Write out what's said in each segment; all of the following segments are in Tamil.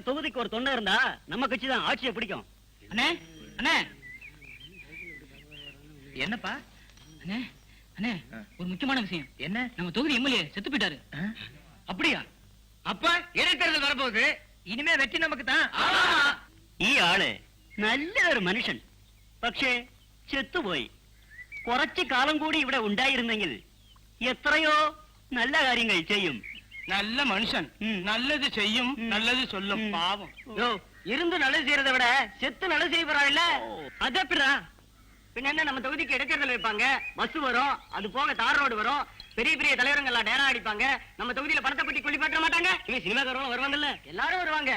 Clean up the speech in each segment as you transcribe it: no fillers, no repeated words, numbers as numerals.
தொகுதிக்கு ஒரு தொண்டை இருந்தா நம்ம கட்சி தான் ஆட்சியை பிடிக்கும். அண்ணே அண்ணே என்னப்பா அண்ணே அண்ணே ஒரு முக்கியமான விஷயம். என்ன? நம்ம தொகுதி எம்எல்ஏ செத்து போயிட்டாரு. அப்படியா? அப்ப இடைத்தேர்தல் வரப்போகுது. இனிமே வெற்றி நமக்கு தான். ഈ ആള് നല്ലൊരു മനുഷ്യൻ. പക്ഷേ ചെത്തുപോയി. കുറച്ചു കാലം കൂടി ഇവിടെ ഉണ്ടായിരുന്നെങ്കിൽ എത്രയോ നല്ല കാര്യങ്ങൾ ചെയ്യും. நல்ல மனுஷன், நல்லது செய்யும், நல்லது சொல்லும். பாவம். இருந்து நல்லது செய்யறதை விட செத்து நல்லது செய்ய போறாங்கல்ல, அது எப்படிடா? பின்ன என்ன, நம்ம தொகுதிக்கு இடைத்தேர்தல் வைப்பாங்க, பஸ் வரும், அது போக தார் ரோடு வரும், பெரிய பெரிய தலைவர்கள் எல்லாம் டேரா அடிப்பாங்க, நம்ம தொகுதியில பணத்தை பத்தி கொல்லி பாட்ட மாட்டாங்க. இவன் சினிமாக்காரங்களும் வருவாங்கல்ல, எல்லாரும் வருவாங்க.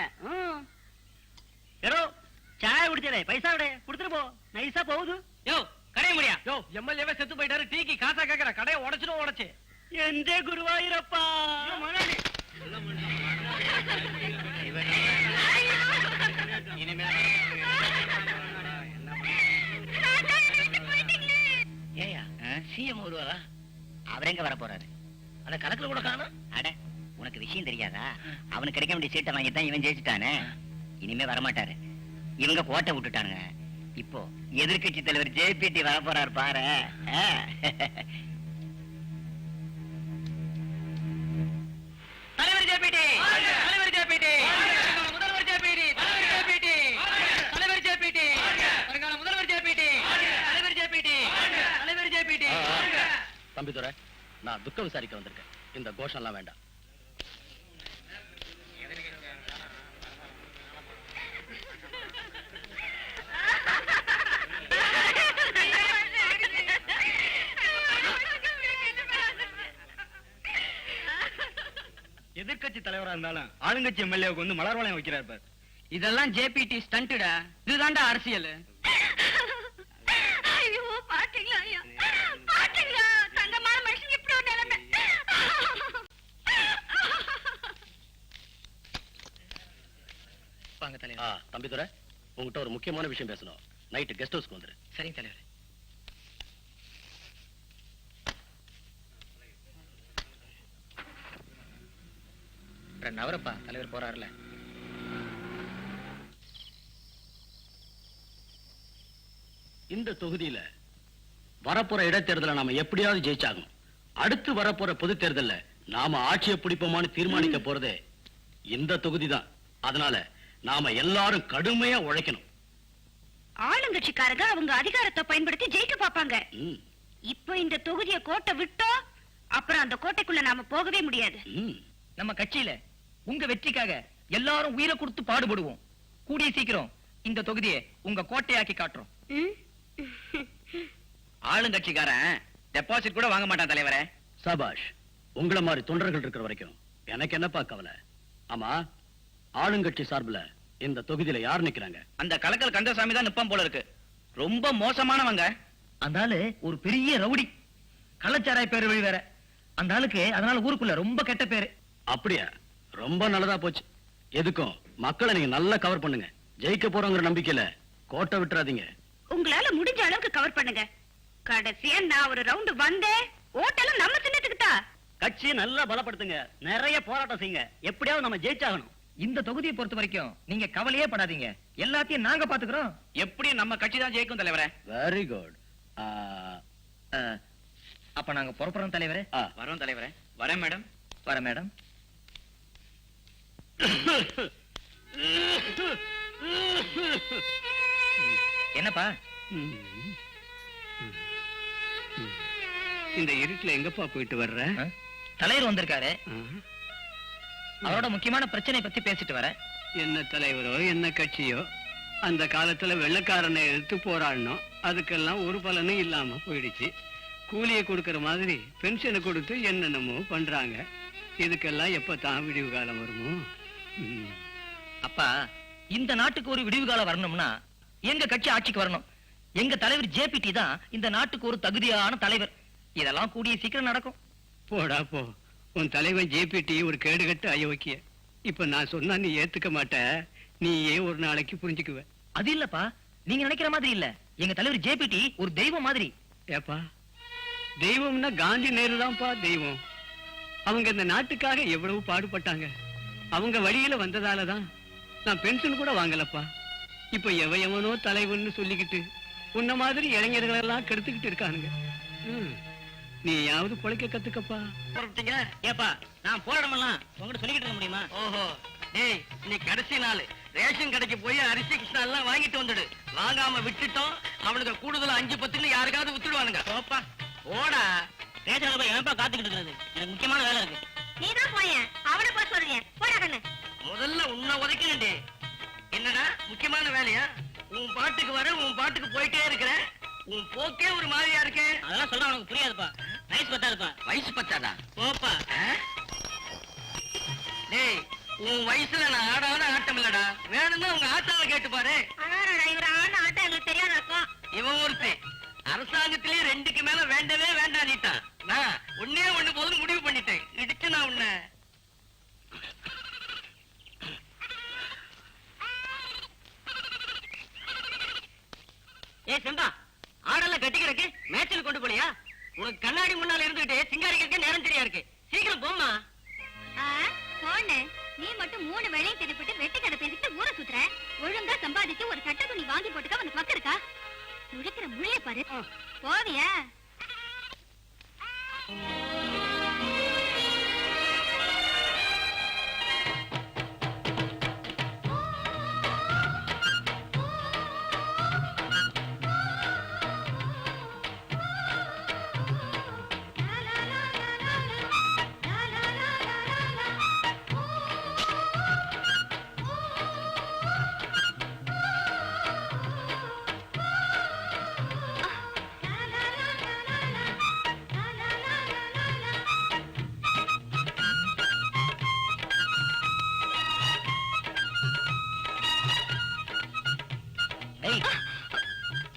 சாய குடிச்சதே பைசா விட குடுத்துட்டு போ நைஸா போகுது. யோ கடைய முடியா? யோ எம்எல்ஏவே செத்து போயிட்டாரு, டீக்கு காசா கேக்குற, கடையை உடைச்சிடும் உடைச்சு. எந்த குருவாயிரப்பா. ஏயா சிஎம் வருவாரா? அவர் எங்க வர போறாரு? அந்த கணக்குல கூட காணும். அட உனக்கு விஷயம் தெரியாதா? அவனுக்கு கிடைக்க வேண்டிய சீட்டை வாங்கித்தான் இவன் ஜெயிச்சுட்டானே. இனிமே வரமாட்டாரு. இவங்க கோட்டை விட்டுட்டானுங்க. இப்போ எதிர்க்கட்சி தலைவர் ஜேபிடி வர போறாரு பாரு. தலைவர் ஜேபிடி, தலைவர் ஜேபிடி, முதல்வர் ஜேபிடி, தலைவர் ஜேபிடி, தலைவர் ஜேபிடி, வருங்கால முதல்வர் ஜேபிடி, தலைவர் ஜேபிடி, தலைவர் ஜேபிடி. தம்பிதுரை, நான் துக்க விசாரிக்க வந்திருக்கேன். இந்த கோஷம் எல்லாம் வேண்டாம். எதிர்கட்சி தலைவரா இருந்தாலும் ஆளுங்கட்சி எம்எல்ஏவுக்கு வந்து மலர் வளையம் வைக்கிறார் பாரு. இதெல்லாம் ஜேபிடி ஸ்டண்ட்டுடா. இதுதான்டா அரசியல். ஐயோ பாத்தீங்களா ஐயா, பாத்தீங்களா தங்கமான மனுஷன் இப்படி ஒரு நிலைமை. வாங்க தலைவர். தம்பிதுரை, உங்ககிட்ட ஒரு முக்கியமான விஷயம் பேசணும். நைட்டு கெஸ்ட் ஹவுஸ்க்கு வந்துரு. சரிங்க தலைவர். நவரப்பா தலைவர் போறாருல. இந்த தொகுதியில வரப்போற இடைத்தேர்தலை நாம எப்படியாவது ஜெயிச்சாகும். அடுத்து வரப்போற பொது தேர்தல்ல நாம ஆட்சியை பிடிப்போமான்னு தீர்மானிக்க போறதே இந்த தொகுதி தான். அதனால நாம எல்லாரும் கடுமையா உழைக்கணும். ஆளுங்கட்சிக்காரங்க அவங்க அதிகாரத்தை பயன்படுத்தி ஜெயிக்க பாப்பாங்க. ம், இப்போ இந்த தொகுதியை கோட்டை விட்டோம், அப்புறம் அந்த கோட்டைக்குள்ள நாம போகவே முடியாது. ம். நம்ம கட்சியில உங்க வெற்றிக்காக எல்லாரும் உயிரை கொடுத்து பாடுபடுவோம். கூடிய சீக்கிரம் இந்த தொகுதியை உங்க கோட்டையாக்கி காட்டுறோம். ம்? ஆளுங்கட்சிக்காரன் டெபாசிட் கூட வாங்க மாட்டான் தலைவரே. சபாஷ். உங்கள மாதிரி தொண்டர்கள் இருக்கிற வரைக்கும் எனக்கு என்னப்பா கவலை. ஆமா, ஆளுங்கட்சி சார்புல இந்த தொகுதியில யார் நிக்கிறாங்க? அந்த கலக்கல் கந்தசாமி தான் நிப்பம் போல இருக்கு. ரொம்ப மோசமானவங்க. அந்த ஆளு ஒரு பெரிய ரவுடி, கள்ளச்சாராய பேரு வழி வேற. அந்த ஆளுக்கு அதனால ஊருக்குள்ள ரொம்ப கெட்ட பேரு. அப்படியா? ரொம்ப நல்லதா போச்சு. எதுக்கும் மக்களை நீங்க நல்லா கவர் பண்ணுங்க. ஜெயிக்க போறோங்கிற நம்பிக்கையில கோட்டை விட்டுறாதீங்க. உங்களால முடிஞ்ச அளவுக்கு கவர் பண்ணுங்க. கடைசியா நான் ஒரு ரவுண்ட் வந்தேன், ஓட்டெல்லாம் நம்ம சின்னத்துக்கு தான். கட்சியை நல்லா பலப்படுத்துங்க, நிறைய போராட்டம் செய்யுங்க. எப்படியாவது நம்ம ஜெயிச்சாகணும். இந்த தொகுதியை பொறுத்த வரைக்கும் நீங்க கவலையே படாதீங்க. எல்லாத்தையும் நாங்க பாத்துக்கிறோம். எப்படி நம்ம கட்சி தான் ஜெயிக்கும் தலைவரே. Very good. அப்ப நாங்க புறப்புறோம் தலைவரே. வரோம் தலைவரே. வரேன் மேடம். வரேன் மேடம். என்னப்பா? இந்த இருட்டுல எங்கப்பா போயிட்டு வர்ற? தலைவர் வந்திருக்காரு. அவரோட முக்கியமான பிரச்சனை பத்தி பேசிட்டு வரேன். என்ன தலைவரோ என்ன கட்சியோ அந்த காலத்துல வெள்ளக்காரனை எடுத்து போராடணும். அதுக்கெல்லாம் ஒரு பலனும் இல்லாம போயிடுச்சு. கூலியை கொடுக்கற மாதிரி பென்ஷனை கொடுத்து என்னென்னமோ பண்றாங்க. இதுக்கெல்லாம் எப்பதான் விடிவு காலம் வருமோ? அப்பா, இந்த நாட்டுக்கு ஒரு விடிவு காலம் வரணும்னா எங்க கட்சி ஆட்சிக்கு வரணும். எங்க தலைவர் ஜேபிடி தான் இந்த நாட்டுக்கு ஒரு தகுதியான தலைவர். இதெல்லாம் கூடிய சீக்கிரம் நடக்கும். போடா போ. உன் தலைவன் ஜேபிடி ஒரு கேடுகட்டு அயோக்கிய. இப்ப நான் சொன்னா நீ ஏத்துக்க மாட்ட. நீயே ஒரு நாளைக்கு புரிஞ்சுக்குவ. அது இல்லப்பா, நீங்க நினைக்கிற மாதிரி இல்ல. எங்க தலைவர் ஜேபிடி ஒரு தெய்வம் மாதிரி. ஏப்பா, தெய்வம்னா காந்தி நேரு தான்ப்பா தெய்வம். அவங்க இந்த நாட்டுக்காக எவ்வளவு பாடுபட்டாங்க. அவங்க வழியில வந்ததாலதான் நான் பென்ஷன் கூட வாங்கலப்பா. இப்ப எவனோ தலைவன்னு சொல்லிக்கிட்டு உன்ன மாதிரி இளைஞர்கள் எல்லாம் கெடுத்துக்கிட்டு இருக்கானுங்க. நீயாவது பொழைக்க கத்துக்கப்பா. ஏப்பா, நான் போராடமெல்லாம் உங்ககிட்ட சொல்லிக்கிட்டு இருக்க முடியுமா? ஓஹோ, டேய், இன்னைக்கு கடைசி நாள். ரேஷன் கடைக்கு போய் அரிசி கிருஷ்ணா எல்லாம் வாங்கிட்டு வந்துடு. வாங்காம விட்டுட்டோம், அவனுக்கு கூடுதலா 5-10 யாருக்காவது வித்துடுவானுங்க. போப்பா. ஓடா. ரேஷன் போய் என்னப்பா காத்துக்கிட்டு இருக்கிறது? எனக்கு முக்கியமான வேலை இருக்கு. நீதான் போயேன், அவனை போய் சொல்றீங்க. போடா கண்ணு. முதல்ல உன்னை உதைக்கணும்டே. என்னடா முக்கியமான வேலையா? உன் பாட்டுக்கு வர, உன் பாட்டுக்கு போயிட்டே இருக்கிற. உன் போக்கே ஒரு மாதிரியா இருக்கே. அதெல்லாம் சொல்ல உனக்கு புரியாதுப்பா. வயசு பத்தாதுப்பா. வயசு பத்தாதா? போப்பா. டேய், உன் வயசுல நான் ஆடாத ஆட்டம் இல்லடா, வேணும்னா உங்க ஆத்தாவை கேட்டு பாரு. இவர் ஆன ஆட்டம் எங்களுக்கு தெரியாதாக்கும். இவன் ஒருத்தன் அரசாங்கத்திலே 2க்கு மேல வேண்டவே வேண்டாம். நான் ஒன்னே ஒண்ணு போதும் முடிவு பண்ணிட்டேன். இடிச்சு நான் உன்ன ஏ செம்பா, ஆடெல்லாம் கட்டிக்கிறக்கு மேட்சில் கொண்டு போலியா? உனக்கு கண்ணாடி முன்னால இருந்துகிட்டு சிங்காரிக்கிறதுக்கு நேரம் சரியா இருக்கு. சீக்கிரம் போம்மா. போன நீ மட்டும் 3 வேளையும் திடுப்பிட்டு வெட்டி கடை பேசிட்டு ஊரை சுத்துற. ஒழுங்கா சம்பாதிச்சு ஒரு சட்ட துணி வாங்கி போட்டுக்க உனக்கு பக்கம் இருக்கா? முழிக்கிற முழிய பாரு. போவியா?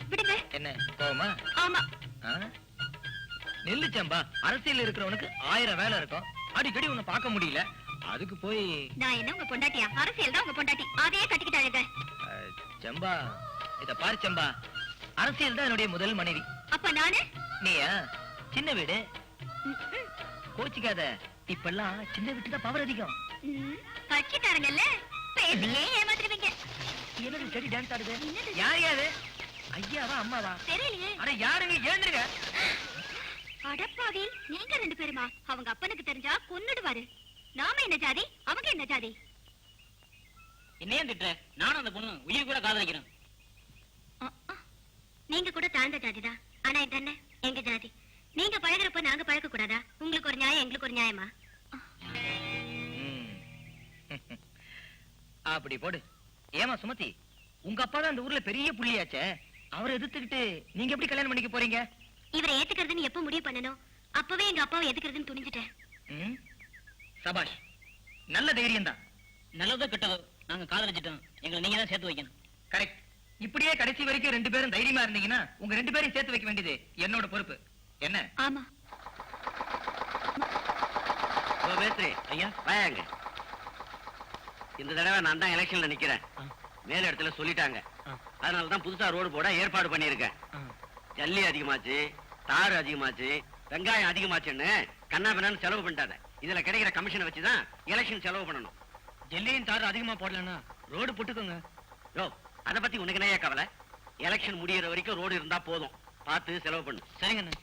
விடுங்க. என்ன கோவமா? ஆமா. நெல்லு சம்பா, அரசியல் இருக்கிறவனுக்கு 1000 வேலை இருக்கும். அடிக்கடி உன்னை பார்க்க முடியல. அதுக்கு போய் நான் என்ன உங்க பொண்டாட்டியா? அரசியல் தான் உங்க பொண்டாட்டி. அதையே கட்டிக்கிட்டாளுங்க. சம்பா, இத பாரு சம்பா, அரசியல் தான் என்னுடைய முதல் மனைவி. அப்ப நானு? நீயா? சின்ன வீடு. கோச்சிக்காத, இப்பெல்லாம் சின்ன வீட்டு தான் பவர் அதிகம். கட்சிக்காரங்கல்ல, பேசியே ஏமாத்துறீங்க. என்னது செடி டான்ஸ் ஆடுது? என்னது? யார் யாரு? ஐயாவா அம்மாவா? தெரியலையே. அட யாருங்க, எழுந்திருங்க. அடப்பாவி, நீங்க 2 பேருமா? அவங்க அப்பனுக்கு தெரிஞ்சா கொன்னுடுவாரு. நாம என்ன ஜாதி, அவங்க என்ன ஜாதி? என்னையே திட்ட? நானும் அந்த பொண்ணு உயிர் கூட காதலிக்கிறேன். நீங்க கூட தாழ்ந்த ஜாதிதான். ஆனா இது என்ன எங்க ஜாதி. நீங்க பழகுறப்ப நாங்க பழக்க கூடாதா? உங்களுக்கு ஒரு நியாயம், எங்களுக்கு ஒரு நியாயமா? அப்படி போடு. ஏமா சுமதி, உங்க அப்பா தான் அந்த ஊர்ல பெரிய புள்ளியாச்சே. அவரை எதிர்த்துக்கிட்டு நீங்க எப்படி கல்யாணம் பண்ணிக்க போறீங்க? இவரை ஏத்துக்கிறதுன்னு எப்ப முடிவு பண்ணணும்? அப்பவே எங்க அப்பாவை எதுக்குறதுன்னு துணிஞ்சிட்டேன். சபாஷ், நல்ல தைரியம் தான். நல்லதோ கெட்டதோ நாங்க காதலிச்சிட்டோம். எங்களை நீங்க தான் சேர்த்து வைக்கணும். கரெக்ட். இப்படியே கடைசி வரைக்கும் 2 பேரும் தைரியமா இருந்தீங்கன்னா உங்க 2 பேரையும் சேர்த்து வைக்க வேண்டியது என்னோட பொறுப்பு. என்ன? ஆமா. பேசுறே ஐயா, வாயாங்க. இந்த தடவை நான் தான் எலெக்ஷன்ல நிக்கிறேன். மேல இடத்துல சொல்லிட்டாங்க. அதனாலதான் புதுசா ரோடு போட ஏற்பாடு பண்ணிருக்கேன். ஜல்லி அதிகமாச்சு, தாறு அதிகமாச்சு, வெங்காயம் அதிகமாச்சுன்னு கண்ணா பின்னான்னு செலவு பண்ணிட்டாங்க. இதுல கிடைக்கிற கமிஷனை வச்சுதான் எலெக்ஷன் செலவு பண்ணணும். ஜல்லியும் தாறு அதிகமா போடலன்னா ரோடு போட்டுக்கோங்க. யோ, அத பத்தி உனக்கு என்ன கவலை? எலெக்ஷன் முடியற வரைக்கும் ரோடு இருந்தா போதும். பார்த்து செலவு பண்ணு. சரிங்க.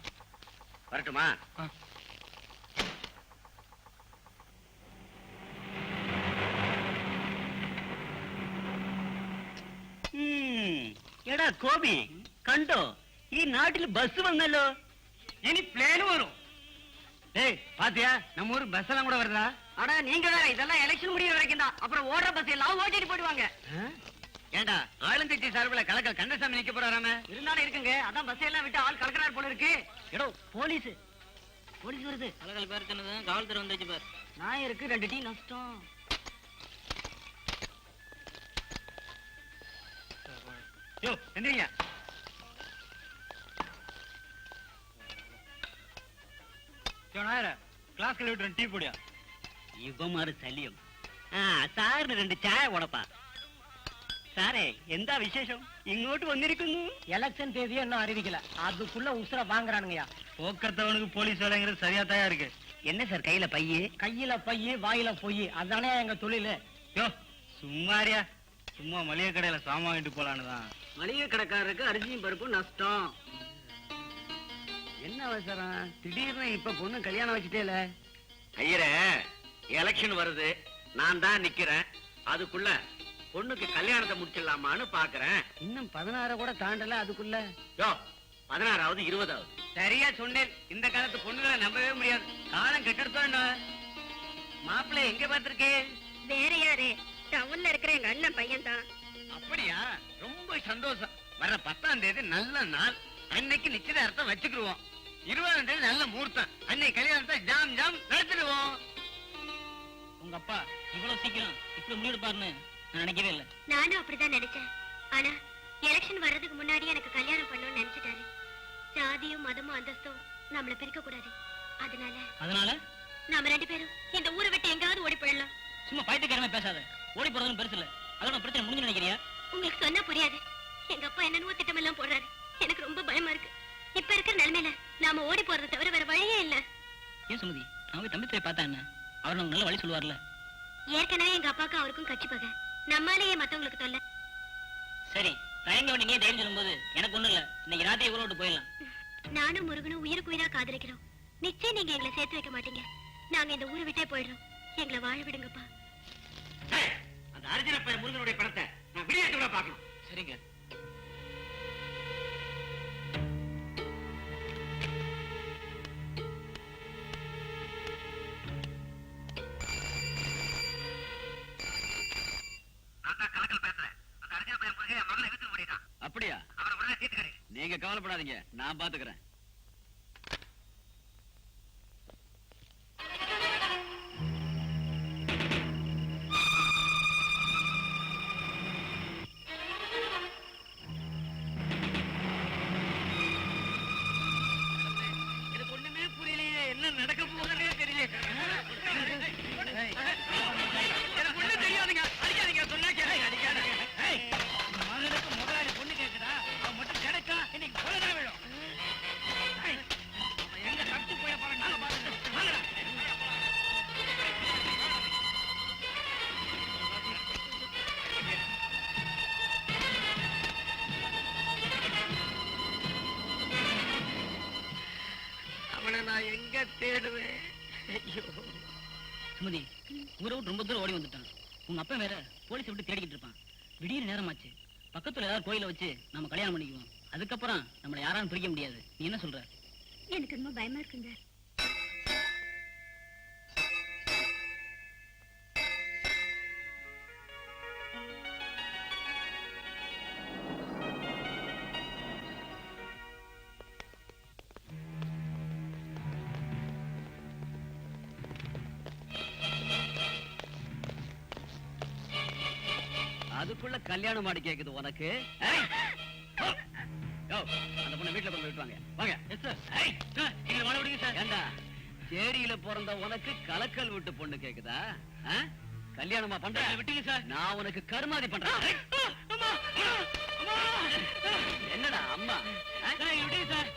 வரட்டுமா? എടാ കോപി കണ്ടോ, ഈ നാട്ടിൽ ബസ് വന്നല്ലോ. இனி பிளேன் வரும். ஏய் பாத்தியா, நம்ம ஊர் பஸ் எல்லாம் கூட வருதா? அட நீங்க வேற, இதெல்லாம் எலெக்ஷன் முடிய வரைக்கும் தான். அப்புறம் ஓடுற பஸ் எல்லாம் ஓட்டிட்டு போயிடுவாங்க. ஏண்டா ஆளுங்கட்சி சார்பில் கலக்கல் கந்தசாமி நிக்க போறாராம? இருந்தாலும் இருக்குங்க, அதான் பஸ் எல்லாம் விட்டு ஆள் கலக்கிறார் போல இருக்கு. எடோ போலீஸ் வருது. கலக்கல் பேர் சொன்னது காவல்துறை வந்துச்சு பார். நான் இருக்கு 2 டீ நஷ்டம். யோ எந்திரிங்க. கிளாஸ் கழுவிட்டு டீ போடியா. ഇവന്മാര് ശല്യം. സാറിന് 2 ചായ കൊടുപ്പാ. സാറേ എന്താ വിശേഷം? ഇങ്ങോട്ട് വന്നിരിക്കുന്നു. எலெக்ஷன் தேதியை இன்னும் அறிவிக்கல, அதுக்குள்ள உசுர வாங்குறானுங்கயா. போக்கத்தவனுக்கு போலீஸ் வேலைங்கிறது சரியா தான் இருக்கு. என்ன சார் கையில பைய? கையில பைய வாயில பொய், அதானே எங்க தொழிலு. யோ சும்மாரியா, சும்மா மளிகை கடையில சாமான் வாங்கிட்டு போலான்னுதான். மளிகை கடைக்காரருக்கு அரிசியும் பருப்பு நஷ்டம். என்ன அவசரம் திடீர்னு இப்ப பொண்ணு கல்யாணம் வச்சுட்டேல? ஐயரே, எலெக்ஷன் வருது, நான் தான் நிக்கிறேன். அதுக்குள்ள பொண்ணுக்கு கல்யாணத்தை முடிச்சிடலாமான்னு பாக்குறேன். இன்னும் 16 கூட தாண்டல, அதுக்குள்ள யோ 16வது 20வது. சரியா சொன்னேன். இந்த காலத்து பொண்ணுகளை நம்பவே முடியாது. காலம் கெட்டுடுத்தோம். மாப்பிள்ளை எங்க பார்த்திருக்கேன்? வேற யாரு? டவுன்ல இருக்கிற எங்க அண்ணன் பையன் தான். அப்படியா? ரொம்ப சந்தோஷம். வர 10ஆம் தேதி நல்ல நாள். அன்னைக்கு நிச்சயதார்த்தம் வச்சுக்கிடுவோம். 20ஆம் தேதி நல்ல முகூர்த்தம். அன்னைக்கு கல்யாணத்தை ஜாம் ஜாம் நடத்திடுவோம். உங்க அப்பா இவ்வளவு சீக்கிரம் இப்படி முடிவெடுப்பாருன்னு நினைக்கவே இல்ல. நானும் அப்படிதான் நினைச்சேன். ஆனா எலெக்ஷன் வர்றதுக்கு முன்னாடி எனக்கு கல்யாணம் பண்ணணும்னு நினைச்சிட்டாரு. ஜாதியும் மதமும் அந்தஸ்தும் நம்மள பிரிக்க கூடாது. அதனால நாம 2 பேரும் இந்த ஊரை விட்டு எங்காவது ஓடி போயிடலாம். சும்மா பைத்தியக்காரமா பேசாத. ஓடி போறதும் பெருசு இல்ல. அதோட பிரச்சனை முடிஞ்சு நினைக்கிறியா? உங்களுக்கு சொன்னா புரியாது. எங்க அப்பா என்னென்னவோ திட்டமெல்லாம் போடுறாரு. எனக்கு ரொம்ப பயமா இருக்கு. இப்ப இருக்கிற நிலைமையில நாம ஓடி போறதை தவிர வேற வழியே இல்ல. ஏன் சுமதி, அவன் தம்பி பார்த்தா என்ன? அவர் நமக்கு நல்ல வழி சொல்லுவார்ல. ஏற்கனவே எங்க அப்பாவுக்கு அவருக்கும் கட்சி பகை. நம்மாலேயே மத்தவங்களுக்கு தொல்லை. சரி, தயங்க வேண்டி நீ தைரியம் சொல்லும்போது எனக்கு ஒண்ணும் இல்ல. இன்னைக்கு ராத்திரி ஊரோட்டு போயிடலாம். நானும் முருகனும் உயிருக்கு உயிரா காதலிக்கிறோம். நிச்சயம் நீங்க எங்களை சேர்த்து வைக்க மாட்டீங்க. நாங்க இந்த ஊரை விட்டே போயிடுறோம். எங்களை வாழ விடுங்கப்பா. அந்த அர்ஜுன முருகனுடைய படத்தை நான் விளையாட்டு பார்க்கணும். சரிங்க. அப்படியா? நீங்க கவலைப்படாதீங்க, நான் பாத்துக்கிறேன். எனக்கு ஒண்ணுமே புரியலையே. என்ன நடக்க போகுதுன்னே தெரியல. எனக்கு ஒண்ணும் தெரியாதுங்க. அடிக்காதீங்க, சொன்னா கேளுங்க. அடிக்காதீங்க. மகனுக்கு முதலாளி பொண்ணு கேட்குதா? அவன் மட்டும் கிடைக்கா இன்னைக்கு கொலைதான் விழும். எங்க தட்டு போய் போற நாங்க பாருங்க. வாங்கடா. அவனை நான் எங்க தேடுவேன்? ஐயோ சுமதி, ஊரை விட்டு ரொம்ப தூரம் ஓடி வந்துட்டான். உங்க அப்பா வேற போலீஸ் விட்டு தேடிக்கிட்டு இருப்பான். விடிய நேரமாச்சு. பக்கத்துல ஏதாவது கோயில வச்சு நம்ம கல்யாணம் பண்ணிக்குவோம். அதுக்கப்புறம் நம்மளை யாராலும் பிரிக்க முடியாது. நீ என்ன சொல்ற? எனக்கு ரொம்ப பயமா இருக்குங்க. அதுக்குள்ள கல்யாணம் மாடி கேக்குது உனக்கு? அந்த பொண்ணை வீட்டுல கொண்டு விட்டுவாங்க. வாங்க. எங்களை வாழ விடுங்க சார். ஏண்டா, சேரியில பிறந்த உனக்கு கலக்கல் விட்டு பொண்ணு கேக்குதா? கல்யாணமா பண்ற? விட்டுங்க சார். நான் உனக்கு கருமாதி பண்றேன். என்னடா அம்மா? விடுங்க சார்.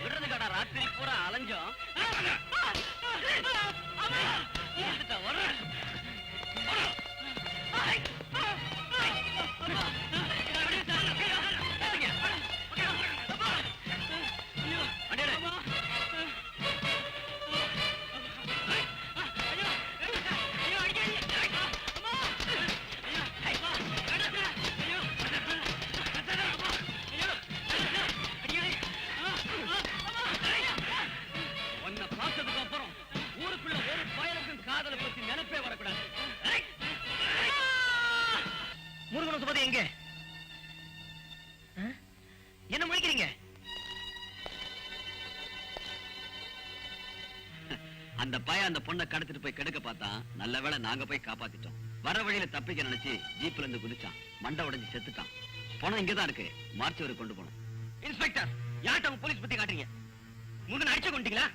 விடுறது கடா, ராத்திரி பூரா அலைஞ்சோம். உன்னை பார்த்ததுக்கு அப்புறம் ஊருக்குள்ள ஒரு பயலுக்கும் காதலை பத்தி நினைப்பே வரக்கூடாது. முருகனும் சுமதி எங்க? என்ன முழிக்கிறீங்க? அந்த பையன் அந்த பொண்ணை கடத்திட்டு போய் கெடுக்க பார்த்தான். நல்ல வேளை நாங்க போய் காப்பாத்திட்டோம். வர வழியில தப்பிக்க நினைச்சு ஜீப்ல இருந்து குதிச்சான். மண்டை உடைஞ்சு செத்துட்டான். பணம் இங்கதான் இருக்கு. மார்ச்சுவரி கொண்டு போனோம். இன்ஸ்பெக்டர், யார்கிட்ட உங்க போலீஸ் பத்தி காட்டுறீங்க? முருகன் அடிச்சு கொண்டீங்களா?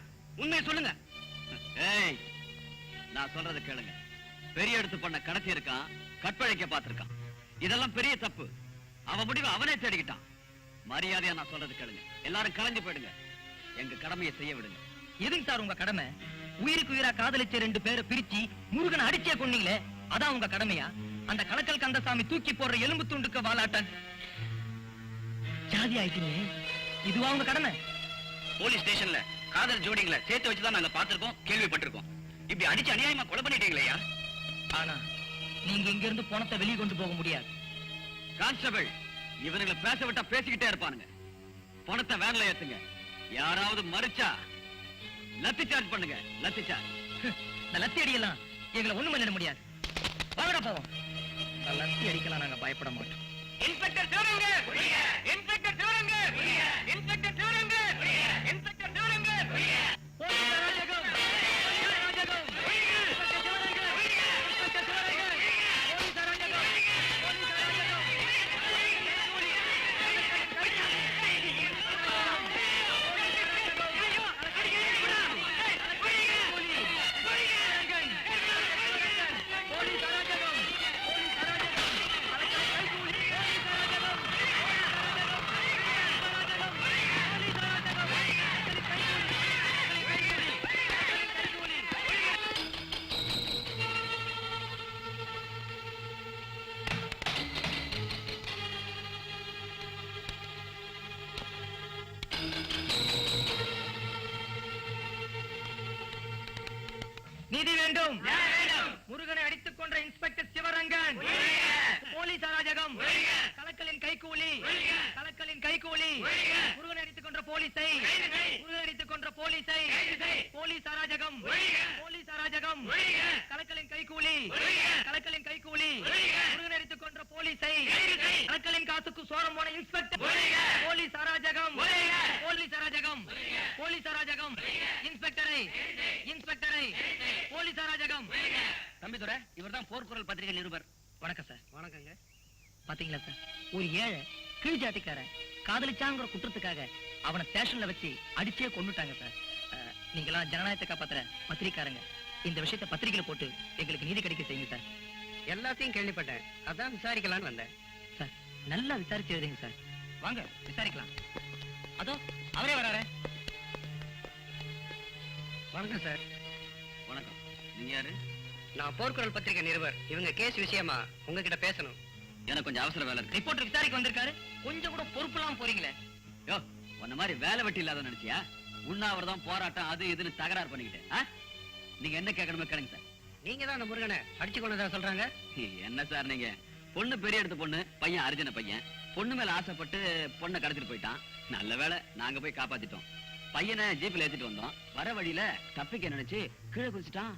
உண்மையை சொல்லுங்க. ஏய், நான் சொல்றத கேளுங்க. பெரிய எடுத்து பண்ண கடத்தி இருக்கான், கற்பழிக்க பார்த்திருக்கான். இதெல்லாம் பெரிய தப்பு. அவன் முடிவை அவனே தேடிக்கிட்டான். மரியாதையா நான் சொல்றது கேளுங்க. எல்லாரும் கலைஞ்சு போயிடுங்க. எங்க கடமையை செய்ய விடுங்க. எதுக்கு சார் உங்க கடமை? உயிருக்கு உயிரா காதலிச்ச 2 பேரை பிரிச்சு முருகனை அடிச்சே கொன்னீங்களே, அதான் உங்க கடமையா? அந்த கணக்கல் கந்தசாமி தூக்கி போடுற எலும்பு துண்டுக்கு வாலாட்டன் ஜாதி ஆயிட்டீங்க. இதுவா உங்க கடமை? போலீஸ் ஸ்டேஷன்ல காதல் ஜோடிங்களை சேர்த்து வச்சுதான் நாங்க பார்த்திருக்கோம், கேள்விப்பட்டிருக்கோம். இப்படி அடிச்சு அநியாயமா கொலை பண்ணிட்டீங்களேயா? ஆனா நீங்க இங்க இருந்து பணத்தை வெளியே கொண்டு போக முடியாது. கான்ஸ்டபிள், இவனுங்களை பேச விட்டா பேசிக்கிட்டே இருப்பானுங்க. பணத்தை வேன்ல ஏத்துங்க. யாராவது மறுச்சா லத்தி சார்ஜ் பண்ணுங்க. லத்தி சார்ஜ். இந்த லத்தி அடியெல்லாம் எங்களை ஒண்ணும் பண்ணிட முடியாது. வாங்கடா போவோம். லத்தி அடிக்கலாம் நாங்க பயப்பட மாட்டோம். Inspector Sivaranga! Inspector Sivaranga! Inspector Sivaranga! Inspector Sivaranga! ராஜகம்! ராஜகம்! இன்ஸ்பெக்டர் சிவரங்க! இன்ஸ்பெக்டர் சிவரங்க! கலக்கலின் கைகூலி கலக்கலின் கைகூலி முருகன் அடித்துக் கொன்ற போலீஸை முருகன் அடித்துக் கொன்ற போலீஸை போலீஸ் அராஜகம் போலீஸ் அராஜகம் கலக்கலின் கைகூலி கலக்கலின் கைகூலி முருகன் அடித்துக் கொன்ற போலீஸை கலக்கலின் காசுக்கு சோரம் போன இன்ஸ்பெக்டர் போலீஸ் அராஜகம் போலீஸ் அராஜகம் போலீஸ் அராஜகம் இன்ஸ்பெக்டரை இன்ஸ்பெக்டரை போலீஸ் அராஜகம். தம்பிதுரை, இவர்தான் போர்க்குரல் பத்திரிகை நிருபர். வணக்கம் சார். வணக்கங்க. பாத்தீங்களா சார், ஒரு ஏழை கீழ் ஜாதிக்காரன் காதலிச்சாங்கிற குற்றத்துக்காக அவனை ஸ்டேஷன்ல வச்சு அடிச்சே கொன்னுட்டாங்க சார். நீங்களாம் ஜனநாயகத்தை காப்பாத்துற பத்திரிக்காரங்க, இந்த விஷயத்தை பத்திரிகையில போட்டு எங்களுக்கு நீதி கிடைக்க செய்யுங்க சார். எல்லாத்தையும் கேள்விப்பட்டேன், அதான் விசாரிக்கலாம்னு வந்தேன். சார் நல்லா விசாரிச்சு எழுதுங்க சார். வாங்க விசாரிக்கலாம். அதோ அவரே வராரு. வணக்கம் சார். வணக்கம். நீங்க யாரு? நான் போர்க்குரல் பத்திரிகை நிருபர். இவங்க கேஸ் விஷயமா உங்ககிட்ட பேசணும். எனக்கு கொஞ்சம் அவசர வேலை இருக்கு. ரிப்போர்ட்டர் விசாரிக்க வந்திருக்காரு, கொஞ்சம் கூட பொறுப்புலாம் போறீங்களே. யோ, உன்ன மாதிரி வேலை வெட்டி இல்லாத நினைச்சியா? உண்ணாவிரதம் போராட்டம் அது இதுன்னு தகராறு பண்ணிக்கிட்டு நீங்க என்ன கேட்கணுமோ கேளுங்க சார். நீங்க தான் அந்த முருகனை அடிச்சு கொண்டதா சொல்றாங்க. என்ன சார் நீங்க? பொண்ணு பெரிய எடுத்த பொண்ணு, பையன் அர்ஜுன பையன். பொண்ணு மேல ஆசைப்பட்டு பொண்ணை கடத்திட்டு போயிட்டான். நல்ல வேளை நாங்க போய் காப்பாத்திட்டோம். பையனை ஜீப்ல ஏத்திட்டு வந்தோம். வர வழியில தப்பிக்க நினைச்சு கீழே குதிச்சுட்டான்.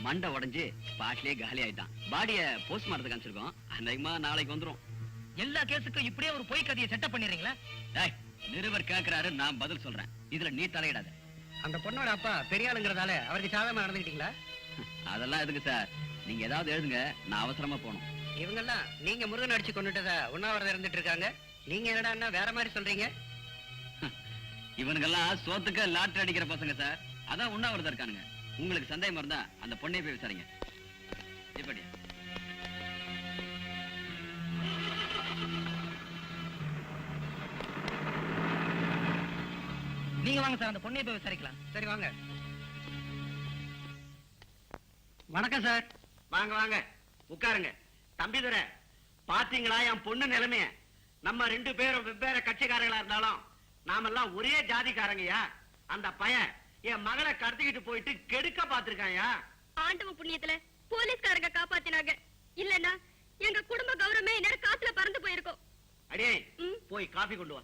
மண்டை உடைஞ்சு ஸ்பாட்லயே காலி ஆயிட்டான். பாடிய போஸ்ட்மார்ட்டத்துக்கு அனுப்பிச்சிருக்கோம். அநேகமா நாளைக்கு வந்துரும். எல்லா கேஸுக்கும் இப்படியே ஒரு பொய் கதையை செட்டப் பண்ணிடுறீங்களா? டேய், நிருபர் கேக்குறாரு, நான் பதில் சொல்றேன். இதுல நீ தலையிடாத. அந்த பொண்ணோட அப்பா பெரிய ஆளுங்கிறதால அவருக்கு சாதகமா நடந்துக்கிட்டீங்களா? அதெல்லாம் எதுக்கு சார்? நீங்க ஏதாவது எழுதுங்க, நான் அவசரமா போகணும். இவங்கெல்லாம் நீங்க முருகன் அடிச்சு கொண்டுட்டதா உண்ணாவிரதம் இருந்துட்டு இருக்காங்க. நீங்க என்னடா வேற மாதிரி சொல்றீங்க? இவனுங்கெல்லாம் சோத்துக்கு லாட்டரி அடிக்கிற பசங்க சார். அதான் உண்ணாவிரதம் இருக்கானுங்க. உங்களுக்கு சந்தேகம் இருந்தா அந்த பொண்ணை போய் விசாரிங்க. இப்படி நீங்க வாங்க சார், அந்த பொண்ணை போய் விசாரிக்கலாம். சரி வாங்க. வணக்கம் சார். வாங்க வாங்க உட்காருங்க. தம்பிதுரை, பாத்தீங்களா என் பொண்ணு நிலைமைய? நம்ம 2 பேரும் வெவ்வேறு கட்சிக்காரங்களா இருந்தாலும் நாமெல்லாம் ஒரே ஜாதிக்காரங்கயா. அந்த பையன் என் மகளை கடத்திக்கிட்டு போயிட்டு கெடுக்க பாத்திருக்காயா. ஆண்டவ புண்ணியத்துல போலீஸ்காரங்க காப்பாத்தினாங்க. இல்லன்னா எங்க குடும்ப கௌரவமே நேரம் காத்துல பறந்து போயிருக்கோம். அடே, போய் காபி கொண்டு வா.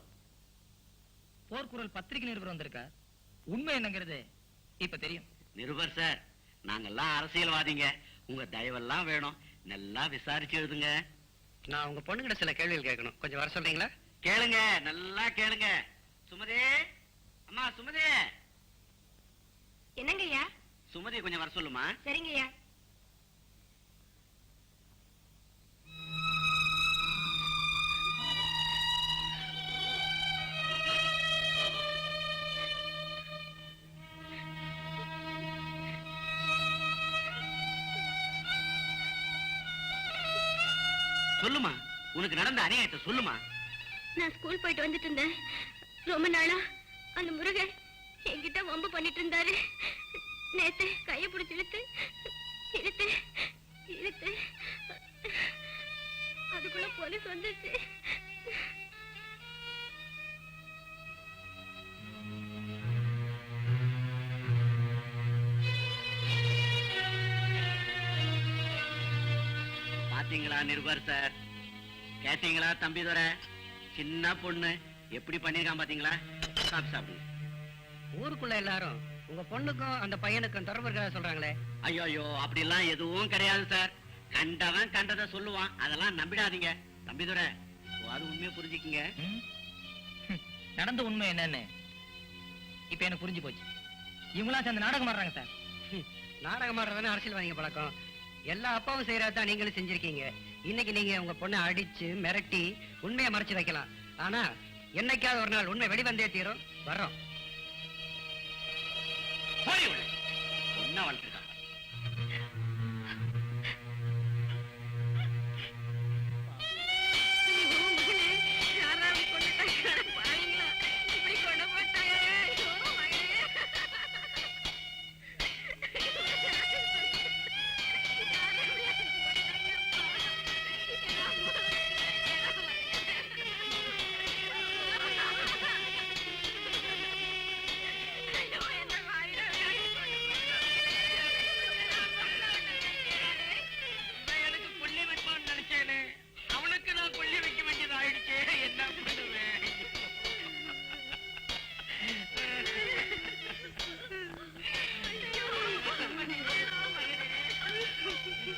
போர்க்குரல் பத்திரிகை நிருபர் வந்திருக்கா. உண்மை என்னங்கிறது இப்ப தெரியும். நிருபர் சார், நாங்கெல்லாம் அரசியல்வாதிங்க. உங்க தயவெல்லாம் வேணும். நல்லா விசாரிச்சு எழுதுங்க. நான் உங்க பொண்ணுகிட்ட சில கேள்விகள் கேட்கணும். கொஞ்சம் வர சொல்றீங்களா? கேளுங்க, நல்லா கேளுங்க. சுமதி, அம்மா சுமதி. என்னங்கய்யா? சுமதி கொஞ்சம் வர சொல்லுமா. சரிங்கய்யா. சொல்லுமா, உனக்கு நடந்த அநியாயத்தை சொல்லுமா. நான் ஸ்கூல் போயிட்டு வந்துட்டு இருந்தேன். ரொம்ப நாளா அந்த முருகன் என்கிட்ட வம்பு பண்ணிட்டு இருந்தாரு. நேத்து கைய பிடிச்சு இழுத்து இழுத்து இழுத்து அதுக்குள்ள போலீஸ் வந்துச்சு. பாத்தீங்களா நிருபர் சார்? கேட்டீங்களா தம்பிதுரை? சின்ன பொண்ணு எப்படி பண்ணிருக்கான் பாத்தீங்களா? சாப்பிட்டு சாப்பிடுங்க. ஊருக்குள்ள எல்லாரும் உங்க பொண்ணுக்கும் அந்த பையனுக்கும் தொடர்பு இருக்கிறதா சொல்றாங்களே. ஐயோ, அப்படி எல்லாம் எதுவும் கிடையாது சார். கண்டவன் கண்டதை சொல்லுவான், அதெல்லாம் நம்பிடாதீங்க. தம்பிதுரை, அது உண்மையை புரிஞ்சுக்கிங்க. நடந்த உண்மை என்னன்னு இப்ப எனக்கு புரிஞ்சு போச்சு. இவங்களா சேர்ந்து நாடகம் ஆடுறாங்க சார். நாடகம் ஆடுறதுன்னு அரசியல்வாதிங்க பழக்கம். எல்லா அப்பாவும் செய்யறதா நீங்களும் செஞ்சிருக்கீங்க. இன்னைக்கு நீங்க உங்க பொண்ணை அடிச்சு மிரட்டி உண்மையை மறைச்சு வைக்கலாம். ஆனா என்னைக்காவது ஒரு நாள் உண்மை வெளிவந்தே தீரும். வர்றோம். ஒன்னா வளர்த்துருக்காங்க. ஏய்,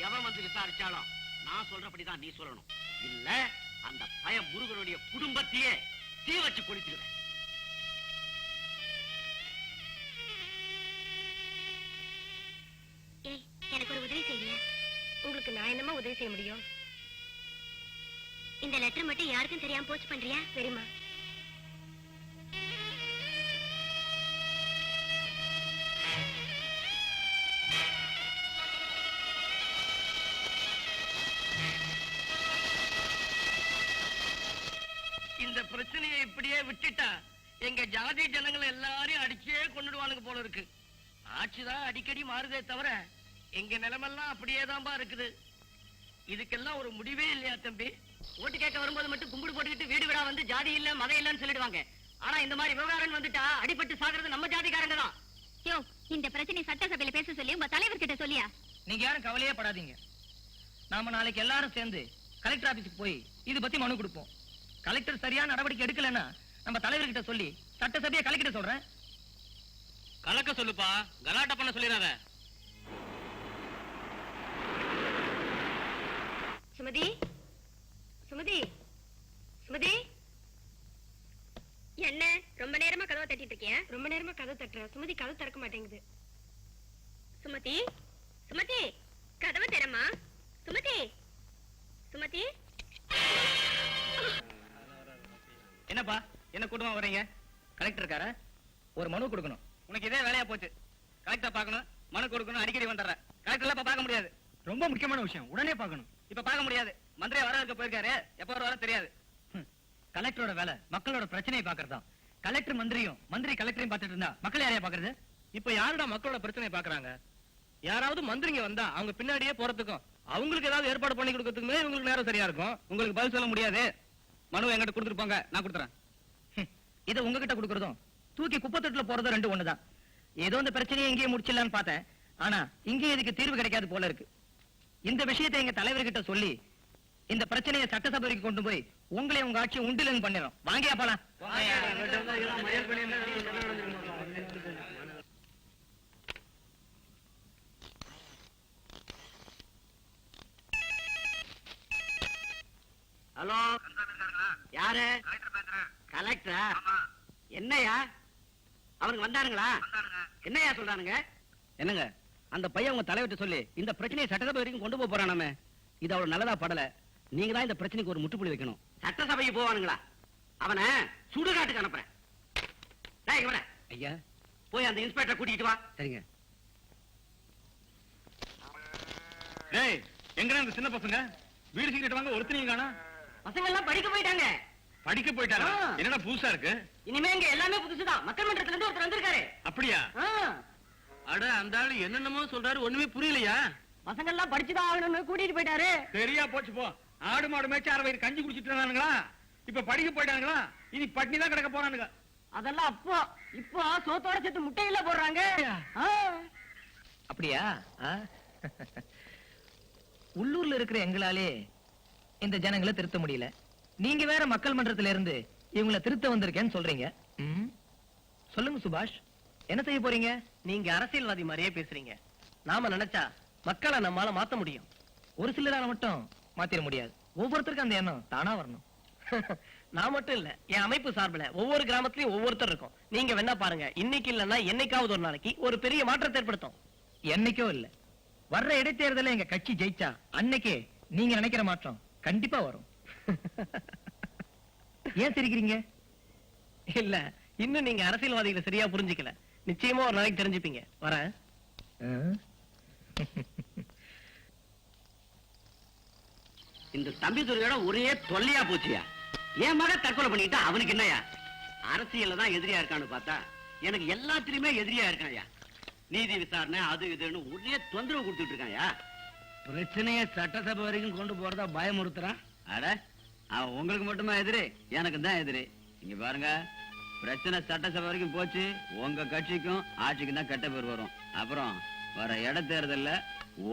எவன் வந்து விசாரிச்சாலும் நான் சொல்றபடிதான் நீ சொல்லணும். இல்ல அந்த பய முருகனுடைய குடும்பத்தையே தீ வச்சு கொளுத்திடுவேன். ஏய், எனக்கு ஒரு உதவி செய்யுங்க. உங்களுக்கு நான் என்னமா உதவி செய்ய முடியும்? இந்த லெட்டர் மட்டும் யாருக்கும் தெரியாம போஸ்ட் பண்றியா? சரிம்மா. இந்த பிரச்சனையை இப்படியே விட்டுட்டா எங்க ஜாதி ஜனங்களை எல்லாரையும் அடிச்சே கொண்டுடுவானுங்க போல இருக்கு. ஆட்சிதான் அடிக்கடி மாறுதே தவிர எங்க நிலைமெல்லாம் அப்படியே தான்பா இருக்குது. இதுக்கெல்லாம் ஒரு முடிவே இல்லையா தம்பி? ஓட்டு கேட்க வரும்போது மட்டும் கும்பிடு போட்டுக்கிட்டு வீடு வீடா வந்து ஜாதி இல்ல மதம் இல்லன்னு சொல்லிடுவாங்க. ஆனா இந்த மாதிரி விவகாரம் வந்துட்டா அடிபட்டு சாகிறது நம்ம ஜாதிக்காரங்க தான். யோ, இந்த பிரச்சனை சட்டசபையில பேச சொல்லி உங்க தலைவர்கிட்ட சொல்லியா? நீங்க யாரும் கவலையே படாதீங்க. நாம நாளைக்கு எல்லாரும் சேர்ந்து கலெக்டர் ஆபீஸ்க்கு போய் இது பத்தி மனு கொடுப்போம். கலெக்டர் சரியான நடவடிக்கை எடுக்கலன்னா நம்ம தலைவர்கிட்ட சொல்லி சட்டசபையை கலெக்டர் சொல்றேன். கலக்க சொல்லுப்பா, கலாட்டா பண்ண சொல்லிடாத. சுமதி, சுமதி, சுமதி. என்ன ரொம்ப நேரமா கதவை தட்டிட்டு இருக்கியா? ரொம்ப நேரமா கதை தட்டுற. சுமதி கதை திறக்க மாட்டேங்குது. சுமதி, சுமதி, கதவை திறமா. சுமதி, சுமதி. என்னப்பா என்ன கூட்டமா வர்றீங்க? கலெக்டர் இருக்காரா? ஒரு மனு கொடுக்கணும். உனக்கு இதே வேலையா போச்சு. கலெக்டர் பார்க்கணும், மனு கொடுக்கணும், அடிக்கடி வந்துடுற. கலெக்டர்ல இப்ப பார்க்க முடியாது. ரொம்ப முக்கியமான விஷயம், உடனே பார்க்கணும். இப்ப பார்க்க முடியாது. மந்திரி வர இருக்க போயிருக்காரு, எப்ப வர தெரியாது. கலெக்டரோட வேலை மக்களோட பிரச்சனையை பாக்குறதா. கலெக்டர் மந்திரியும், மந்திரி கலெக்டரையும் பார்த்துட்டு இருந்தா மக்கள் யாரையா பாக்குறது? இப்ப யாருடா மக்களோட பிரச்சனையை பாக்குறாங்க? யாராவது மந்திரிங்க வந்தா அவங்க பின்னாடியே போறதுக்கும் அவங்களுக்கு ஏதாவது ஏற்பாடு பண்ணி கொடுக்கறதுக்குமே இவங்களுக்கு நேரம் சரியா இருக்கும். உங்களுக்கு பதில் சொல்ல முடியாது. மனு என்கிட்ட கொடுத்துட்டு போங்க, நான் கொடுத்துறேன். இதை உங்ககிட்ட கொடுக்கறதும் தூக்கி குப்பத்தட்டுல போறதும் ரெண்டு ஒண்ணுதான். ஏதோ இந்த பிரச்சனையை இங்கேயே முடிச்சிடலான்னு பார்த்தேன். ஆனா இங்கே இதுக்கு தீர்வு கிடைக்காது போல இருக்கு. இந்த விஷயத்தை எங்க தலைவர்கிட்ட சொல்லி இந்த பிரச்சனையை சட்டசபைக்கு கொண்டு போய் உங்களை உங்க ஆட்சியை உண்டிலன்னு பண்ணிடும். வாங்கியா போலாம். ஹலோ, யாரு? கலெக்டரா? என்னையா அவனுக்கு வந்தானுங்களா? என்னையா சொல்றானுங்க? என்னங்க அந்த பையன் உங்க தலைவர்கிட்ட சொல்லி இந்த பிரச்சனையை சட்டசபை வரைக்கும் கொண்டு போக போறானாமே. இது அவ்வளவு நல்லதா படல. நீங்க தான் இந்த பிரச்சனைக்கு ஒரு முற்றுப்புள்ளி வைக்கணும். சட்டசபைக்கு போவானுங்களா? அவனை சுடுகாட்டுக்கு அனுப்புறேன். டேய், இங்க வாடா. ஐயா போய் அந்த இன்ஸ்பெக்டர் கூட்டிட்டு வா. சரிங்க. டேய், எங்கடா இந்த சின்ன பசங்க? வீடு சீக்கிரம் வாங்க, ஒருத்தனையும் காணோம். பசங்க எல்லாம் படிக்க போயிட்டாங்க. படிக்க போயிட்டாங்க. ஆ. என்னடா புதுசா இருக்கு? இனிமே இங்க எல்லாமே புதுசுதான். மக்கள் மன்றத்துல இருந்து ஒருத்தர் வந்திருக்காரு. அப்படியா? ஆ, அட, அந்த ஆளு என்னென்னமோ சொல்றாரு, ஒண்ணுமே புரியலையா? பசங்க எல்லாம் படிச்சுதான் ஆகணும்னு கூட்டிட்டு போயிட்டாரு. சரியா போச்சு போ. ஆடு மாடு மேய்ச்சி 6 வயிறு கஞ்சி குடிச்சிட்டு இருந்தானுங்களா? இப்ப படிக்க போயிட்டானுங்களா? இனி பட்டினி தான் கிடக்க போறானுங்க. அதெல்லாம் அப்போ. இப்போ சோத்தோட சேர்த்து முட்டையில போடுறாங்க. ஆ. அப்படியா? உள்ளூர்ல இருக்கிற எங்களாலே இந்த ஜனங்களை திருத்த முடியல. நீங்க வேற மக்கள் மன்றத்தில இருந்து இவங்களை திருத்த வந்திருக்கேன்னு சொல்றீங்க. சொல்லுங்க சுபாஷ், என்ன செய்ய போறீங்க? நீங்க அரசியல்வாதி மாதிரியே பேசுறீங்க. நாம நினைச்சா மக்களை நம்மால மாத்த முடியும். ஒரு சிலரால மட்டும் மாத்திர முடியாது. ஒவ்வொருத்தருக்கும் அந்த எண்ணம் தானா வரணும். நான் மட்டும் இல்ல, என் அமைப்பு சார்பில் ஒவ்வொரு கிராமத்திலயும் ஒவ்வொருத்தர் இருக்கும். நீங்க வேணா பாருங்க, இன்னைக்கு இல்லன்னா என்னைக்காவது ஒரு நாளைக்கு ஒரு பெரிய மாற்றத்தை ஏற்படுத்தும். என்னைக்கோ இல்ல, வர்ற இடைத்தேர்தல எங்க கட்சி ஜெயிச்சா அன்னைக்கே நீங்க நினைக்கிற மாற்றம் கண்டிப்பா வரும். ஏன் சிரிக்கிறீங்க? இல்ல, இன்னும் நீங்க அரசியல்வாதிகளை சரியா புரிஞ்சுக்கல. நிச்சயமா ஒரு நாளைக்கு தெரிஞ்சுப்பீங்க. வரேன். இந்த தம்பிதுரையோட ஒரே தொல்லையா போச்சியா. என் மகன் தற்கொலை பண்ணிக்கிட்டா அவனுக்கு என்னையா? அரசியல்ல தான் எதிரியா இருக்கான்னு பார்த்தா எனக்கு எல்லாத்திலுமே எதிரியா இருக்காயா. நீதி விசாரணை அது இதுன்னு ஒரே தொந்தரவு கொடுத்துட்டு இருக்காயா. பிரச்சனையை சட்டசபை வரைக்கும் கொண்டு போறதா பயமுறுத்துறான். அட அவன் உங்களுக்கு மட்டுமா எதிரி, எனக்கு தான் எதிரி. இங்க பாருங்க, பிரச்சனை சட்டசபை வரைக்கும் போச்சு, உங்க கட்சிக்கும் ஆட்சிக்கும் தான் கெட்ட பேர் வரும். அப்புறம் வர இடைத்தேர்தல்ல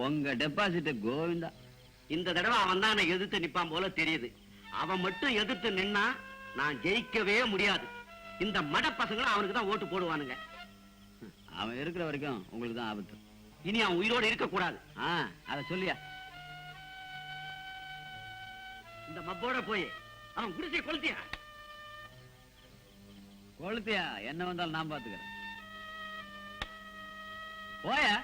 உங்க டெபாசிட் கோவிந்தா. இந்த தடவை அவன் தான் எதிர்த்து நிப்பான் போல தெரியுது. அவன் மட்டும் எதிர்த்து நின்னா நான் ஜெயிக்கவே முடியாது. இந்த மட பசங்களும் அவனுக்கு தான் ஓட்டு போடுவானுங்க. அவன் இருக்கிற வரைக்கும் உங்களுக்கு தான் ஆபத்து. இனி அவன் உயிரோடு இருக்க கூடாது. அத சொல்லியா. இந்த மப்போட போய் அவன் குடிசை கொளுத்தியா. கொளுத்தியா என்ன வந்தாலும் நான் பாத்துக்கிறேன். போயா.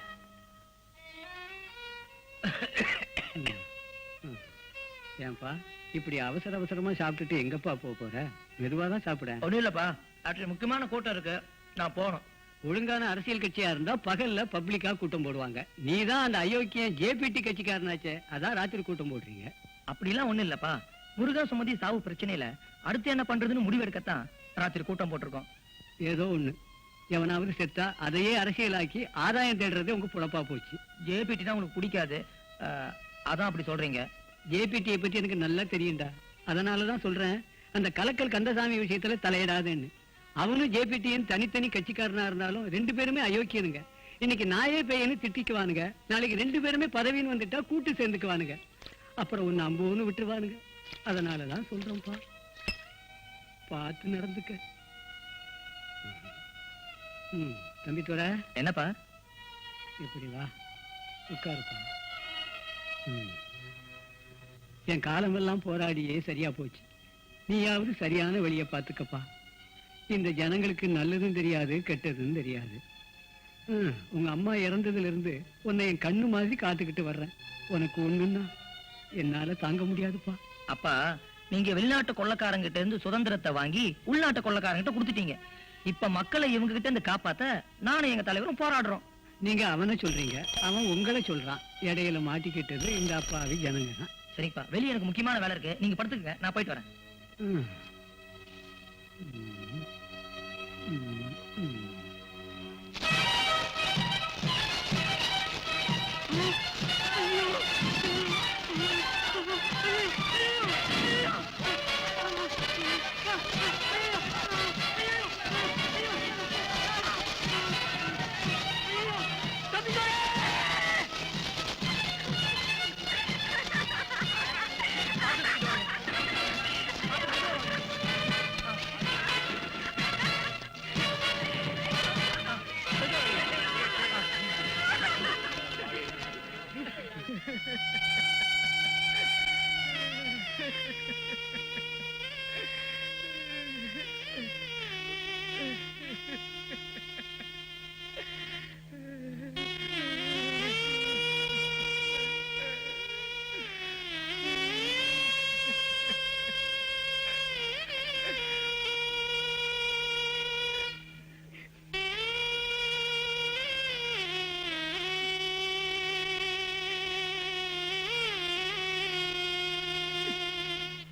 ஏன்பா இப்படி அவசர அவசரமா சாப்பிட்டுட்டு எங்கப்பா போற? மெதுவாதான் சாப்பிட. ஒண்ணும் இல்லப்பா, அப்படி முக்கியமான கூட்டம் இருக்கு, நான் போறேன். ஒழுங்கான அரசியல் கட்சியா இருந்தா பகல்ல பப்ளிக்கா கூட்டம் போடுவாங்க. நீதான் அந்த அயோக்கியம் ஜேபிடி கட்சிக்காரனாச்சே, அதான் ராத்திரி கூட்டம் போடுறீங்க. அப்படிலாம் ஒண்ணும் இல்லப்பா, முருகா சுமதி சாவு பிரச்சனையில அடுத்து என்ன பண்றதுன்னு முடிவெடுக்கத்தான் ராத்திரி கூட்டம் போட்டிருக்கோம். ஏதோ ஒண்ணு, எவனாவது செத்தா அதையே அரசியலாக்கி ஆதாயம் தேடுறது உங்க புழப்பா போச்சு. ஜேபிடி தான் உங்களுக்கு பிடிக்காது, அதான் அப்படி சொல்றீங்க. ஜேபிடியை பத்தி எனக்கு நல்லா தெரியும்டா. அதனாலதான் சொல்றேன், அந்த கலக்கல் கந்தசாமி விஷயத்துல தலையிடாதேன்னு. அவனும் ஜேபிடியும் தனித்தனி கட்சிக்காரனா இருந்தாலும் ரெண்டு பேருமே அயோக்கியனுங்க. இன்னைக்கு நாயே பையனு திட்டிக்குவானுங்க, நாளைக்கு ரெண்டு பேருமே பதவின்னு வந்துட்டா கூட்டு சேர்ந்துக்குவானுங்க. அப்புறம் ஒன்னு அம்புன்னு விட்டுருவானுங்க. அதனாலதான் சொல்றோம்ப்பா, பார்த்து நடந்துக்க. தம்பி தோற என்னப்பா? இப்படி வா, உட்காருப்பா. என் காலமெல்லாம் போராடியே சரியா போச்சு. நீயாவது சரியான வழியை பார்த்துக்கப்பா. இந்த ஜனங்களுக்கு நல்லதும் தெரியாது கெட்டதும் தெரியாது. உங்க அம்மா இறந்ததுல இருந்து உன்னை என் கண்ணு மாதிரி காத்துக்கிட்டு வர்றேன். உனக்கு ஒண்ணுன்னா என்னால தாங்க முடியாதுப்பா. அப்பா, நீங்க வெளிநாட்டு கொள்ளக்காரங்கிட்ட இருந்து சுதந்திரத்தை வாங்கி உள்நாட்டு கொள்ளக்காரங்கிட்ட கொடுத்துட்டீங்க. இப்ப மக்களை இவங்க கிட்ட இருந்து காப்பாத்த நானும் எங்க தலைவரும் போராடுறோம். நீங்க அவனை சொல்றீங்க, அவன் உங்களை சொல்றான். இடையில மாட்டிக்கிட்டது இந்த அப்பாவி ஜனங்க தான். சரிப்பா, வெளியே எனக்கு முக்கியமான வேலை இருக்கு, நீங்க படுத்துக்கங்க, நான் போயிட்டு வரேன்.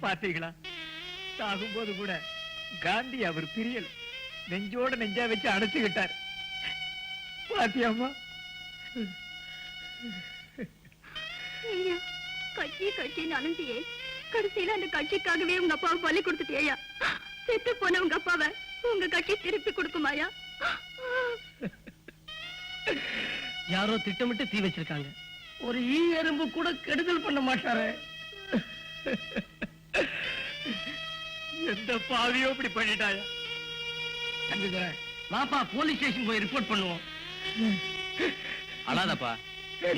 பாத்தீங்களா, சாகும்போது கூட காந்தி அவர் பிரியல், நெஞ்சோட நெஞ்சா வச்சு அணைச்சுக்கிட்டார். பாத்தியாமா? கட்சி கட்சின்னு அலைஞ்சியே, கடைசியில அந்த கட்சிக்காகவே உங்க அப்பாவை பலி கொடுத்துட்டியா? செத்து போன உங்க அப்பாவை உங்க கட்சி திருப்பி கொடுக்குமாயா? யாரோ திட்டமிட்டு தீ வச்சிருக்காங்க. ஒரு ஈ எறும்பு கூட கெடுதல் பண்ண மாட்டாரு. எந்த பாவியோ இப்படி பண்ணிட்டாயா? வாப்பா, போலீஸ் ஸ்டேஷன் போய் ரிப்போர்ட் பண்ணுவோம். அழாதப்பா,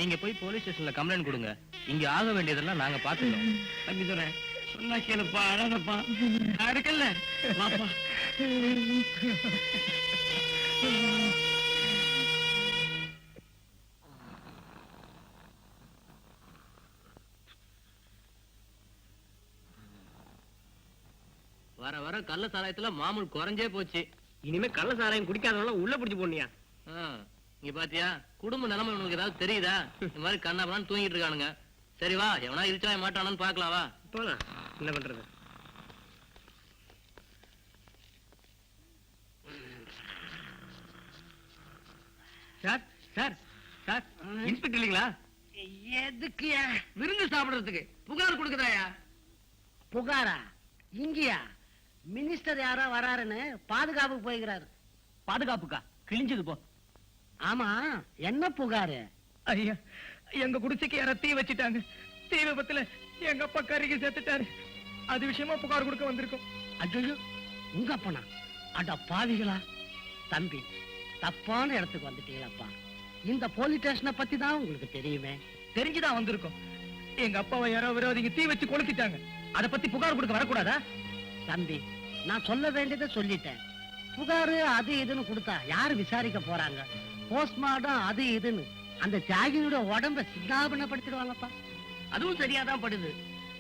நீங்க போய் போலீஸ் ஸ்டேஷன்ல கம்ப்ளைண்ட் கொடுங்க. இங்க ஆக வேண்டியதெல்லாம் நாங்க பாத்துக்கிறோம். தம்பி துரை, சொன்னா கேளுப்பா, அழாதப்பா, நான் இருக்கல. வாப்பா. வர வர கள்ள சாராயத்துல மாமூல் குறைஞ்சே போச்சு. இனிமே கள்ள சாராயம் குடிக்காதவங்க உள்ள பிடிச்சு போனியா? இங்க பாத்தியா, குடும்ப நிலைமை உனக்கு ஏதாவது தெரியுதா? இந்த மாதிரி கண்ணாபுரான்னு தூங்கிட்டு இருக்கானுங்க. சரி வா, எவனா இருச்சா மாட்டானான்னு பாக்கலாம் வா. போலாம், என்ன பண்றது? சார் சார் சார் இன்ஸ்பெக்டர் இல்லீங்களா? எதுக்கு விருந்து சாப்பிடுறதுக்கு புகார் கொடுக்குறாயா? புகாரா? இங்கயா? மினிஸ்டர் யாரோ வராருன்னு பாதுகாப்புக்கு போய்கிறாரு. பாதுகாப்புக்கா? கிழிஞ்சது போ. ஆமா, என்ன புகாரு? ஐயா, எங்க குடிசைக்கு யாரோ தீ வச்சிட்டாங்க. தீ விபத்துல எங்க அப்பா கருகி செத்துட்டாரு. அது விஷயமா புகார் கொடுக்க வந்திருக்கோம். ஐயோ, உங்க அப்பனா? அட பாவிகளா! தம்பி, தப்பான இடத்துக்கு வந்துட்டீங்களப்பா. இந்த போலீஸ் ஸ்டேஷனை பத்தி தான் உங்களுக்கு தெரியுமே. தெரிஞ்சுதான் வந்திருக்கோம். எங்க அப்பாவை யாரோ விரோதிங்க தீ வச்சு கொளுத்திட்டாங்க. அத பத்தி புகார் கொடுக்க வரக்கூடாதா? தம்பி, நான் சொல்ல வேண்டியதை சொல்லிட்டேன். புகாரு அது இதுன்னு கொடுத்தா யாரு விசாரிக்க போறாங்க? போஸ்ட்மார்டம் அது இதுன்னு அந்த தியாகியோட உடம்ப சித்தாபனப்படுத்திடுவாங்கப்பா. அதுவும் சரியாதான் படுது.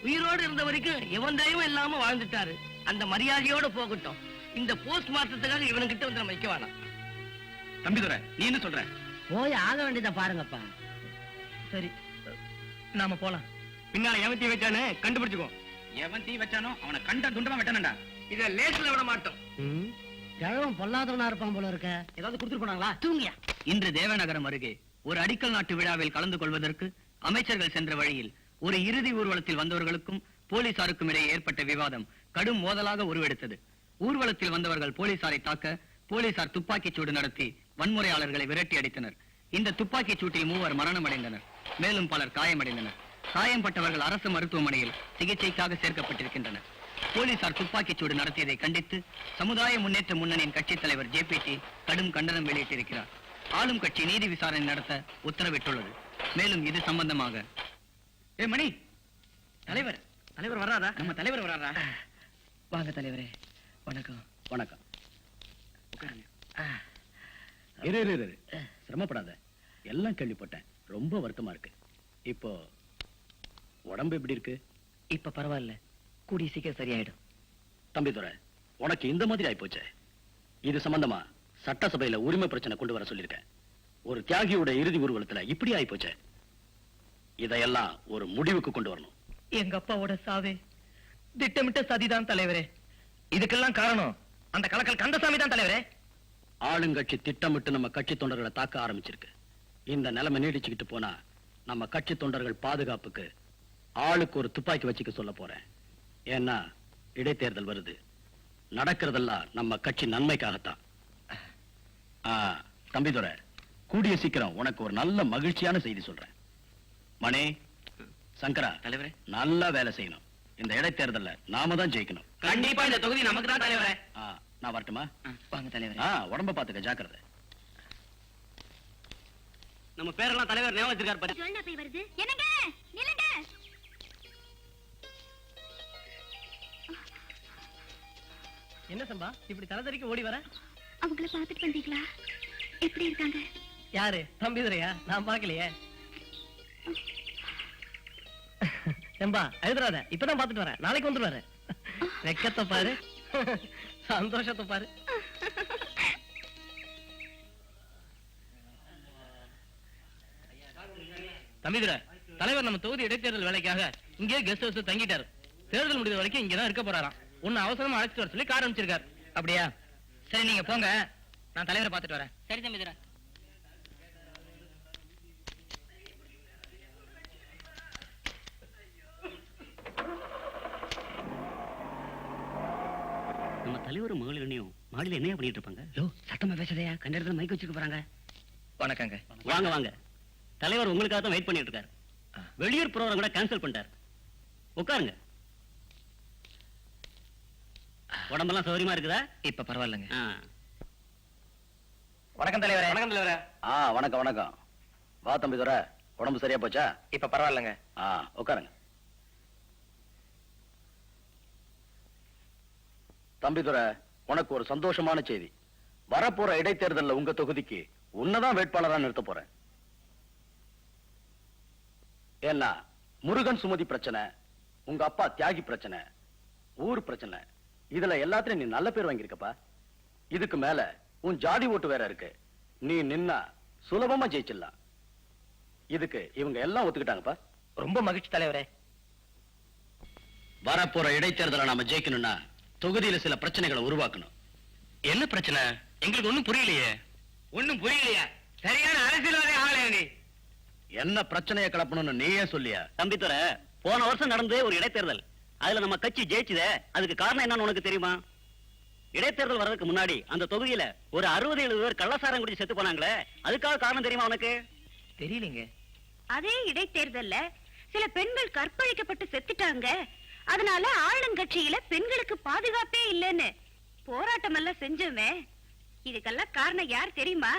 உயிரோடு இருந்த வரைக்கும் எவன் தயவும் இல்லாம வாழ்ந்துட்டாரு. அந்த மரியாதையோட போகட்டும். இந்த போஸ்ட் மார்ட்டத்துக்காக இவனுக்கிட்ட வந்து நம்ம வைக்க வேணாம். தம்பிதுரை, நீ என்ன சொல்ற? போய் ஆக வேண்டியதை பாருங்கப்பா. சரி, நாம போலாம். பின்னால எவன் தீ வச்சானு கண்டுபிடிச்சுக்கோ. எவன் தீ வச்சானோ அவனை கண்ட துண்டமா வெட்டணும்டா. இத லேஸ்ல விட மாட்டோம். கிழவன் பொல்லாதவனா இருப்பான் போல இருக்க. ஏதாவது கொடுத்துட்டு போனாங்களா? தூங்கியா? இன்று தேவநகரம் அருகே ஒரு அடிக்கல் நாட்டு விழாவில் கலந்து கொள்வதற்கு அமைச்சர்கள் சென்ற வழியில் ஒரு இறுதி ஊர்வலத்தில் வந்தவர்களுக்கும் போலீசாருக்கும் இடையே ஏற்பட்ட விவாதம் கடும் மோதலாக உருவெடுத்தது. ஊர்வலத்தில் வந்தவர்கள் போலீசாரை தாக்க போலீசார் துப்பாக்கிச் சூடு நடத்தி வன்முறையாளர்களை விரட்டி அடித்தனர். இந்த துப்பாக்கிச் சூட்டில் 3 மரணமடைந்தனர். மேலும் பலர் காயமடைந்தனர். காயம்பட்டவர்கள் அரசு மருத்துவமனையில் சிகிச்சைக்காக சேர்க்கப்பட்டிருக்கின்றனர். போலீசார் துப்பாக்கிச் சூடு நடத்தியதை கண்டித்து சமுதாய முன்னேற்ற முன்னணியின் கட்சித் தலைவர் ஜேபிடி கடும் கண்டனம் வெளியிட்டிருக்கிறார். ஆளும் கட்சி நீதி விசாரணை நடத்த உத்தரவிட்டுள்ளது. மேலும் இது சம்பந்தமாக மணி தலைவர் வர்றாரா? நம்ம தலைவர் வர்றாரா? வாங்க தலைவரே. வணக்கம். வணக்கம். இரு, சிரமப்படாத. எல்லாம் கேள்விப்பட்டேன். ரொம்ப வருத்தமா இருக்கு. இப்போ உடம்பு எப்படி இருக்கு? இப்ப பரவாயில்ல, கூடிய சீக்கிரம் சரியாயிடும். தம்பிதுரை, உனக்கு இந்த மாதிரி ஆயிப்போச்சே. இது சம்பந்தமா சட்டசபையில உரிமை பிரச்சனை கொண்டு வர சொல்லியிருக்கேன். ஒரு தியாகியோட இறுதி ஊர்வலத்துல இப்படி ஆயிப்போச்சே. இதையெல்லாம் ஒரு முடிவுக்கு கொண்டு வரணும். எங்க அப்பாவோட சாவே திட்டமிட்ட சதிதான் தலைவரே. இதுக்கெல்லாம் காரணம் அந்த கலக்கல் கந்தசாமி தான் தலைவரே. ஆளுங்கட்சி திட்டமிட்டு நம்ம கட்சி தொண்டர்களை தாக்க ஆரம்பிச்சிருக்கு. இந்த நிலைமை நீடிச்சுக்கிட்டு போனா நம்ம கட்சி தொண்டர்கள் பாதுகாப்புக்கு ஆளுக்கு ஒரு துப்பாக்கி வச்சுக்க சொல்ல போறேன். ஏன்னா இடைத்தேர்தல் வருது. நடக்கிறதெல்லாம் நம்ம கட்சி நன்மைக்காகத்தான். தம்பிதுரை, கூடிய சீக்கிரம் உனக்கு ஒரு நல்ல மகிழ்ச்சியான செய்தி சொல்றேன். மணி, சங்கரா தலைவரே, நல்லா வேலை செய்யணும். இந்த இடைத்தேர்தல்ல நாம தான் ஜெயிக்கணும். கண்டிப்பா இந்த தொகுதி நமக்கு தான் தலைவரே. நான் வரட்டுமா? வாங்க தலைவரே. உடம்ப பாத்துக்க, ஜாக்கிரதை. நம்ம பேரெல்லாம் தலைவர் ஞாபகம் வச்சிருக்காரு பாரு. ஜோல்னா போய் வருது. என்னங்க நில்லுங்க. என்ன சம்பா இப்படி தலதறிக்கு ஓடி வர? அவங்கள பாத்துட்டு வந்தீங்களா? எப்படி இருக்காங்க? யாரு? தம்பிதுரையா? நான் பாக்கலையே. செம்பா எழுதுறாத, இப்பதான் பாத்துட்டு வரேன். நாளைக்கு வந்துருவாரு. வெக்கத்தை பாரு, சந்தோஷத்தை பாரு. தம்பிதுரை, தலைவர் நம்ம தொகுதி இடைத்தேர்தல் வேலைக்காக இங்கே கெஸ்ட் ஹவுஸ் தங்கிட்டாரு. தேர்தல் முடிவு வரைக்கும் இங்கதான் இருக்க போறாராம். ஒன்னு அவசரமா அழைச்சிட்டு வர சொல்லி கார் அனுப்பிச்சிருக்காரு. அப்படியா? சரி, நீங்க போங்க, நான் தலைவரை பாத்துட்டு வரேன். சரி தம்பிதுரை. நம்ம தலைவர் மகளிரனையும் மாடியில என்ன பண்ணிட்டு இருப்பாங்க? சத்தமா பேசுறியா? கண்ட இடத்துல மைக் வச்சுக்க போறாங்க. வணக்கங்க. வாங்க வாங்க. தலைவர் உங்களுக்காக தான் வெயிட் பண்ணிட்டு இருக்காரு. வெளியூர் ப்ரோகிராம் கூட கேன்சல் பண்ணிட்டார். உட்காருங்க. உடம்பெல்லாம் சௌகரியமா இருக்குதா? இப்ப பரவாயில்லைங்க. வணக்கம் தலைவரே. வணக்கம் தலைவரே. வணக்கம் வணக்கம். வா தம்பிதுரை, உடம்பு சரியா போச்சா? இப்ப பரவாயில்லைங்க. உட்காருங்க. தம்பிதுரை, உனக்கு ஒரு சந்தோஷமான செய்தி. வரப்போற இடைத்தேர்தல்ல உங்க தொகுதிக்கு உன்னதான் வேட்பாளரா நிறுத்த போறேன். ஏன்னா முருகன் சுமதி பிரச்சனை, உங்க அப்பா தியாகி பிரச்சனை, ஊர் பிரச்சனை, இதுல எல்லாத்தையும் நீ நல்ல பேர் வாங்கியிருக்கப்பா. இதுக்கு மேல உன் ஜாதி ஓட்டு வேற இருக்கு. நீ நின்னா சுலபமா ஜெயிச்சிடலாம். இதுக்கு இவங்க எல்லாம் ஒத்துக்கிட்டாங்கப்பா. ரொம்ப மகிழ்ச்சி தலைவரே. வரப்போற இடைத்தேர்தலை நாம ஜெயிக்கணும்னா தொகுதியில சில பிரச்சனைகளை உருவாக்கணும். என்ன பிரச்சனை? எங்களுக்கு ஒண்ணும் புரியலையே. ஒண்ணும் புரியலையா? சரியான அரசியல்வாதி ஆளே நீ. என்ன பிரச்சனையை கிளப்பணும்னு நீயே சொல்லியா? தம்பித்துறை, போன வருஷம் நடந்து ஒரு இடைத்தேர்தல், அதுல நம்ம கட்சி ஜெயிச்சுதே. அதுக்கு காரணம் என்னன்னு உனக்கு தெரியுமா? இடைத்தேர்தல் வர்றதுக்கு முன்னாடி அந்த தொகுதியில ஒரு 60-70 பேர் கள்ளசாரம் குடிச்சு செத்து போனாங்களே, அதுக்காக காரணம் தெரியுமா உனக்கு? தெரியலீங்க. அதே இடைத்தேர்தல்ல சில பெண்கள் கற்பழிக்கப்பட்டு செத்துட்டாங்க. அதனால ஆளுங்கட்சியில பெண்களுக்கு பாதுகாப்பே இல்லைன்னு போராட்டம் எல்லாம் செஞ்சோமே. இதுக்கெல்லாம் காரணம் யார் தெரியுமா?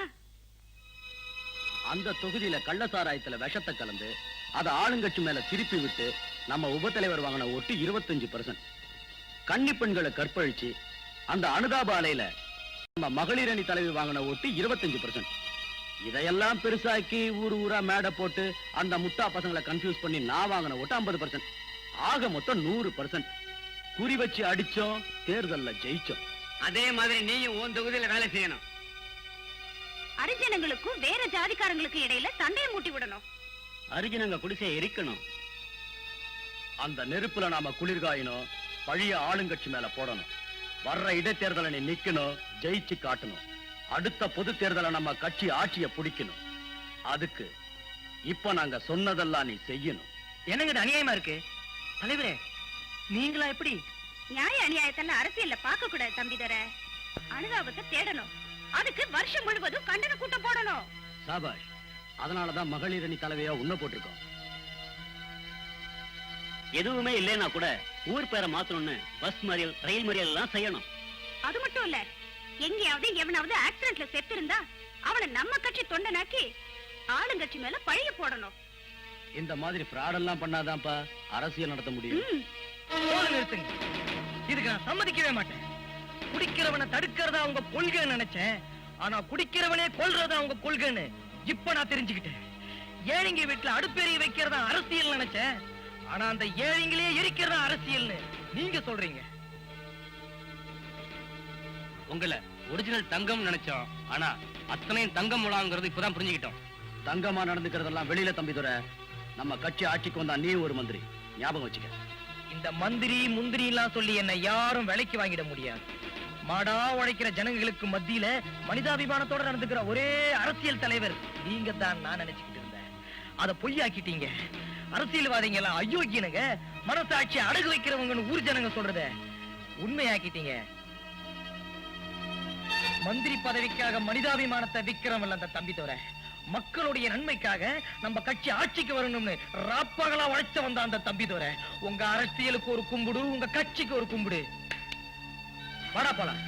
அந்த தொகுதியில கள்ளசாராயத்துல விஷத்தை கலந்து அதை ஆளுங்கட்சி மேல திருப்பி விட்டு நம்ம உபத்தலைவர் வாங்கின ஓட்டு 25%. கன்னி பெண்களை கற்பழிச்சு அந்த அனுதாப அலையில நம்ம மகளிர் அணி தலைவி வாங்கின ஓட்டு 25%. இதையெல்லாம் பெருசாக்கி ஊர் ஊரா மேடை போட்டு அந்த முட்டா பசங்களை கன்ஃபியூஸ் பண்ணி நான் வாங்கின ஓட்டு 50%. ஆக மொத்தம் 100%. குறி வச்சு அடிச்சோம், தேர்தல்ல ஜெயிச்சோம். அதே மாதிரி நீயும் உன் தொகுதியில வேலை செய்யணும். அரிஜனங்களுக்கும் வேற ஜாதிக்காரங்களுக்கும் இடையில சண்டையை மூட்டி விடணும். அரிஜனங்க குடிசையை எரிக்கணும். அந்த நெருப்புல நாம குளிர்காயணும், பழைய ஆளுங்கட்சி மேல போடணும். வர்ற இடைத்தேர்தலை நீ நிக்கணும், ஜெயிச்சு காட்டணும். அடுத்த பொது தேர்தலை நம்ம கட்சி ஆட்சியை பிடிக்கணும். அதுக்கு இப்ப நாங்க சொன்னதெல்லாம் நீ செய்யணும். என்னங்க இது அநியாயமா இருக்கு? தலைவரே, நீங்களா எப்படி? நியாய அநியாயத்தெல்லாம் அரசியல்ல பார்க்க கூடாது தம்பிதர. அனுதாபத்தை தேடணும். அதுக்கு வருஷம் முழுவதும் கண்டன கூட்டம் போடணும். சாபாஷ். அதனாலதான் மகளிர் அணி தலைவையா உன்ன போட்டிருக்கோம். எதுவுமே இல்லைன்னா கூட ஊர் பேரை மாத்தணும்னு பஸ் மறியல், ரயில் மறியல் எல்லாம் செய்யணும். அது மட்டும் இல்ல, எங்கேயாவது எவனாவது ஆக்சிடென்ட்ல செத்து இருந்தா அவனை நம்ம கட்சி தொண்டனாக்கி ஆளுங்கட்சி மேல பழிய போடணும். இந்த மாதிரி ஃப்ராட் எல்லாம் பண்ணாதான்ப்பா அரசியல் நடத்த முடியும். போதும், நிறுத்துங்க. இதுக்கு நான் சம்மதிக்கவே மாட்டேன். குடிக்கிறவனை தடுக்கிறதா உங்க கொள்கைன்னு நினைச்சேன். ஆனா குடிக்கிறவனே கொல்றதா உங்க கொள்கைன்னு இப்ப நான் தெரிஞ்சுக்கிட்டேன். ஏழைங்க வீட்டுல அடுப்பெரிய வைக்கிறதா அரசியல் நினைச்சேன். ஆனா அந்த ஏழைங்களே எரிக்கிறதா அரசியல்னு நீங்க சொல்றீங்க. உங்களை ஒரிஜினல் தங்கம் நினைச்சோம். ஆனா அத்தனையும் தங்கம் முலாங்கிறது இப்பதான் புரிஞ்சுக்கிட்டோம். தங்கமா நடந்துக்கிறதெல்லாம் வெளியில தம்பிதுரை. நம்ம கட்சி ஆட்சிக்கு வந்தா நீ ஒரு மந்திரி, ஞாபகம் வச்சுக்க. இந்த மந்திரி முந்திரி எல்லாம் சொல்லி என்ன யாரும் விலைக்கு வாங்கிட முடியாது. மாடா உழைக்கிற ஜனங்களுக்கு மத்தியில மனிதாபிமானத்தோட நடந்துக்கிற ஒரே அரசியல் தலைவர் நீங்க தான் நான் நினைச்சுக்கிட்டு இருந்தேன். அத பொய்யாக்கிட்டீங்க. அரசியல்வாதிங்க எல்லாம் அயோக்கியனுங்க, மனசாட்சி அடகு வைக்கிறவங்கன்னு ஊர் ஜனங்க சொல்றத உண்மையாக்கிட்டீங்க. மந்திரி பதவிக்காக மனிதாபிமானத்தை விக்கிறவன் அந்த தம்பி தவிர மக்களுடைய நன்மைக்காக நம்ம கட்சி ஆட்சிக்கு வரணும்னு ராப்பகலா உழைச்ச வந்த அந்த தம்பி தவிர உங்க அரசியலுக்கு ஒரு கும்பிடு, உங்க கட்சிக்கு ஒரு கும்பிடு. வாடா போலாம்.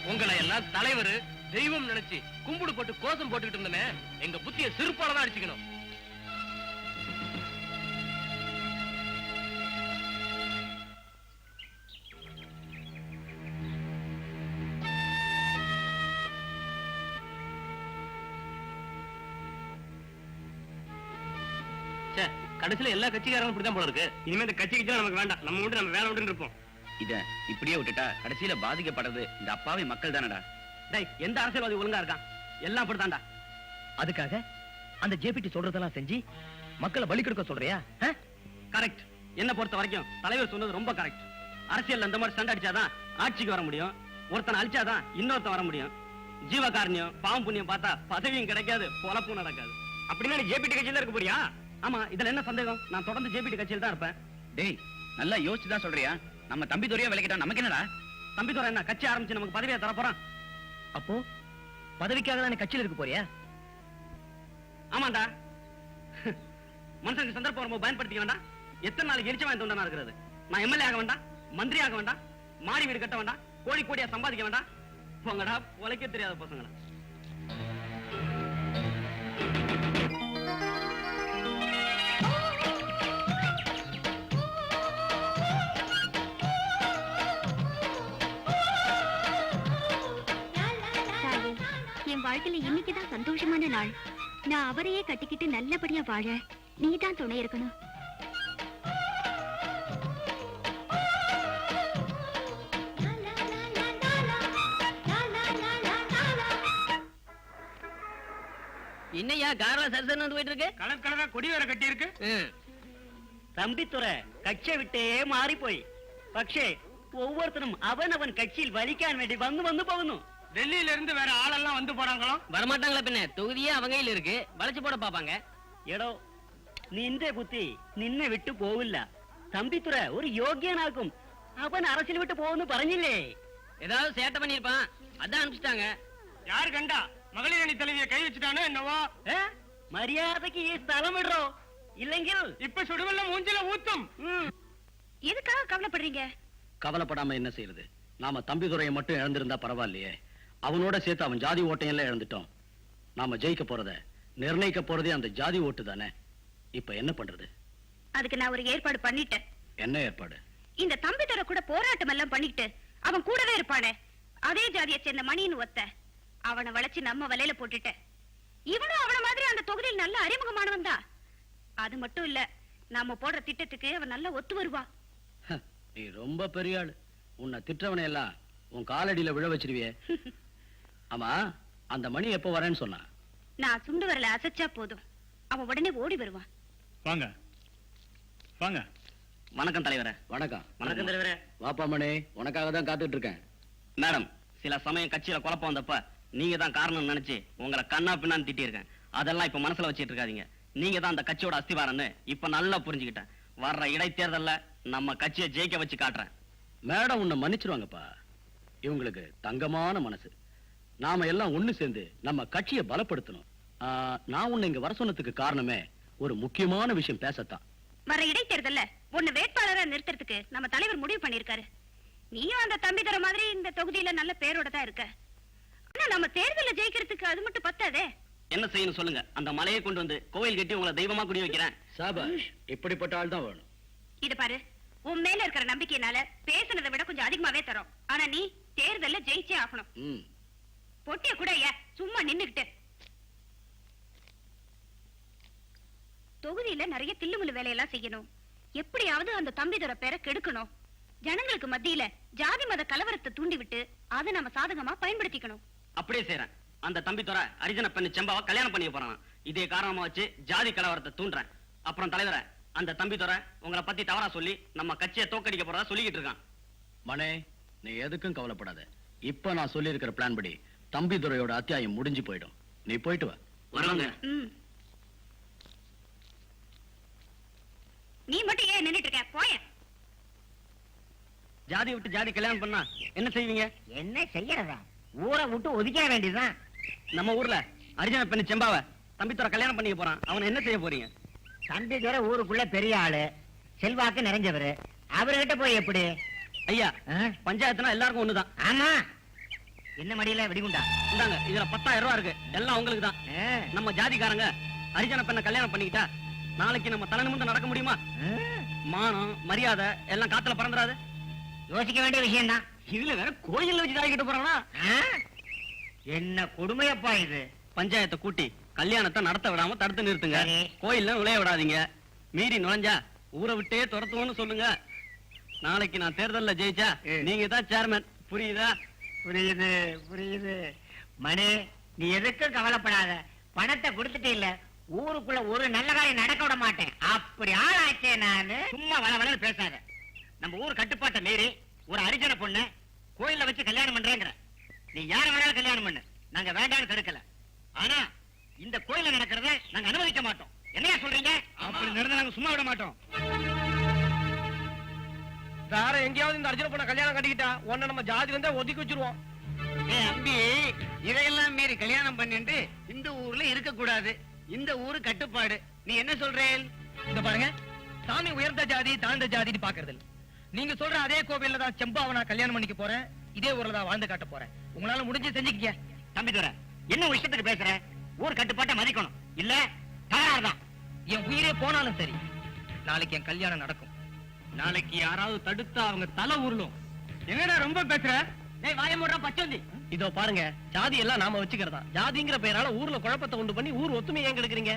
உங்களை எல்லாம் தலைவர் தெய்வம் நினைச்சு கும்பிடு போட்டு கோஷம் போட்டுக்கிட்டு இருந்தோமே, எங்க புத்திய சிறுப்பாலதான் அடிச்சுக்கணும். கடைசியில எல்லா கட்சிக்காரங்களும் இப்படிதான் போல இருக்கு. இனிமே இந்த கட்சி கிட்ட நமக்கு வேண்டாம். நம்ம உண்டு நம்ம வேலை உண்டு இருப்போம். இத இப்படியே விட்டுட்டா கடைசியில பாதிக்கப்படுறது இந்த அப்பாவி மக்கள் தானடா. டேய், எந்த அரசியல்வாதி ஒழுங்கா இருக்கான்? எல்லாம் அப்படித்தான்டா. அதுக்காக அந்த ஜேபிடி சொல்றதெல்லாம் செஞ்சு மக்களை பலி கொடுக்க சொல்றியா? கரெக்ட். என்ன பொறுத்த வரைக்கும் தலைவர் சொன்னது ரொம்ப கரெக்ட். அரசியல் அந்த மாதிரி சண்டை அடிச்சாதான் ஆட்சிக்கு வர முடியும். ஒருத்தனை அழிச்சாதான் இன்னொருத்தன் வர முடியும். ஜீவகாரணியம் பாவம் புண்ணியம் பார்த்தா பதவியும் கிடைக்காது, பொழப்பும் நடக்காது. அப்படின்னா நீ ஜேபிடி கட்சியில இருக்க போறியா? ஆமா, இதுல என்ன சந்தேகம்? நான் தொடர்ந்து ஜேபிடி கட்சியில் தான் இருப்பேன். டேய், நல்லா யோசிச்சுதான் சொல்றியா? நம்ம தம்பி துறையா விலைக்கிட்டா நமக்கு என்னடா? தம்பி துறை என்ன கட்சி ஆரம்பிச்சு நமக்கு பதவியை தர போறான்? அப்போ பதவிக்காக தான் கட்சியில் இருக்க போறியா? ஆமாண்டா. மனுஷனுக்கு சந்தர்ப்பம் வரும்போது பயன்படுத்திக்க வேண்டாம். எத்தனை நாளைக்கு எரிச்சவன் தொண்டனா இருக்கிறது? நான் எம்எல்ஏ ஆக வேண்டாம், மந்திரி ஆக வேண்டாம், மாடி வீடு கட்ட வேண்டாம், கோடி கோடியா சம்பாதிக்க வேண்டாம். போங்கடா, உழைக்க தெரியாத பசங்களா. என் வாழ்க்கையில இன்னைக்குதான் சந்தோஷமான நாள். நான் அவரையே கட்டிக்கிட்டு நல்லபடியா வாழ நீதான் துணை இருக்கணும். இன்னையா கார்ல சரசன்னு போயிட்டு இருக்கு. கலர் கலரா கொடி வேற கட்டி இருக்கு. തമ്പിത്തുറ കക്ഷ വിട്ടേ മാറിപ്പോയി. പക്ഷേ ஒவ்வொருத்தரும் அவன் கட்சியில் வலிக்காൻ வேண்டி வந்து போகணும். டெல்லியில இருந்து வேற ஆளெல்லாம் வந்து போறாங்களோ? வரமாட்டாங்களா பின்ன? தொகுதியே அவங்க கையில இருக்கு, வளைச்சு போட பாப்பாங்க. എടോ നിന്റെ ബുദ്ധി നിന്നെ വിട്ടു പോവില്ല. തമ്പിത്തുറ ഒരു യോഗ്യനാക്കും. അവൻ அரசியல் விட்டு போன்னு പറഞ്ഞില്ലേ? ஏதாவது சேட்டை பண்ணிருப்பான், அதான் அனுப்பிச்சிட்டாங்க. யாரு கண்டா மகளிர் அணி தலைவியை கை வச்சுட்டானோ என்னவோ? மரியாதைக்கு ஸ்தலம் விடுறோ, இல்லைங்கில் இப்ப சுடுவெல்லாம் மூஞ்சில ஊத்தும். எதுக்காக கவலைப்படுறீங்க? கவலைப்படாம என்ன செய்யறது? நாம தம்பிதுரையை மட்டும் இழந்திருந்தா பரவாயில்லையே. அவனோட சேர்த்து அவன் ஜாதி ஓட்டையெல்லாம் இழந்துட்டோம். நாம ஜெயிக்க போறத நிர்ணயிக்க போறதே அந்த ஜாதி ஓட்டு தானே. இப்ப என்ன பண்றது? அதுக்கு நான் ஒரு ஏற்பாடு பண்ணிட்டேன். என்ன ஏற்பாடு? இந்த தம்பிதுரை கூட போராட்டம் எல்லாம் பண்ணிட்டு அவன் கூடவே இருப்பானே, அதே ஜாதியை சேர்ந்த மணின்னு ஒத்த, அவனை வளைச்சு நம்ம வலையில போட்டுட்ட. இவனும் அவன மாதிரி அந்த தொகுதியில் நல்ல அறிமுகமானவன் தான். அது மட்டும் இல்ல, நாம போடுற திட்டத்துக்கு அவன் நல்லா ஒத்து வருவா. நீ ரொம்ப பெரிய ஆளு. உன்னை திட்டவனை எல்லாம் உன் காலடியில விழ வச்சிருவியே. ஆமா, அந்த மணி எப்ப வரேன்னு சொன்னா? நான் சுண்டு வரல அசைச்சா போதும், அவன் உடனே ஓடி வருவான். வாங்க வாங்க. வணக்கம் தலைவரே. வணக்கம். வணக்கம் தலைவரே. வாப்பா மணி, உனக்காக தான் காத்துட்டு இருக்கேன். மேடம், சில சமயம் கட்சியில குழப்பம் வந்தப்ப நீங்க தான் காரணம் நினைச்சு உங்களை கண்ணா பின்னான்னு திட்டிருக்கேன். அதெல்லாம் இப்ப மனசுல வச்சிட்டு இருக்காதீங்க. நீங்க தான் அந்த கட்சியோட அஸ்திவாரம்னு இப்ப நல்லா புரிஞ்சுக்கிட்டேன். வர்ற இடைத்தேர்தல்ல நம்ம கட்சியை ஜெயிக்க வச்சு காட்டுறேன். மேடம் உன்னை மன்னிச்சிருவாங்கப்பா. இவங்களுக்கு தங்கமான மனசு. நாம எல்லாம் ஒண்ணு சேர்ந்து நம்ம கட்சியை பலப்படுத்தணும். நான் உன்னை இங்க வர சொன்னதுக்கு காரணமே ஒரு முக்கியமான விஷயம் பேசத்தான். வர இடைத்தேர்தல்ல உன்னை வேட்பாளரா நிறுத்துறதுக்கு நம்ம தலைவர் முடிவு பண்ணிருக்காரு. நீயும் அந்த தம்பிதுரை மாதிரி இந்த தொகுதியில நல்ல பேரோட தான் இருக்க. ஆனா நம்ம தேர்தல்ல ஜெயிக்கிறதுக்கு அது மட்டும் பத்தாதே. என்ன செய்யணும் சொல்லுங்க? அந்த மலையை கொண்டு வந்து கோவில் கட்டி உங்களை தெய்வமா குடி வைக்கிறேன். சாபாஷ், இப்படிப்பட்ட ஆள் தான் வேணும். இது பாரு, உன் மேல இருக்கிற நம்பிக்கையினால பேசுனதை விட கொஞ்சம் அதிகமாவே தரோம். ஆனா நீ தேர்தல்ல ஜெயிச்சே ஆகணும். பொட்டிய கூட சும்மா நின்னுகிட்டு. தொகுதியில நிறைய தில்லுமுள்ளு வேலையெல்லாம் செய்யணும். எப்படியாவது அந்த தம்பிதுரை பேரை கெடுக்கணும். ஜனங்களுக்கு மத்தியில ஜாதி மத கலவரத்தை தூண்டி விட்டு அதை நம்ம சாதகமா பயன்படுத்திக்கணும். அப்படியே செய்யறேன். அந்த தம்பித்துறை அரிஜன பெண்ணு செம்பாவை கல்யாணம் பண்ணிக்க போறான். இதே காரணமா வச்சு ஜாதி கலவரத்தை தூண்டுறேன். அப்புறம் தலைவரை, அந்த தம்பித்துறை உங்களை பத்தி தவறா சொல்லி நம்ம கட்சியை தோக்கடிக்க போறதா சொல்லிக்கிட்டு இருக்கான். மனே, நீ எதுக்கும் கவலைப்படாத. இப்ப நான் சொல்லி இருக்கிற பிளான் படி தம்பிதுரையோட அத்தியாயம் முடிஞ்சு போயிடும். நீ போயிட்டு வா. வருவாங்க. நீ மட்டும் ஏன் நின்னுட்டு இருக்க? போய. ஜாதி விட்டு ஜாதி கல்யாணம் பண்ணா என்ன செய்வீங்க? என்ன செய்யறதா? ஊரை விட்டு ஒதுக்க வேண்டியதுதான். நம்ம ஊர்ல அரிஜன பெண்ணு செம்பாவை தம்பித்துறை கல்யாணம் பண்ணிக்க போறான். அவனை என்ன செய்ய போறீங்க? தம்பிதுரை ஊருக்குள்ள பெரிய ஆளு, செல்வாக்கு நிறைஞ்சவரு. அவர்கிட்ட போய் எப்படி? ஐயா, பஞ்சாயத்துனா எல்லாருக்கும் ஒண்ணுதான். ஆமா. என்ன மடியில வெடிகுண்டா? இந்தாங்க, இதுல 10,000 ரூபாய் இருக்கு. எல்லாம் உங்களுக்கு தான். நம்ம ஜாதிக்காரங்க அரிஜன பெண்ணை கல்யாணம் பண்ணிக்கிட்டா நாளைக்கு நம்ம தலை நிமிர்ந்து நடக்க முடியுமா? மானம் மரியாதை எல்லாம் காத்துல பறந்துடாது. யோசிக்க வேண்டிய விஷயம் தான். இதுல வேற கோயில்ல வச்சு தாக்கிட்டு போறானா? என்ன கொடுமையப்பா இது. பஞ்சாயத்தை கூட்டி கல்யாணத்தை நடத்த விடாம தடுத்து நிறுத்துங்க. கோயில்ல நுழைய விடாதீங்க. மீறி நுழைஞ்சா ஊரை விட்டே துரத்துவோம்னு சொல்லுங்க. நாளைக்கு நான் தேர்தல்ல ஜெயிச்சா நீங்க தான் சேர்மன். புரியுதா? புரியுது புரியுது. மணி, நீ எதுக்கும் கவலைப்படாத. பணத்தை கொடுத்துட்டே இல்ல, ஊருக்குள்ள ஒரு நல்ல காரியம் நடக்க விட மாட்டேன். அப்படி ஆளாச்சே நானு. சும்மா வள பேசாத. நம்ம ஊர் கட்டுப்பாட்டை மீறி ஒரு அரிஜன பொண்ணு கோயில்ல வச்சு கல்யாணம் பண்றேங்கிற. நீ யார வேணாலும் கல்யாணம் பண்ணு, நாங்க வேண்டாம்னு தடுக்கல. ஆனா இந்த கோயில்ல நடக்கிறத நாங்க அனுமதிக்க மாட்டோம். என்னையா சொல்றீங்க? அப்படி நடந்தா நாங்க சும்மா விட மாட்டோம். வேற எங்கேயாவது இந்த அர்ஜுன பொண்ண கல்யாணம் கட்டிக்கிட்டா உன்னை நம்ம ஜாதி வந்தா ஒதுக்கி வச்சிருவோம். அம்பி, இதையெல்லாம் மீறி கல்யாணம் பண்ணிட்டு இந்த ஊர்ல இருக்க கூடாது. இந்த ஊரு கட்டுப்பாடு. நீ என்ன சொல்றேன்? இந்த பாருங்க, சாமி உயர்ந்த ஜாதி தாழ்ந்த ஜாதின்னு பாக்குறது இல்ல. நீங்க சொல்ற அதே கோவில்ல தான் செம்பாவை நான் கல்யாணம் பண்ணிக்க போறேன். இதே ஊர்ல தான் வாழ்ந்து காட்ட போறேன். உங்களால முடிஞ்சு செஞ்சுக்கீங்க. தம்பிதுரை, என்ன விஷயத்துக்கு பேசுற? ஊர் கட்டுப்பாட்டை மதிக்கணும், இல்ல தகராறுதான். என் உயிரே போனாலும் சரி, நாளைக்கு என் கல்யாணம் நடக்கும். நாளைக்கு யாராவது தடுத்தா அவங்க தலை உருளும். என்னடா ரொம்ப பேசுற? டேய், வாய மூடுறா பச்சோந்தி. இதோ பாருங்க, ஜாதி எல்லாம் நாம வச்சுக்கிறதா. ஜாதிங்கிற பெயரால ஊர்ல குழப்பத்தை உண்டு பண்ணி ஊர் ஒத்துமை ஏன் கெடுக்குறீங்க?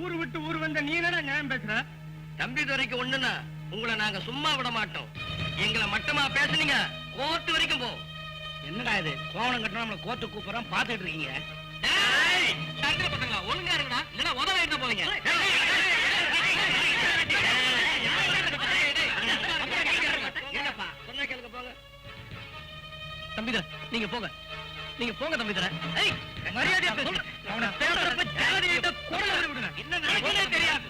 ஊர் விட்டு ஊர் வந்த நீ என்னடா நியாயம் பேசுற? தம்பிதுரைக்கு ஒண்ணுன்னா உங்களை நாங்க சும்மா விட மாட்டோம். எங்களை மட்டமா பேசுனீங்க கோர்ட்டு வரைக்கும் போ. என்னடா இது? கோவணம் கட்டணும் நம்மள கோர்ட்டு கூப்பிடுறோம், பாத்துட்டு இருக்கீங்க. பசங்களா ஒழுங்கா இருங்கடா, இல்லன்னா உதவ போவீங்க. என்னப்பா சொன்னா கேளுங்க போங்க. தம்பிதுரை நீங்க போங்க, நீங்க போங்க தம்பிதுரை. மரியாதையா பேசு. அவனை பேசுறப்ப ஜாதியிட்ட குரல் வர விடுங்க. என்ன நடக்குதுன்னே தெரியாது.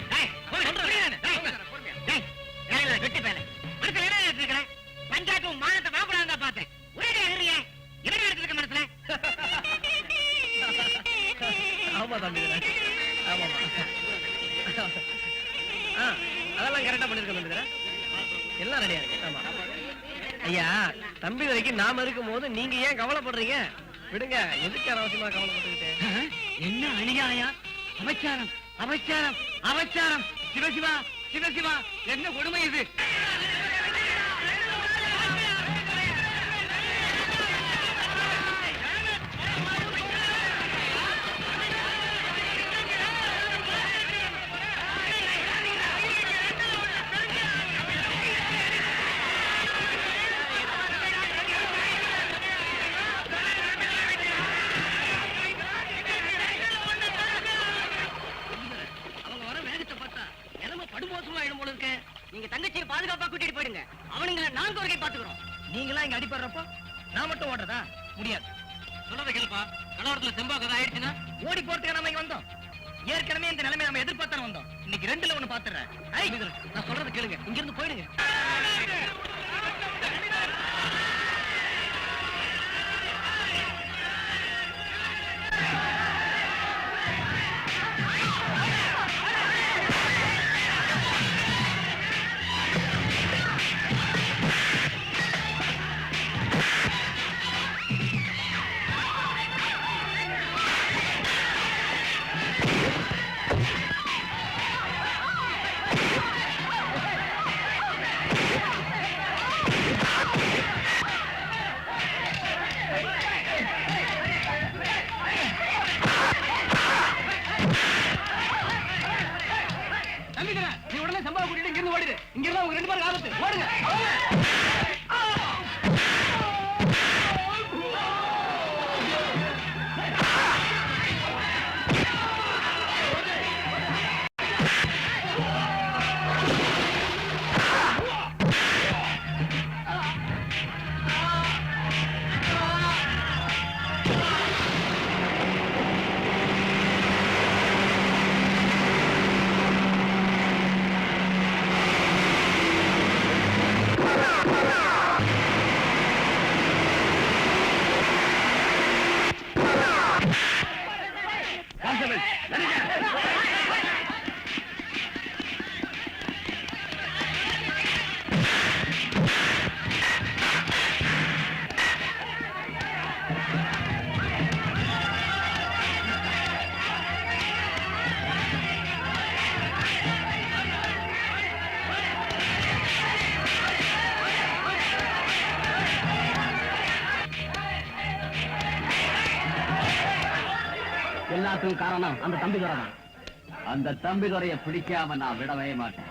வெட்டி பேல மனசுல என்ன இருக்கிறேன்? பஞ்சாயத்து மானத்தை வாப்படாங்க பார்த்தேன். ஒரே எதிரியே என்ன எடுத்துருக்க மனசுல? ஆமா தம்பிதுரை, ஆமா. அதெல்லாம் கரெக்டா பண்ணிருக்க தம்பிதுரை, எல்லாம் ரெடியா இருக்கு. ஆமா ஐயா, தம்பிதுரைக்கு நாம இருக்கும் போது நீங்க ஏன் கவலைப்படுறீங்க? விடுங்க, எதுக்கு அவசியமா கவலைப்பட்டுக்கிட்டு? என்ன அநியாயம்! அபச்சாரம், அபச்சாரம், அபச்சாரம்! சிவசிவா, சிவசிவா, என்ன கொடுமை இது! அவங்க வர வேகத்தை பார்த்தா நிலைமை படுமோசமா ஆயிடும் போல இருக்கு. நீங்க தங்கச்சியை பாதுகாப்பா கூட்டிட்டு போயிடுங்க. அவனுங்களை நாங்க ஒரு கை பாத்துக்கிறோம். நீங்களா இங்க அடிபடுறப்போ நான் மட்டும் ஓடுறதா? முடியாது. சொல்றத கேளுப்பா. கலவரத்துல செம்பா கதை ஆயிடுச்சுன்னா ஓடி போறதுக்கு நம்ம இங்க வந்தோம். ஏற்கனவே இந்த நிலைமை நம்ம எதிர்பார்த்தான வந்தோம். இன்னைக்கு ரெண்டுல ஒண்ணு பாத்துறேன். நான் சொல்றத கேளுங்க, இங்க இருந்து போயிடுங்க. நீ உடனே சம்பளம் கூட்டிட்டு இங்க இருந்து ஓடிடு. இங்க இருந்தா உங்க ரெண்டு பேரும் ஆபத்து. ஓடுங்க. எல்லாத்துக்கும் காரணம் அந்த தம்பிதுரை தான். அந்த தம்பிதுரையை பிடிக்காம நான் விடவே மாட்டேன்.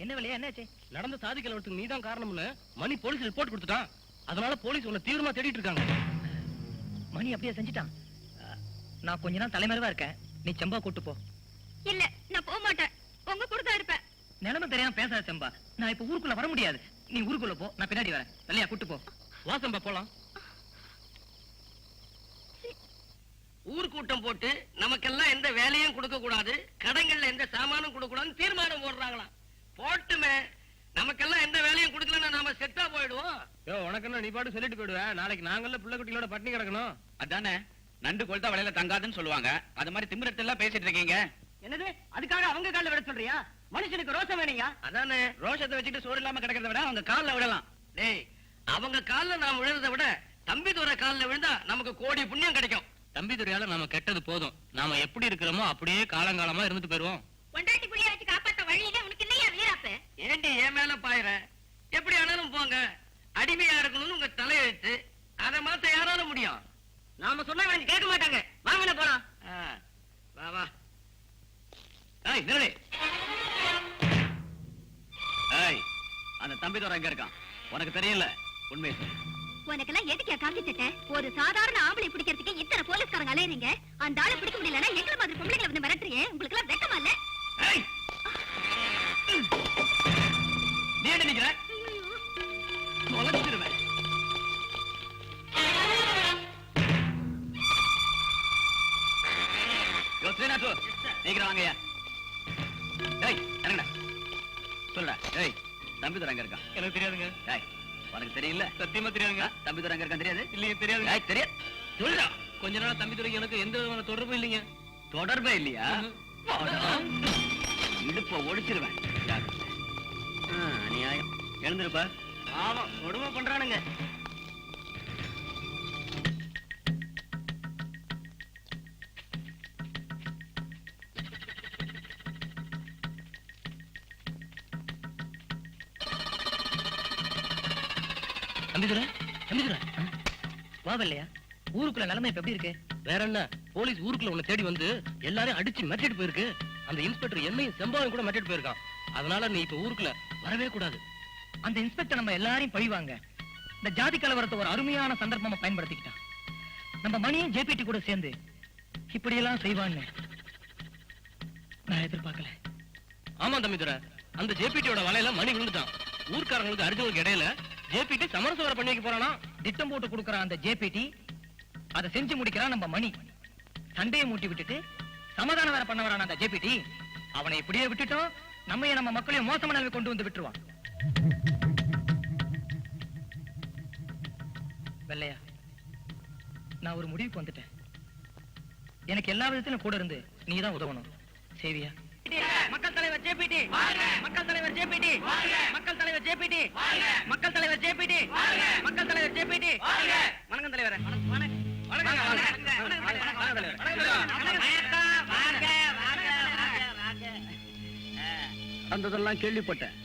என்ன வேலையா? என்னாச்சு? நடந்த சாதி கலவரத்துக்கு நீதான் காரணம்னு மணி போலீஸ் ரிப்போர்ட் கொடுத்துட்டான். அதனால போலீஸ் உன்னை தீவிரமா தேடிட்டு இருக்காங்க. மணி அப்படியே செஞ்சுட்டான். நான் கொஞ்ச நாள் தலைமறைவா இருக்கேன். நீ செம்பா கூட்டு போ. இல்ல, நான் போக மாட்டேன். உங்க கூட தான் இருப்பேன். நிலைமை தெரியாம பேசாத செம்பா. நான் இப்ப ஊருக்குள்ள வர முடியாது. நீ ஊருக்குள்ள போ, நான் பின்னாடி வரேன். இல்லையா? கூட்டு போ. வா சம்பா போலாம். ஊர் கூட்டம் போட்டு நமக்கெல்லாம் எந்த வேலையும் கொடுக்க கூடாது, கடைகள்ல எந்த சாமானும் கொடுக்க கூடாதுன்னு தீர்மானம் போடுறாங்களாம். போட்டுமே, நமக்கெல்லாம் எந்த வேலையும் கொடுக்கலன்னா நாம செத்தா போயிடுவோம். உனக்கு என்ன, நீ பாட்டு சொல்லிட்டு போயிடுவேன். நாளைக்கு நாங்கள பிள்ளை குட்டிகளோட பட்டினி கிடக்கணும். அதானே நண்டு கொளுத்தா வலையில தங்காதுன்னு சொல்லுவாங்க. அது மாதிரி திமிரத்து எல்லாம் பேசிட்டு இருக்கீங்க. என்னது, அதுக்காக அவங்க கால்ல விட சொல்றியா? மனுஷனுக்கு ரோஷம் வேணுங்க. அதானே, ரோஷத்தை வச்சுட்டு சோறு இல்லாம கிடக்கிறத விட அவங்க கால்ல விடலாம். டேய், அவங்க கால்ல நாம் விழுறதை விட தம்பிதுரை கால்ல விழுந்தா நமக்கு கோடி புண்ணியம் கிடைக்கும். தம்பிதுரையால நாம கெட்டது போதும். நாம எப்படி இருக்கிறோமோ அப்படியே காலங்காலமா இருந்துட்டு போயிருவோம். பொண்டாட்டி புள்ளைய வச்சு காப்பாத்த வழியில உனக்கு இல்லையா வீராப்பு? ஏண்டி என் மேல பாயிர? எப்படி ஆனாலும் போங்க, அடிமையா இருக்கணும்னு உங்க தலையெழுத்து. அதை மாத்த யாரால முடியும்? நாம சொன்னா இவங்க கேட்க மாட்டாங்க. வாங்கல போலாம். வா வா. ஏய் நில்லு. ஏய், அந்த தம்பிதுரை எங்க இருக்கான்? உனக்கு தெரியல? உண்மையை சொல்லு. உனக்கெல்லாம் எதுக்கு காக்கி சட்டை? ஒரு சாதாரண ஆம்பளை பிடிக்கிறதுக்கு இத்தனை போலீஸ்காரங்க அலையறீங்க. அந்த ஆளை பிடிக்க முடியலன்னா எங்களை மாதிரி பொம்பளைங்களை வந்து மிரட்டுறீங்க. உங்களுக்கு எல்லாம் வெக்கமா இல்ல? ஏய், நீ என்ன நினைக்கிற? தொலைச்சிருவேன். யோசனை நீக்கிற வாங்கய்யா. ஏய் இறங்கடா. சொல்றா. ஏய், தம்பிதுரை எங்க இருக்கான்? எனக்கு தெரியாதுங்க. ஏய், உனக்கு தெரியல? சத்தியமா தெரியாதுங்க. தம்பிதுரை எங்க இருக்கான் தெரியாது? இல்லைங்க, தெரியாதுங்க. ஏய், தெரியாது. சொல்றா. கொஞ்ச நாள் தம்பிதுரைக்கு எனக்கு எந்த விதமான தொடர்பும் இல்லைங்க. தொடர்பே இல்லையா? இடுப்ப ஒடிச்சிருவேன். அநியாயம். எழுந்திருப்பா. ஆமா, கொடுமை பண்றானுங்க. தம்பிதுரை, தம்பிதுரை, வா வெள்ளையா. ஊருக்குள்ள நிலைமை இப்ப எப்படி இருக்கு? வேற என்ன, போலீஸ் ஊருக்குள்ள உன்னை தேடி வந்து எல்லாரையும் அடிச்சு மிரட்டிட்டு போயிருக்கு. அந்த இன்ஸ்பெக்டர் என்னையும் செம்பாவையும் கூட மிரட்டிட்டு போயிருக்கான். அதனால நீ இப்ப ஊருக்குள்ள வரவே கூடாது. அந்த இன்ஸ்பெக்டர் நம்ம எல்லாரையும் பழிவாங்க இந்த ஜாதி கலவரத்தை ஒரு அருமையான சந்தர்ப்பமா பயன்படுத்திக்கிட்டான். நம்ம மணியும் ஜேபிடி கூட சேர்ந்து இப்படி எல்லாம் செய்வான்னு நான் எதிர்பார்க்கல. ஆமா தம்பிதுரை, அந்த ஜேபிடியோட வலையில மணி விழுந்துட்டான். ஊர்க்காரங்களுக்கு அர்ஜுனுக்கு இடையில ஜேபிடி சமரசம் வர பண்ணி வைக்க போறானா. திட்டம் போட்டு கொடுக்கற அந்த ஜேபிடி அதை செஞ்சு முடிக்கிறான் நம்ம மணி. சண்டையை மூட்டி விட்டுட்டு சமாதானம் வேற பண்ண வரான அந்த ஜேபிடி. அவனை இப்படியே விட்டுட்டோம், நம்ம மக்களையும் மோசமான நிலைமை கொண்டு வந்து விட்டுருவான். வெள்ளையா, நான் ஒரு முடிவுக்கு வந்துட்டேன். எனக்கு எல்லா விதத்திலும் கூட இருந்து நீதான் உதவணும். சேவியா? மக்கள் தலைவர் ஜேபிடி, மக்கள் தலைவர் ஜேபிடி, மக்கள் தலைவர் ஜேபிடி, மக்கள் தலைவர் ஜேபிடி, மக்கள் தலைவர் ஜேபிடி. வணக்கம் தலைவரே. நடந்ததெல்லாம் கேள்விப்பட்டேன்.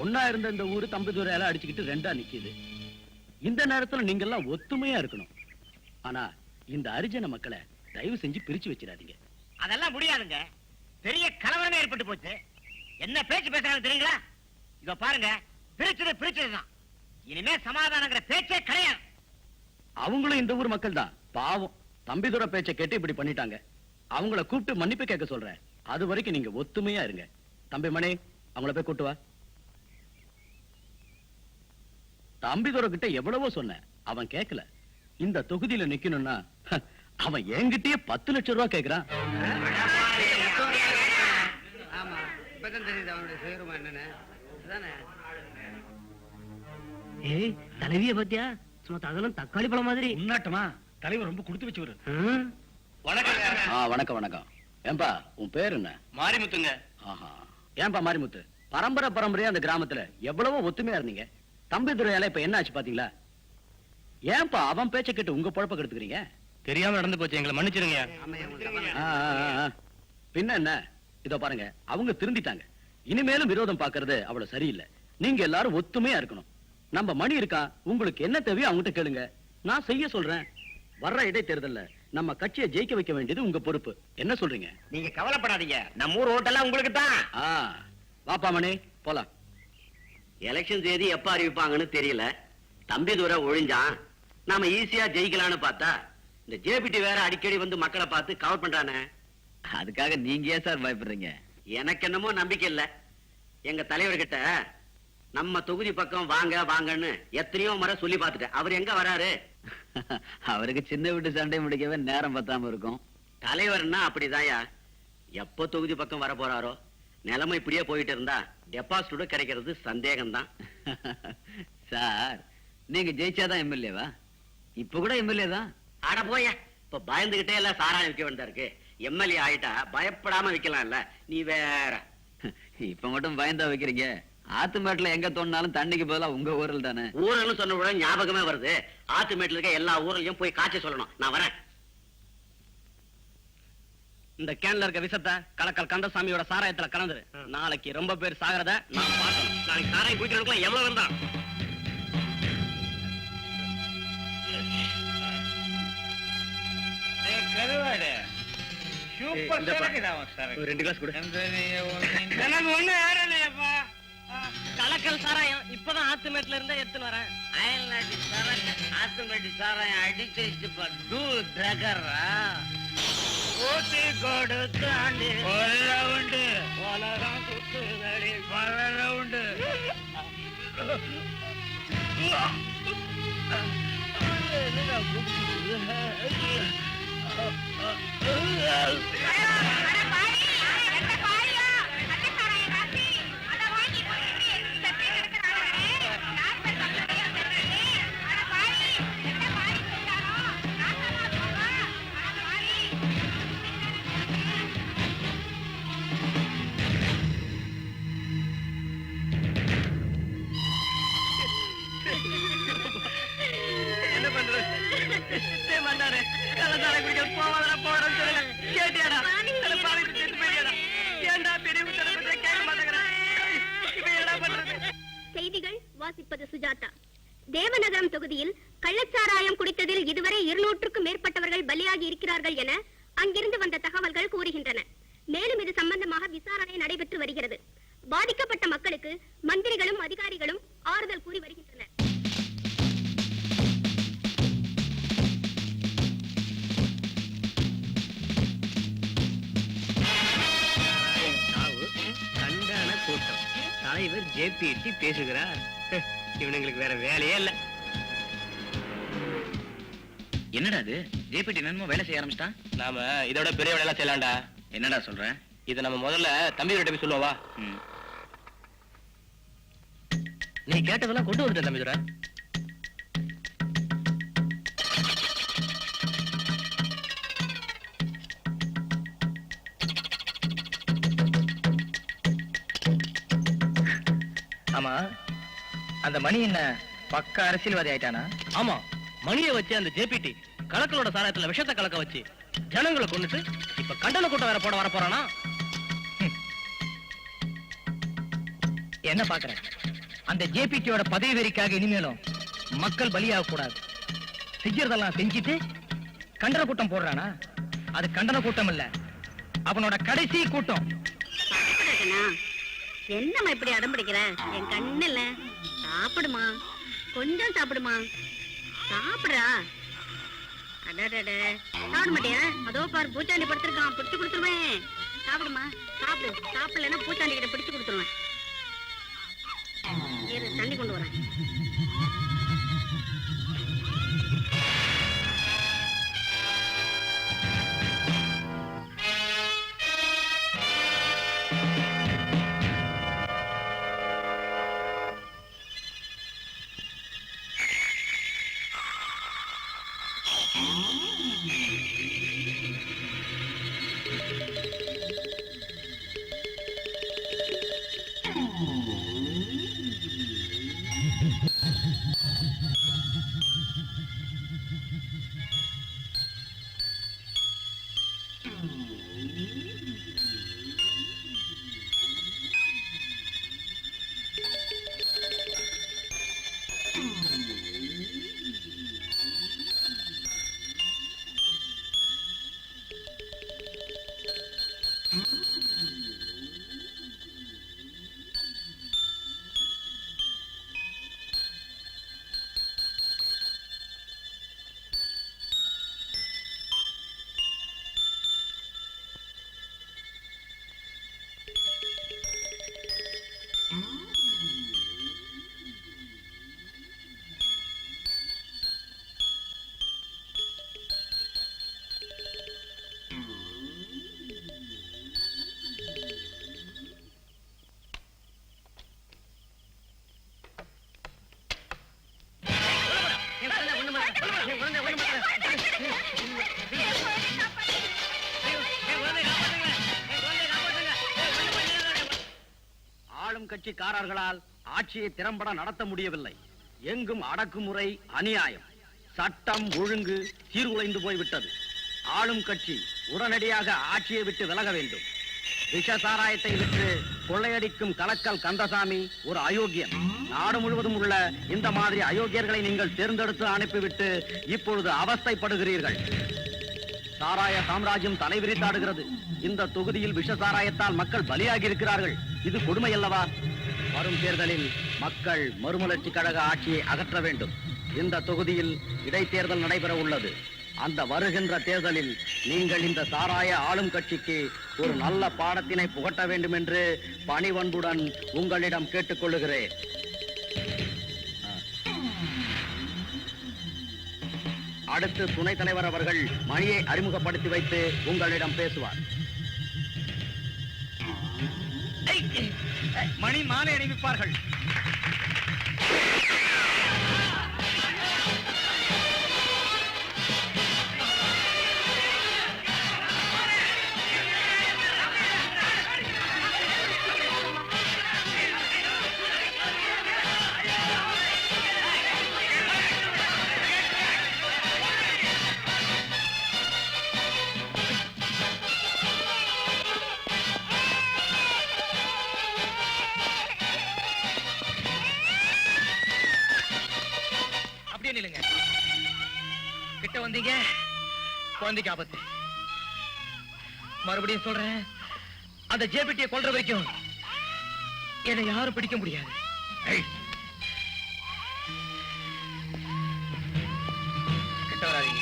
ஒன்னா இருந்த இந்த ஊரு தம்பிதுரையால அடிச்சுக்கிட்டு ரெண்டா நிக்குது. இந்த நேரத்துல நீங்க எல்லாம் ஒத்துமையா இருக்கணும். ஆனா இந்த அரிஜன மக்களை தயவு செஞ்சு பிரிச்சு வச்சிடாதீங்க. அதெல்லாம் முடியாதுங்க. பெரிய கலவரமே ஏற்பட்டு போச்சு. என்ன பேச்சு பேசுறாங்க தெரியுங்களா? இங்க பாருங்க, பிரிச்சதுதான். இனிமே சமாதானங்கிற பேச்சே கிடையாது. அவங்களும் இந்த ஊர் மக்கள் தான். பாவம், தம்பிதுரை பேச்சை கேட்டு இப்படி பண்ணிட்டாங்க. அவங்கள கூப்பிட்டு மன்னிப்பு கேட்க சொல்றேன். அது வரைக்கும் நீங்க ஒத்துமையா இருங்க. தம்பி மணி, அவங்கள போய் கூட்டு வா. தம்பிதுரை கிட்ட எவ்வளவோ சொன்னேன், அவன் கேட்கல. இந்த தொகுதியில நிக்கணும்னா அவன் என்கிட்டயே 10 லட்சம் ரூபாய் கேட்கிறான். ஆமா, இப்பதான் தெரியுது அவனுடைய சுயரூபம் என்னன்னு. ஏய், தலைவிய பத்தியா? சும்மா அதெல்லாம் தக்காளி பழம் மாதிரி. உன்னாட்டமா? தலைவர் ரொம்ப கொடுத்து வச்சுவரு. வணக்கம் வணக்கம். ஏன்பா உன் பேர் என்ன? மாரிமுத்துங்க. ஆஹா. ஏன்பா மாரிமுத்து, பரம்பரையா அந்த கிராமத்துல எவ்வளவோ ஒத்துமையா இருந்தீங்க. தம்பிதுரையால இப்ப என்ன ஆச்சு பாத்தீங்களா? ஏன்பா அவன் பேச்ச கேட்டு உங்க பொழப்ப கெடுத்துக்கிறீங்க? தெரியாம நடந்து போச்சு, எங்களை மன்னிச்சிருங்க. பின்ன என்ன, இதோ பாருங்க, அவங்க திருந்திட்டாங்க. இனிமேலும் விரோதம் பாக்குறது அவ்வளவு சரியில்லை. நீங்க எல்லாரும் ஒத்துமையா இருக்கணும். நம்ம மணி இருக்கான், உங்களுக்கு என்ன தேவையோ அவங்ககிட்ட கேளுங்க, நான் செய்ய சொல்றேன். வர்ற இடைத்தேர்தல்ல நம்ம கட்சியை ஜெயிக்க வைக்க வேண்டியது உங்க பொறுப்பு. என்ன சொல்றீங்க? நீங்க கவலைப்படாதீங்க, நம்ம ஊர் ஓட்டெல்லாம் உங்களுக்கு தான். வாப்பா மணி, போலாம். எலெக்ஷன் தேதி எப்ப அறிவிப்பாங்கன்னு தெரியல. தம்பிதுரை ஒழிஞ்சான், நாம ஈஸியா ஜெயிக்கலாம்னு பார்த்தா இந்த ஜேபிடி வேற அடிக்கடி வந்து மக்களை பார்த்து கவர் பண்றானே. அதுக்காக நீங்க ஏன் சார் பயப்படுறீங்க? எனக்கு என்னமோ நம்பிக்கை இல்ல. எங்க தலைவர்கிட்ட நம்ம தொகுதி பக்கம் வாங்க வாங்கன்னு எத்தனையோ முறை சொல்லி பார்த்துட்டேன். அவர் எங்க வராரு? அவருக்கு சின்ன வீட்டு சண்டை முடிக்கவே நேரம் பத்தாம இருக்கும். தலைவர்னா அப்படிதான்யா. எப்ப தொகுதி பக்கம் வர போறாரோ, நிலைமை இப்படியே போயிட்டு இருந்தா டெபாசிட் கிடைக்கிறது சந்தேகம்தான். சார், நீங்க ஜெயிச்சாதான் எம்எல்ஏவா? இப்ப கூட எம்எல்ஏ தான். அட போயா, இப்ப பயந்துகிட்டே எல்லாம் சாராயம் விற்க வேண்டியதா இருக்கு. எம்எல்ஏ ஆயிட்டா பயப்படாம விக்கலாம்ல. நீ வேற. இப்ப மட்டும் பயந்தா வைக்கிறீங்க. ஆத்துமேட்டுல எங்க தோணினாலும் தண்ணிக்கு பதிலா உங்க ஊரில் தானே. ஊரல்னு சொன்ன உடனே ஞாபகமே வருது. ஆத்துமேட்டுல இருக்க எல்லா ஊர்லயும் போய் காய்ச்ச சொல்லணும். நான் வரேன். இந்த கேன்ல இருக்க விஷத்தை கலக்கல் கந்தசாமியோட சாராயத்துல கலந்துரு. நாளைக்கு ரொம்ப பேர் சாகிறத நான் பார்க்கணும். நாளைக்கு சாராயம் குடிக்கிறதுக்குலாம் எவ்வளவு இருந்தான்? ரெண்டு கிளாஸ் கொடு. கலக்கல் சாராயம் இப்பதான் ஆத்துமேட்ல இருந்தா எடுத்துன்னு வரேன். ஆத்துமேட்டு சாராயம் அடிச்சு என்ன பண்றது? மாட்டாரு கள்ளச்சாராயம் குடிக்க போவாதா போறோம்னு சொல்லுங்க. கேட்டியாடா? பாலிட்டு செத்து போயிடியாடா? ஏன்டா பெரிய உத்தரவு கேட்க மாட்டேங்கிறேன். இப்ப என்ன பண்றது? செய்திகள் வாசிப்பது சுஜாதா. தேவநகரம் தொகுதியில் கள்ளச்சாராயம் குடித்ததில் இதுவரை 200க்கும் மேற்பட்டவர்கள் பலியாகி இருக்கிறார்கள் என அங்கிருந்து வந்த தகவல்கள் கூறுகின்றன. மேலும் இது சம்பந்தமாக விசாரணை நடைபெற்று வருகிறது. பாதிக்கப்பட்ட மக்களுக்கு மந்திரிகளும் அதிகாரிகளும் ஆறுதல் கூறி வருகின்றனர். கண்டான கூட்டம். தலைவர் ஜேபிடி பேசுகிறார். இவனுங்களுக்கு வேற வேலையே இல்ல. என்னடா அது? ஜேபிடி என்னமோ வேலை செய்ய ஆரம்பிச்சிட்டான். நாம இதோட பெரிய வேலை செய்யலாம்டா. என்னடா சொல்ற? இதை நம்ம முதல்ல தம்பி கிட்ட போய் சொல்லுவா. நீ கேட்டதெல்லாம் கொண்டு வந்துட்ட தம்பிதுரை. ஆமா, அந்த மணி என்ன பக்க அரசியல்வாதி ஆயிட்டானா? ஆமா, மணியை வச்சு அந்த ஜேபிடி கலக்கலோட சாராயத்துல விஷத்தை கலக்க வச்சு ஜனங்களை கொண்டுட்டு இப்ப கண்டன கூட்டம் வேற போட வர போறானா? என்ன பாக்குறேன்? அந்த ஜேபிடியோட பதவி வெறிக்காக இனிமேலும் மக்கள் பலியாக கூடாது. செய்யறதெல்லாம் செஞ்சுட்டு கண்டன கூட்டம் போடுறானா? அது கண்டன கூட்டம் இல்ல, அவனோட கடைசி கூட்டம். என்னம்மா இப்படி அடம் பிடிக்கிற? என் கண்ணு இல்ல, சாப்பிடுமா, கொஞ்சம் சாப்பிடுமா, சாப்பிடுறா. அடடட, சாப்பிட மாட்டியா? அதோ பாரு, பூச்சாண்டி படுத்திருக்கான், பிடிச்சு கொடுத்துருவேன். சாப்பிடுமா, சாப்பிடு. சாப்பிடலன்னா பூச்சாண்டி கிட்ட பிடிச்சு கொடுத்துருவேன். தண்ணி கொண்டு வரேன். என் குழந்தை ஒண்ணு மாட்டேன். என் குழந்தைய காப்பாத்துங்க. என் குழந்தைய காப்பாத்துங்க. ஒண்ணு பண்ணிடாதீங்க. ஆளும் கட்சிக்காரர்களால் ஆட்சியை திறம்பட நடத்த முடியவில்லை. எங்கும் அடக்குமுறை, அநியாயம், சட்டம் ஒழுங்கு சீர்குலைந்து போய்விட்டது. ஆளும் கட்சி உடனடியாக ஆட்சியை விட்டு விலக வேண்டும். விஷ சாராயத்தை விற்று கொள்ளையடிக்கும் கலக்கல் கந்தசாமி ஒரு அயோக்கியன். நாடு முழுவதும் உள்ள இந்த மாதிரி அயோக்கியர்களை நீங்கள் தேர்ந்தெடுத்து அனுப்பிவிட்டு இப்பொழுது அவஸ்தைப்படுகிறீர்கள். சாராய சாம்ராஜ்யம் தலைவிரித்தாடுகிறது. இந்த தொகுதியில் விஷ சாராயத்தால் மக்கள் பலியாகி இருக்கிறார்கள். இது கொடுமை அல்லவா? வரும் தேர்தலில் மக்கள் மறுமலர்ச்சி கழக ஆட்சியை அகற்ற வேண்டும். இந்த தொகுதியில் இடைத்தேர்தல் நடைபெற உள்ளது. அந்த வருகின்ற தேர்தலில் நீங்கள் இந்த சாராய ஆளும் கட்சிக்கு ஒரு நல்ல பாடத்தினை புகட்ட வேண்டும் என்று பணிவன்புடன் உங்களிடம் கேட்டுக்கொள்ளுகிறேன். அடுத்து துணைத் தலைவர் அவர்கள் மணியை அறிமுகப்படுத்தி வைத்து உங்களிடம் பேசுவார். மணி மாலை அணிவிப்பார்கள். கிட்ட வந்தீங்க, குழந்தைக்கு ஆபத்து. மறுபடியும் சொல்றேன், அந்த ஜேபிடியை கொல்ற வரைக்கும் என்னை யாரும் பிடிக்க முடியாது. கிட்ட வராதீங்க.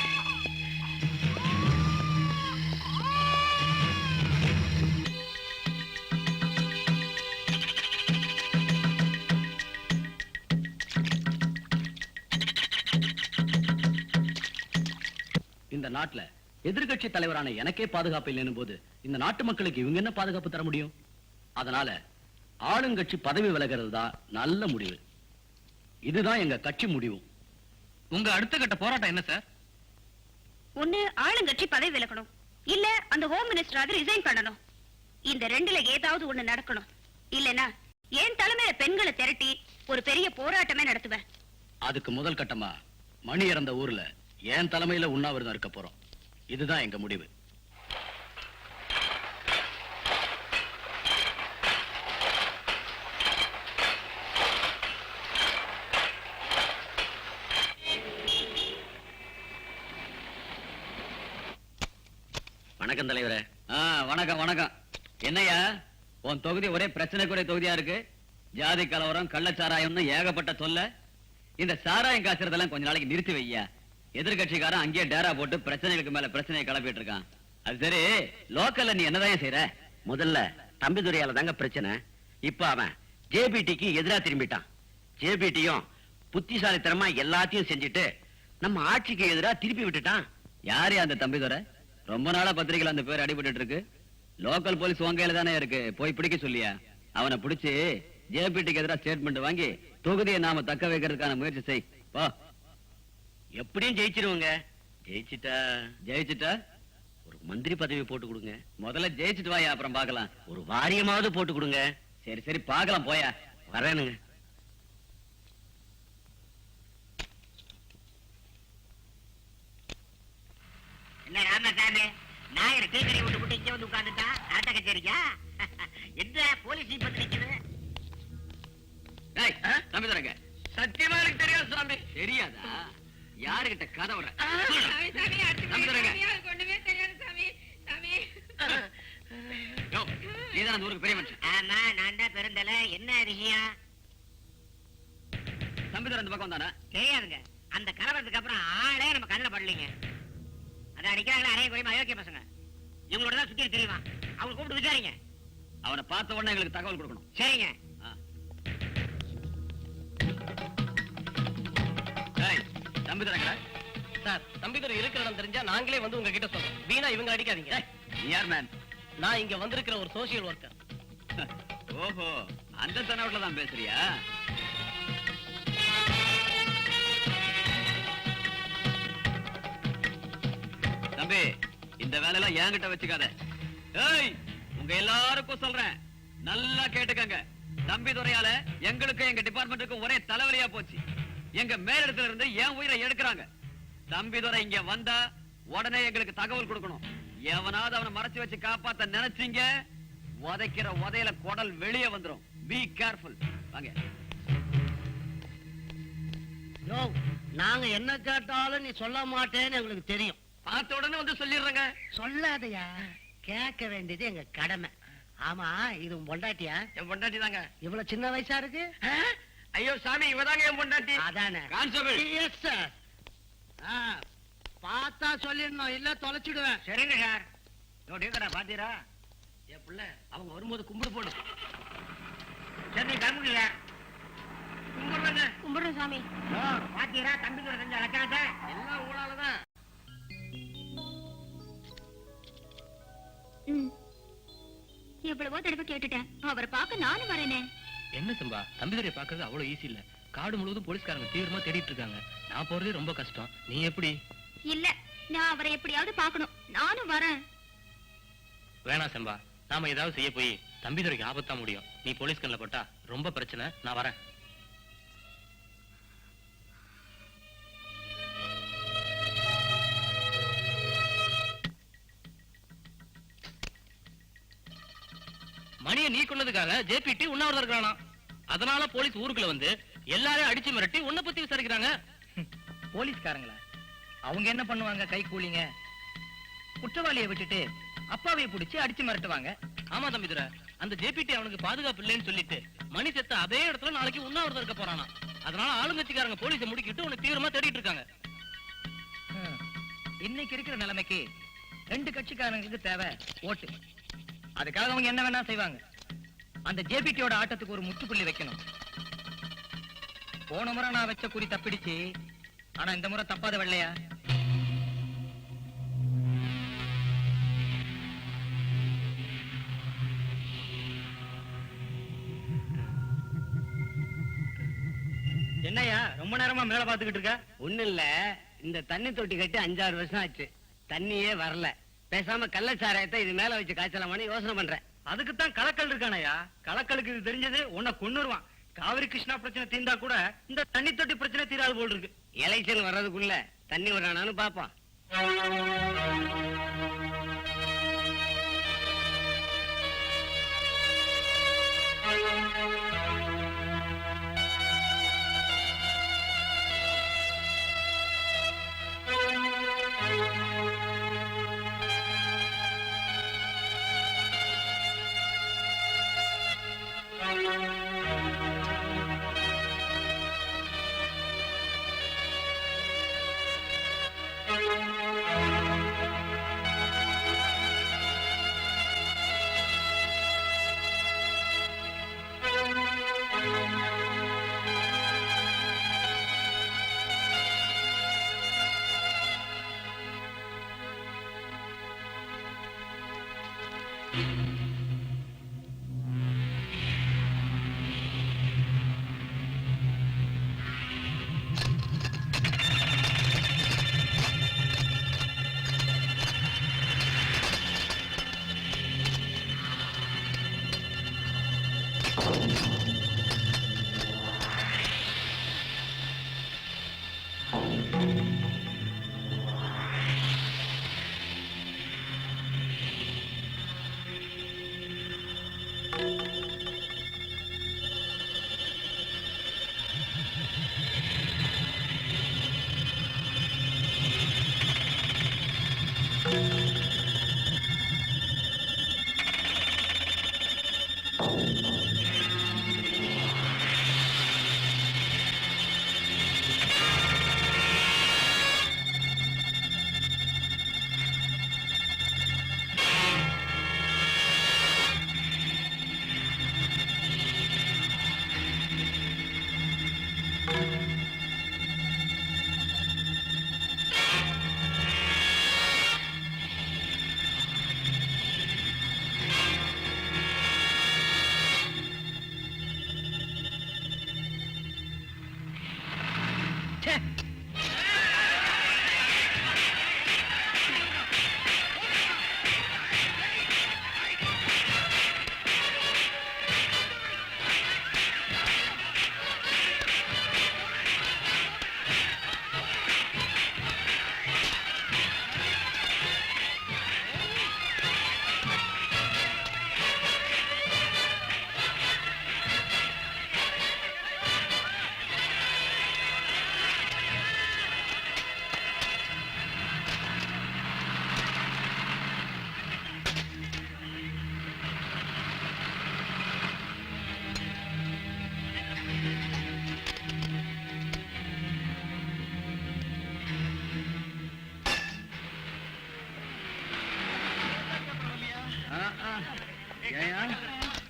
இந்த நாட்டுல எதிர்கட்சி தலைவரான எனக்கே பாதுகாப்பு இல்லைன்னு போது இந்த நாட்டு மக்களுக்கு இவங்க என்ன பாதுகாப்பு தர முடியும்? அதனால ஆளுங்கட்சி பதவி விலகிறது தான் நல்ல முடிவு. இதுதான் எங்க கட்சி முடிவு. உங்க அடுத்த கட்ட போராட்டம் என்ன சார்? ஒண்ணு ஆளுங்கட்சி பதவி விலகணும், இல்ல அந்த ஹோம் மினிஸ்டராவது ரிசைன் பண்ணணும். இந்த ரெண்டுல ஏதாவது ஒண்ணு நடக்கணும். இல்லனா என் தலைமையில பெண்களை திரட்டி ஒரு பெரிய போராட்டமே நடத்துவேன். அதுக்கு முதல் கட்டமா மணி இறந்த ஊர்ல என் தலைமையில உண்ணாவிரதம் இருக்க போறோம். இதுதான் எங்க முடிவு. வணக்கம் தலைவரே. வணக்கம் வணக்கம். என்னையா உன் தொகுதி ஒரே பிரச்சனைக்குரிய தொகுதியா இருக்கு? ஜாதி கலவரம், கள்ளச்சாராயம்னு ஏகப்பட்ட சொல்ல. இந்த சாராயம் காய்ச்சறதெல்லாம் கொஞ்ச நாளைக்கு நிறுத்தி வையா. எதிர்கட்சிக்காரன் அங்கேயே டேரா போட்டு பிரச்சனைகளுக்கு மேல பிரச்சனையை கிளப்பிட்டு இருக்கான். அது சரி, லோக்கல்ல நீ என்னதான் செய்யற? முதல்ல தம்பிதுரையால தாங்க பிரச்சனை. இப்ப அவன் ஜேபிடிக்கு எதிரா திரும்பிட்டான். ஜேபிடியும் புத்திசாலித்தனமா எல்லாத்தையும் செஞ்சுட்டு நம்ம ஆட்சிக்கு எதிரா திருப்பி விட்டுட்டான். யாரு அந்த தம்பிதுரை? ரொம்ப நாளா பத்திரிகையில அந்த பேர் அடிபட்டு இருக்கு. லோக்கல் போலீஸ் உங்க கையில தானே இருக்கு, போய் பிடிக்க சொல்லியா? அவனை பிடிச்சு ஜேபிடிக்கு எதிரா ஸ்டேட்மெண்ட் வாங்கி தொகுதியை நாம தக்க வைக்கிறதுக்கான முயற்சி செய். போ. எப்படியும் ஜெயிச்சிருவாங்க. ஜெயிச்சிட்டா ஒரு மந்திரி பதவி போட்டு கொடுங்க. முதல்ல ஜெயிச்சிட்டு வாயா, அப்புறம் பார்க்கலாம். ஒரு வாரியமாவது போட்டு கொடுங்க. சரி சரி பார்க்கலாம், போயா. வரேனுங்க. என்ன ராமசாமி, நாயர் டீக்கரை விட்டு விட்டு இங்க வந்து உட்கார்ந்துட்டா நாட்ட கச்சேரிக்கா? என்ன போலீஸ் இப்ப நிக்குது? தம்பிதுரைங்க, சத்தியமா எனக்கு தெரியாது சுவாமி. தெரியாதா? யாருகிட்ட கதை வர? நீதான் அந்த ஊருக்கு பெரிய மனுஷன். ஆமா, நான் தான் பெருந்தல. என்ன விஷயம்? தம்பிதுரை அந்த பக்கம் வந்தானா? தெரியாதுங்க. அந்த கலவரத்துக்கு அப்புறம் ஆளே நம்ம கண்ணில் படலீங்க. அதை அடிக்கிறாங்களா அரைய குறையுமா அயோக்கிய பசங்க. இவங்களோட தான் சுத்தி தெரியுமா? அவங்க கூப்பிட்டு விசாரிங்க. அவனை பார்த்த உடனே எங்களுக்கு தகவல் கொடுக்கணும். சரிங்க. தம்பிதுரைங்களா? சார், தம்பிதுரை இருக்கிற இடம் தெரிஞ்சா நாங்களே வந்து உங்ககிட்ட சொல்றோம். வீணா இவங்க அடிக்காதீங்க. யார் மேன்? நான் இங்க வந்திருக்கிற ஒரு சோசியல் ஒர்க்கர். ஓஹோ, அந்த தனவுல தான் பேசுறியா? தம்பி இந்த வேலையெல்லாம் என்கிட்ட வச்சுக்காத. ஏய், உங்க எல்லாருக்கும் சொல்றேன், நல்லா கேட்டுக்கங்க. தம்பி துறையால எங்களுக்கும் எங்க டிபார்ட்மெண்ட்டுக்கும் ஒரே தலைவலியா போச்சு. எங்க மேலிடத்துல இருந்து என் உயிரை எடுக்கிறாங்க. தம்பி துறை இங்க வந்தா உடனே எங்களுக்கு தகவல் கொடுக்கணும். எவனாவது அவனை மறைச்சு வச்சு காப்பாத்த நினைச்சீங்க, உதைக்கிற உதையில குடல் வெளியே வந்துரும். Be careful. வாங்க. யோ, நாங்க என்ன கேட்டாலும் நீ சொல்ல மாட்டேன்னு எங்களுக்கு தெரியும். பார்த்த உடனே வந்து சொல்லிடுறேங்க. சொல்லாதயா, கேட்க வேண்டியது எங்க கடமை. ஆமா, இது உன் பொண்டாட்டியா? என் பொண்டாட்டி தாங்க. இவ்வளவு சின்ன வயசா இருக்கு? ஐயோ சாமி, இவதாங்க என் பொண்டாட்டி. அதானே கான்ஸ்டபிள். Yes sir. பார்த்தா சொல்லிடணும், இல்ல தொலைச்சிடுவேன். சரிங்க சார். டீக்கடா பாத்தீரா? என் பிள்ளை அவங்க வரும்போது கும்பிடு போடு. சரி, நீ கிளம்புங்க. கும்பிடுறேங்க. கும்பிடுறோம் சாமி. பாத்தீரா தம்பிக்கு செஞ்ச லட்சணத்தை? எல்லாம் உங்களாலதான். எவ்வளவோ தடவை கேட்டுட்டேன், அவரை பார்க்க நானும் வரேனே. என்ன சம்பா, தம்பிதுரையை பாக்குறது அவ்வளவு ஈஸி இல்ல. காடு முழுவதும் போலீஸ்காரங்க தீவிரமா தேடிட்டு இருக்காங்க. நான் போறதே ரொம்ப கஷ்டம். நீ எப்படி? இல்ல, நான் அவரை எப்படியாவது பார்க்கணும். நானும் வரேன். வேணாம் சம்பா, நாம ஏதாவது செய்ய போய் தம்பிதுரைக்கு ஆபத்தா முடியும். நீ போலீஸ் கண்ணில் பட்டா ரொம்ப பிரச்சனை. நான் வரேன். மணியை நீ கொண்டதுக்காக ஜேபிடி உண்ணாவிரதம் இருக்கானா? அதனால போலீஸ் ஊருக்குள்ள வந்து எல்லாரையும் அடிச்சு மிரட்டி உன்னை பத்தி விசாரிக்கிறாங்க. போலீஸ்காரங்களா? அவங்க என்ன பண்ணுவாங்க? கை கூலிங்க. குற்றவாளியை விட்டுட்டு அப்பாவையை பிடிச்சு அடிச்சு மிரட்டுவாங்க. ஆமா தம்பிதுரை, அந்த ஜேபிடி அவனுக்கு பாதுகாப்பு இல்லைன்னு சொல்லிட்டு மணி செத்த அதே இடத்துல நாளைக்கு உண்ணாவிரதம் இருக்க போறானா. அதனால ஆளுங்கட்சிக்காரங்க போலீஸை முடிக்கிட்டு உன்னை தீவிரமா தேடிட்டு இருக்காங்க. இன்னைக்கு இருக்கிற நிலைமைக்கு 2 கட்சிக்காரங்களுக்கு தேவை ஓட்டு. அதுக்காக அவங்க என்ன வேணா செய்வாங்க. அந்த ஜேபிடியோட ஆட்டத்துக்கு ஒரு முற்றுப்புள்ளி வைக்கணும். போன முறை நான் வச்ச குறி தப்பிடுச்சு, ஆனா இந்த முறை தப்பாத வெள்ளையா? என்னையா ரொம்ப நேரமா மேல பாத்துக்கிட்டு இருக்க? ஒண்ணு இல்ல, இந்த தண்ணி தொட்டி கட்டி 5-6 வருஷம் ஆச்சு, தண்ணியே வரல. பேசாம கள்ளச்சாராயத்தை இது மேல வச்சு காய்ச்சலாமான்னு யோசனை பண்றேன். அதுக்குத்தான் கலக்கல் இருக்கானயா. கலக்கலுக்கு இது தெரிஞ்சது உன்னை கொன்னுருவான். காவிரி கிருஷ்ணா பிரச்சனை தீர்ந்தா கூட இந்த தண்ணி தொட்டி பிரச்சனை தீராது போல் இருக்கு. எலெக்ஷன் வர்றதுக்குள்ள தண்ணி வரானான்னு பாப்பான்.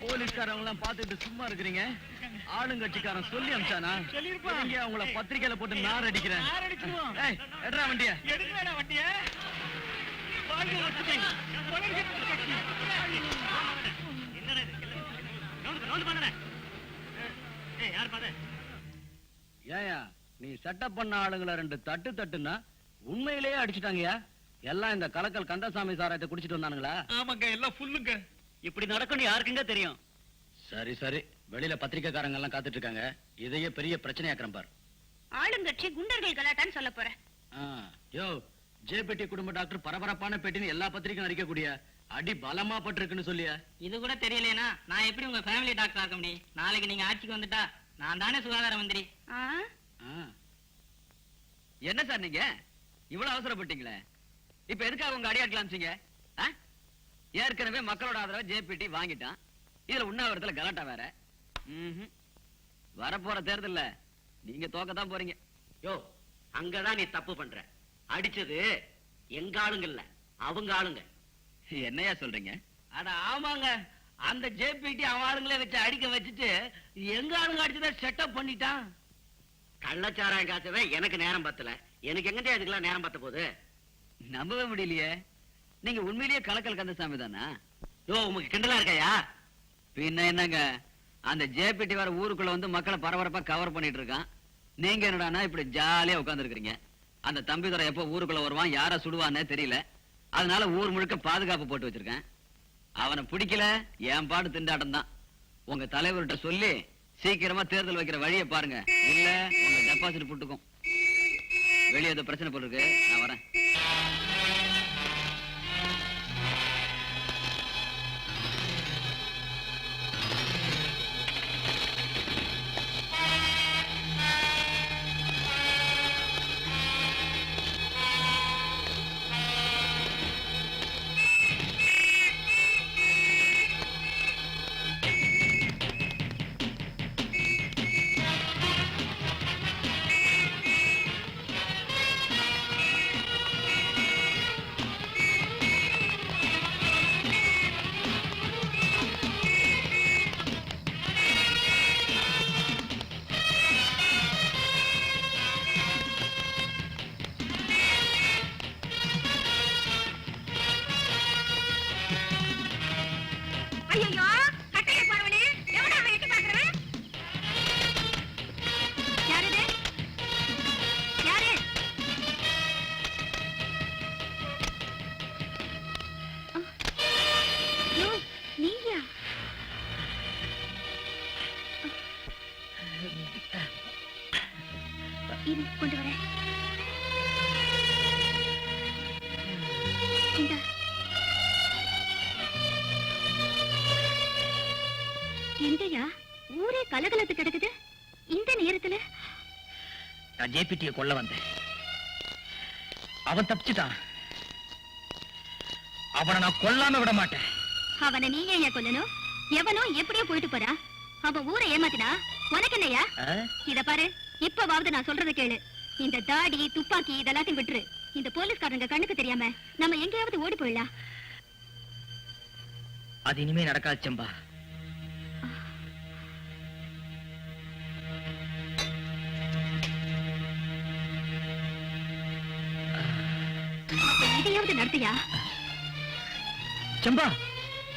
போலீஸ்காரங்க எல்லாம் பாத்துட்டு சும்மா இருக்கிறீங்க. ஆளுங்கட்சிக்காரன் சொல்லி அனுப்பிச்சானா? இங்க அவங்கள பத்திரிக்கையில போட்டு நார் அடிக்கிறேன். ஏய், எடுறா வண்டிய. ஏயா நீ செட்டப் பண்ண ஆளுங்களை 2 தட்டு தட்டுன்னா உண்மையிலேயே அடிச்சுட்டாங்கயா. எல்லாம் இந்த கலக்கல் கந்தசாமி சாராயத்தை குடிச்சிட்டு வந்தானுங்களா? ஆமாங்க, எல்லாம் ஃபுல்லுங்க. இப்படி நடக்கும்னு யாருக்குங்க தெரியும்? சரி சரி, வெளியில பத்திரிக்கைக்காரங்க எல்லாம் காத்துட்டு இருக்காங்க. இதையே பெரிய பிரச்சனையாக்குறேன் பார். ஆளுங்கட்சி குண்டர்கள் கலாட்டான்னு சொல்ல போறேன். யோ, ஜேபெட்டி குடும்ப டாக்டர் பரபரப்பான பேட்டின்னு எல்லா பத்திரிக்கையும் அடிக்கக்கூடிய அடி பலமா பட்டிருக்குன்னு சொல்லியா? இது கூட தெரியலனா நான் எப்படி உங்க ஃபேமிலி டாக்டர் ஆக முடியும்? நாளைக்கு நீங்க ஆட்சிக்கு வந்துட்டா நான் தானே சுகாதார மந்திரி. என்ன சார் நீங்க இவ்வளவு அவசரப்பட்டீங்களே? இப்ப எதுக்காக உங்க அடியாட்கலாம்ச்சீங்க? ஏற்கனவே மக்களோட ஆதரவை ஜேபிடி வாங்கிட்டான். இதுல உண்ணாவிரத்துல கலாட்டா வேற. வரப்போற தேர்தல்ல நீங்க தோக்கத்தான் போறீங்க. யோ, அங்கதான் நீ தப்பு பண்ற. அடிச்சது எங்க ஆளுங்க இல்ல, அவங்க ஆளுங்க. என்னையா சொல்றீங்க? அட ஆமாங்க, அந்த ஜேபிடி அவன் ஆளுங்களே வச்சு அடிக்க வச்சுட்டு எங்க ஆளுங்க அடிச்சத செட்டப் பண்ணிட்டான். கள்ளச்சாராயம் காய்ச்சவே எனக்கு நேரம் பத்தல. எனக்கு எங்கிட்ட அதுக்கெல்லாம் நேரம் பத்த போகுது? நம்பவே முடியலையே. நீங்க உண்மையிலேயே கலக்கல் கந்தசாமி தானா? யோ, உங்களுக்கு கிண்டலா இருக்கையா? பின்ன என்னங்க, அந்த ஜேபிடி வர ஊருக்குள்ள வந்து மக்களை பரபரப்பா கவர் பண்ணிட்டு இருக்கான். நீங்க என்னடானா இப்படி ஜாலியா உட்கார்ந்து இருக்கிறீங்க. அந்த தம்பிதுரை எப்ப ஊருக்குள்ள வருவான், யார சுடுவான்னு தெரியல. அதனால ஊர் முழுக்க பாதுகாப்பு போட்டு வச்சிருக்கேன். அவனை பிடிக்கல, என் பாடு திண்டாட்டம் தான். உங்க தலைவர்கிட்ட சொல்லி சீக்கிரமா தேர்தல் வைக்கிற வழியை பாருங்க. இல்ல உங்க டெபாசிட் புட்டுக்கும். வெளியே ஏதோ பிரச்சனை போட்டுருக்கு, நான் வரேன். ஐயோ, கட்டையை போறவனே, எவனா அவன் எட்டி பார்க்கறவன்? யாரு இது? யாரு? யோ, நீயா? இது கொண்டு வரேன். இந்தா. எங்கயா ஊரே கலகலத்து கிடக்குது இந்த நேரத்துல? நான் ஜேபிடிய கொல்ல வந்தேன். அவன் தப்பிச்சுட்டான். அவனை நான் கொல்லாம விட மாட்டேன். அவனை நீ ஏன் கொல்லணும்? எவனோ எப்படியோ போயிட்டு போறா. அவன் ஊரை ஏமாத்தினா உனக்கு என்னையா? இத பாரு, இப்பவாவது நான் சொல்றதை கேளு. இந்த தாடி துப்பாக்கி இதெல்லாத்தையும் விட்டுரு. இந்த போலீஸ்காரங்க கண்ணுக்கு தெரியாம நம்ம எங்கேயாவது ஓடி போயிடலாம். அது இனிமே நடக்காது சம்பா. இதையாவது நடத்தியா? சம்பா,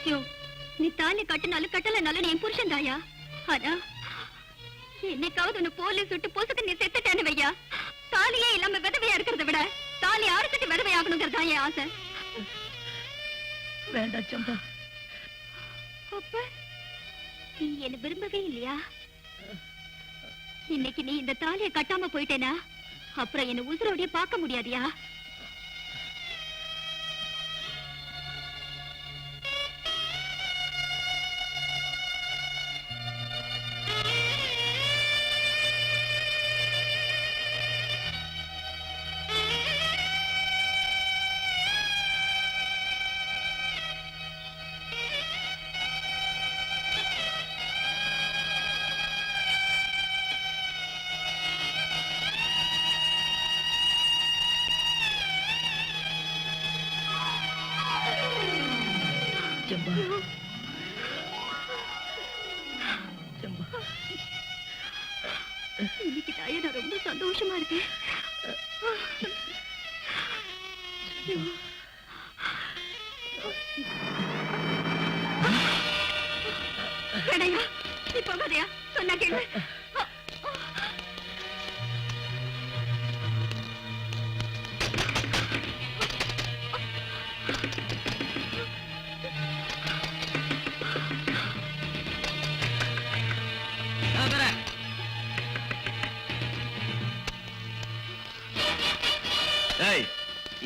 யோ, நீ தாலி கட்டினாலும் கட்டலனாலும் என் புருஷன் தாயா. ஆனா என்னைக்காவது உன்னை போலீஸ் விட்டு பொசுக்கு நீ செத்துட்டேன்னு வையா. தாலியே இல்லாம விதவையா இருக்கிறத விட தாலி அறுத்துட்டு விதவையாகணுங்கிறது தான் என் ஆசை. வேண்டாம் சம்பா. அப்ப நீ என்ன விரும்பவே இல்லையா? இன்னைக்கு நீ இந்த தாலியை கட்டாம போயிட்டேனா அப்புறம் என்ன உசுரோடய பார்க்க முடியாதியா? பயமா இருக்கு. வேடையா, நீ போகாதயா, சொன்னா கேளு.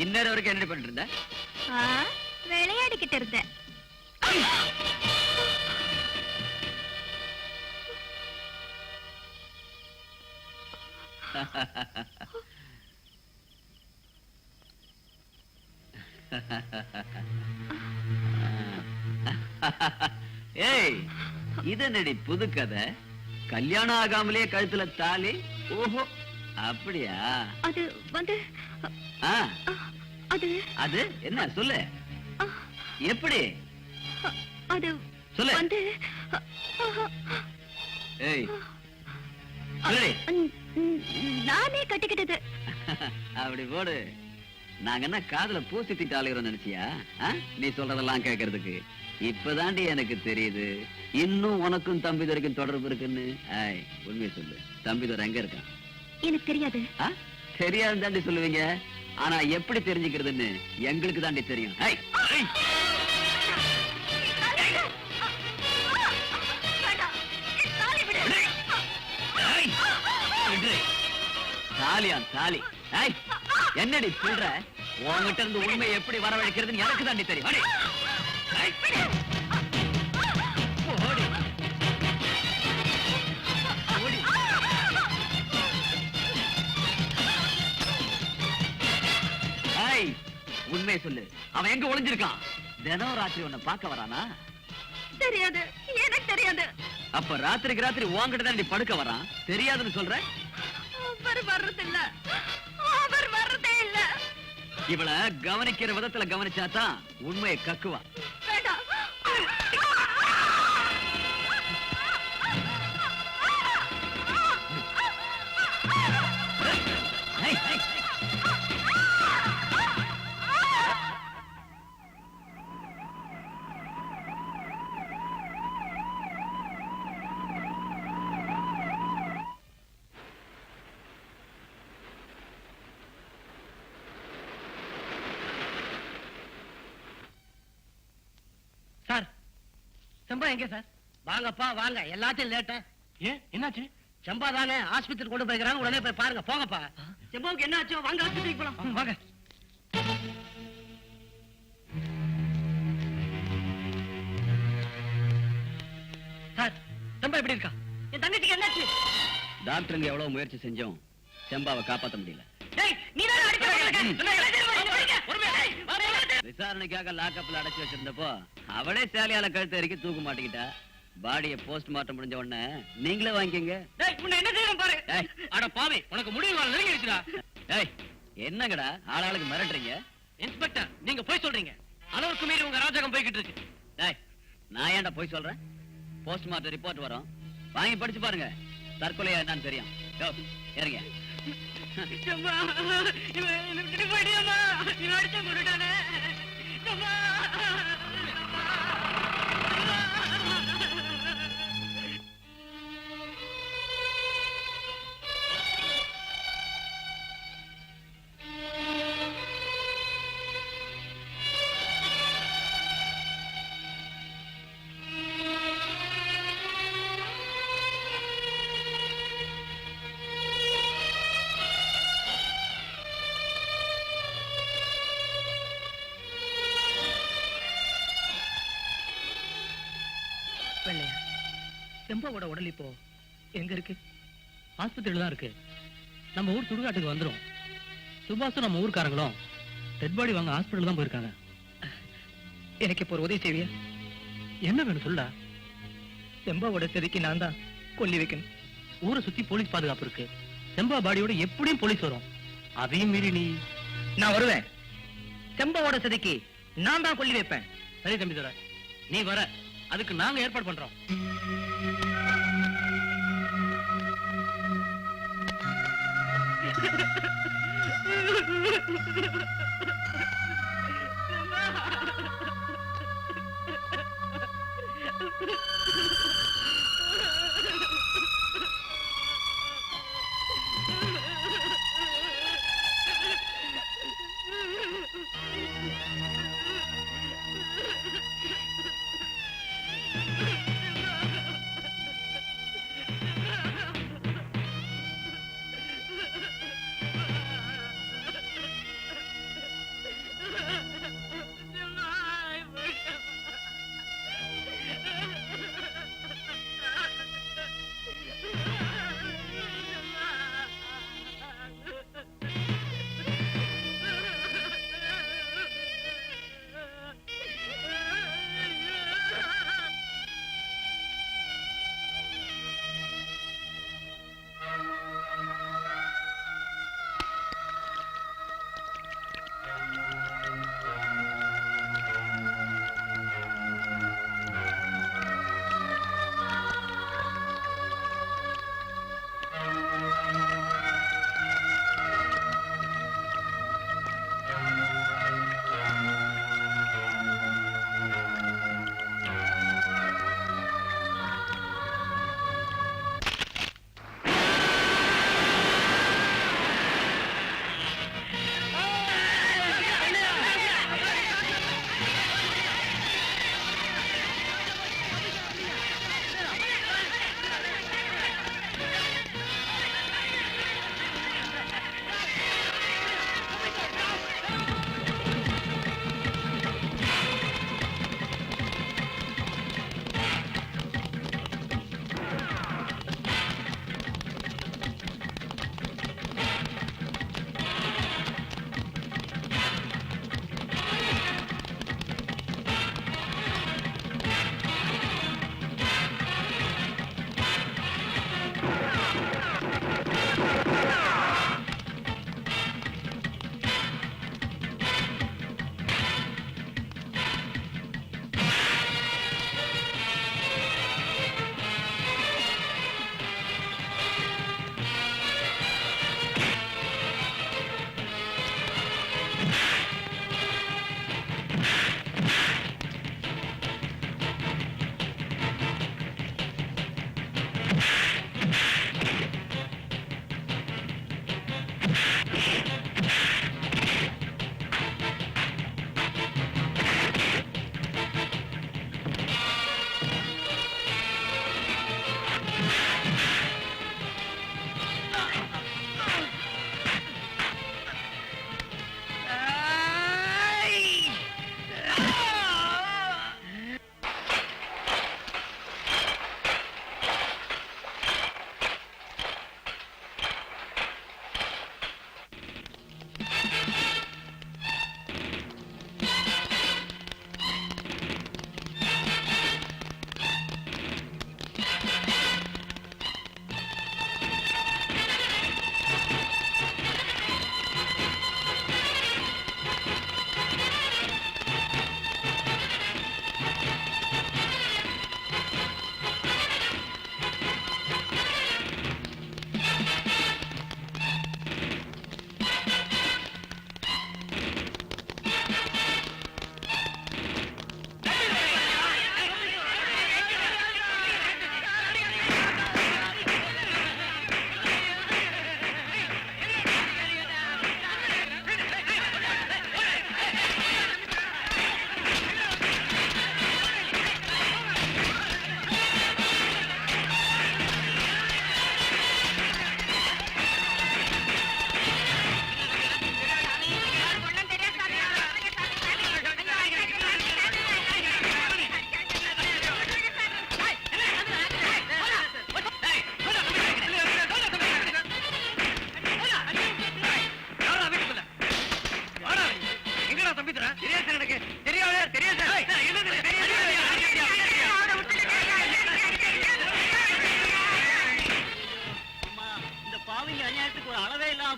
இந்நேரம் வரைக்கும் என்ன பண்ணிட்டு இருந்த? விளையாடிக்கிட்டு இருந்தேன். ஏய், இது என்னடி புது கதை? கல்யாணம் ஆகாமலே கழுத்துல தாலி? ஓஹோ, அப்படியா? அது வந்து ஆ, அது அது என்ன சொல்லு? எப்படி அது சொல்லு? வந்து ஏய், சொல்லுடி. நானே கட்டிக்கிட்டது. அப்படி போடு. நாங்க என்ன காதுல பூசி திட்டாளுகிறோம் நினைச்சியா? நீ சொல்றதெல்லாம் கேட்கறதுக்கு இப்பதாண்டி எனக்கு தெரியுது இன்னும் உனக்கும் தம்பிதுரைக்கும் தொடர்பு இருக்குன்னு. உண்மையை சொல்லு, தம்பிதுரை எங்க இருக்கான்? எனக்கு தெரியாது. தெரியாது தாண்டி சொல்லுவீங்க, ஆனா எப்படி தெரிஞ்சுக்கிறதுன்னு எங்களுக்கு தாண்டி தெரியும். தாலியா தாலி? என்னடி சொல்ற? உன்கிட்ட இருந்து உண்மை எப்படி வரவழைக்கிறதுன்னு எனக்கு தாண்டி தெரியும். உண்மையை சொல்லு, அவன் எங்க ஒளிஞ்சிருக்கான்? தினம் ராத்திரி உன்னை பார்க்க வரானா? தெரியாது, எனக்கு தெரியாது. அப்ப ராத்திரிக்கு ராத்திரி உன்கிட்ட தான் நீ படுக்க வரான், தெரியாதுன்னு சொல்ற? அவர் வர்றதில்ல, அவர் வர்றதே இல்ல. இவளை கவனிக்கிற விதத்துல கவனிச்சாதான் உண்மையை கக்குவா. வேண்டாம். சார், செம்பா எங்க சார்? வாங்கப்பா வாங்க, எல்லாத்தையும் லேட்டா. ஏன் என்னாச்சு? செம்பா தானே ஆஸ்பத்திரி கொண்டு போய்க்கிறாங்க, உடனே போய் பாருங்க. போங்கப்பா. செம்பாவுக்கு என்ன ஆச்சோ? வாங்க ஆஸ்பத்திரிக்கு போலாம். வாங்க. சார், செம்பா எப்படி இருக்கா? என் தங்கச்சிக்கு என்னாச்சு? டாக்டருங்க எவ்வளவு முயற்சி செஞ்சோம் செம்பாவை காப்பாத்த முடியல. டேய், நீ தான் அடிக்க விசாரணைக்காக லாக்கப்ல அடைச்சு வச்சிருந்தப்போ அவளே சேலையால கழுத்து இறக்கி தூக்க மாட்டிக்கிட்டா. பாடியை போஸ்ட் மார்ட்டம் முடிஞ்ச உடனே நீங்களே வாங்கிக்கங்க. டேய், உன்னை என்ன செய்யணும் பாரு. அட பாவி, உனக்கு முடிவு நாள் நெருங்கி இருக்குடா. ஏய், என்னங்கடா ஆளாளுக்கு மிரட்டுறீங்க? இன்ஸ்பெக்டர், நீங்க போய் சொல்றீங்க. அளவுக்கு மீறி உங்க ராஜகம் போய்கிட்டு இருக்கு. டேய், நான் ஏன்டா போய் சொல்றேன்? போஸ்ட் மார்ட்டம் ரிப்போர்ட் வரும், வாங்கி படிச்சு பாருங்க. தற்கொலையா என்னன்னு தெரியும். இறங்க. செம்பா, இவன் என்னை விட்டுட்டு போயிட்டியேம்மா. இவன் அடிச்சா கொண்டுட்டானே. செம்பா. வெள்ளையா, செம்பாவோட உடல் இப்போ எங்க இருக்கு? ஆஸ்பத்திரியில தான் இருக்கு. நம்ம ஊர் சுடுகாட்டுக்கு வந்துரும். சுபாஷும் நம்ம ஊர்க்காரங்களும் டெட் பாடி வாங்க ஹாஸ்பிட்டல் தான் போயிருக்காங்க. எனக்கு இப்போ ஒரு உதவி செய்வியா? என்ன வேணும் சொல்ல? செம்பாவோட செதுக்கி நான் தான் கொல்லி வைக்கணும். ஊரை சுத்தி போலீஸ் பாதுகாப்பு இருக்கு. செம்பா பாடியோட எப்படியும் போலீஸ் வரும். அதையும் மீறி நீ... நான் வருவேன். செம்பாவோட செதுக்கி நான் தான் கொல்லி வைப்பேன். சரி தம்பி தர, நீ வர, அதுக்கு நாங்க ஏற்பாடு பண்றோம்.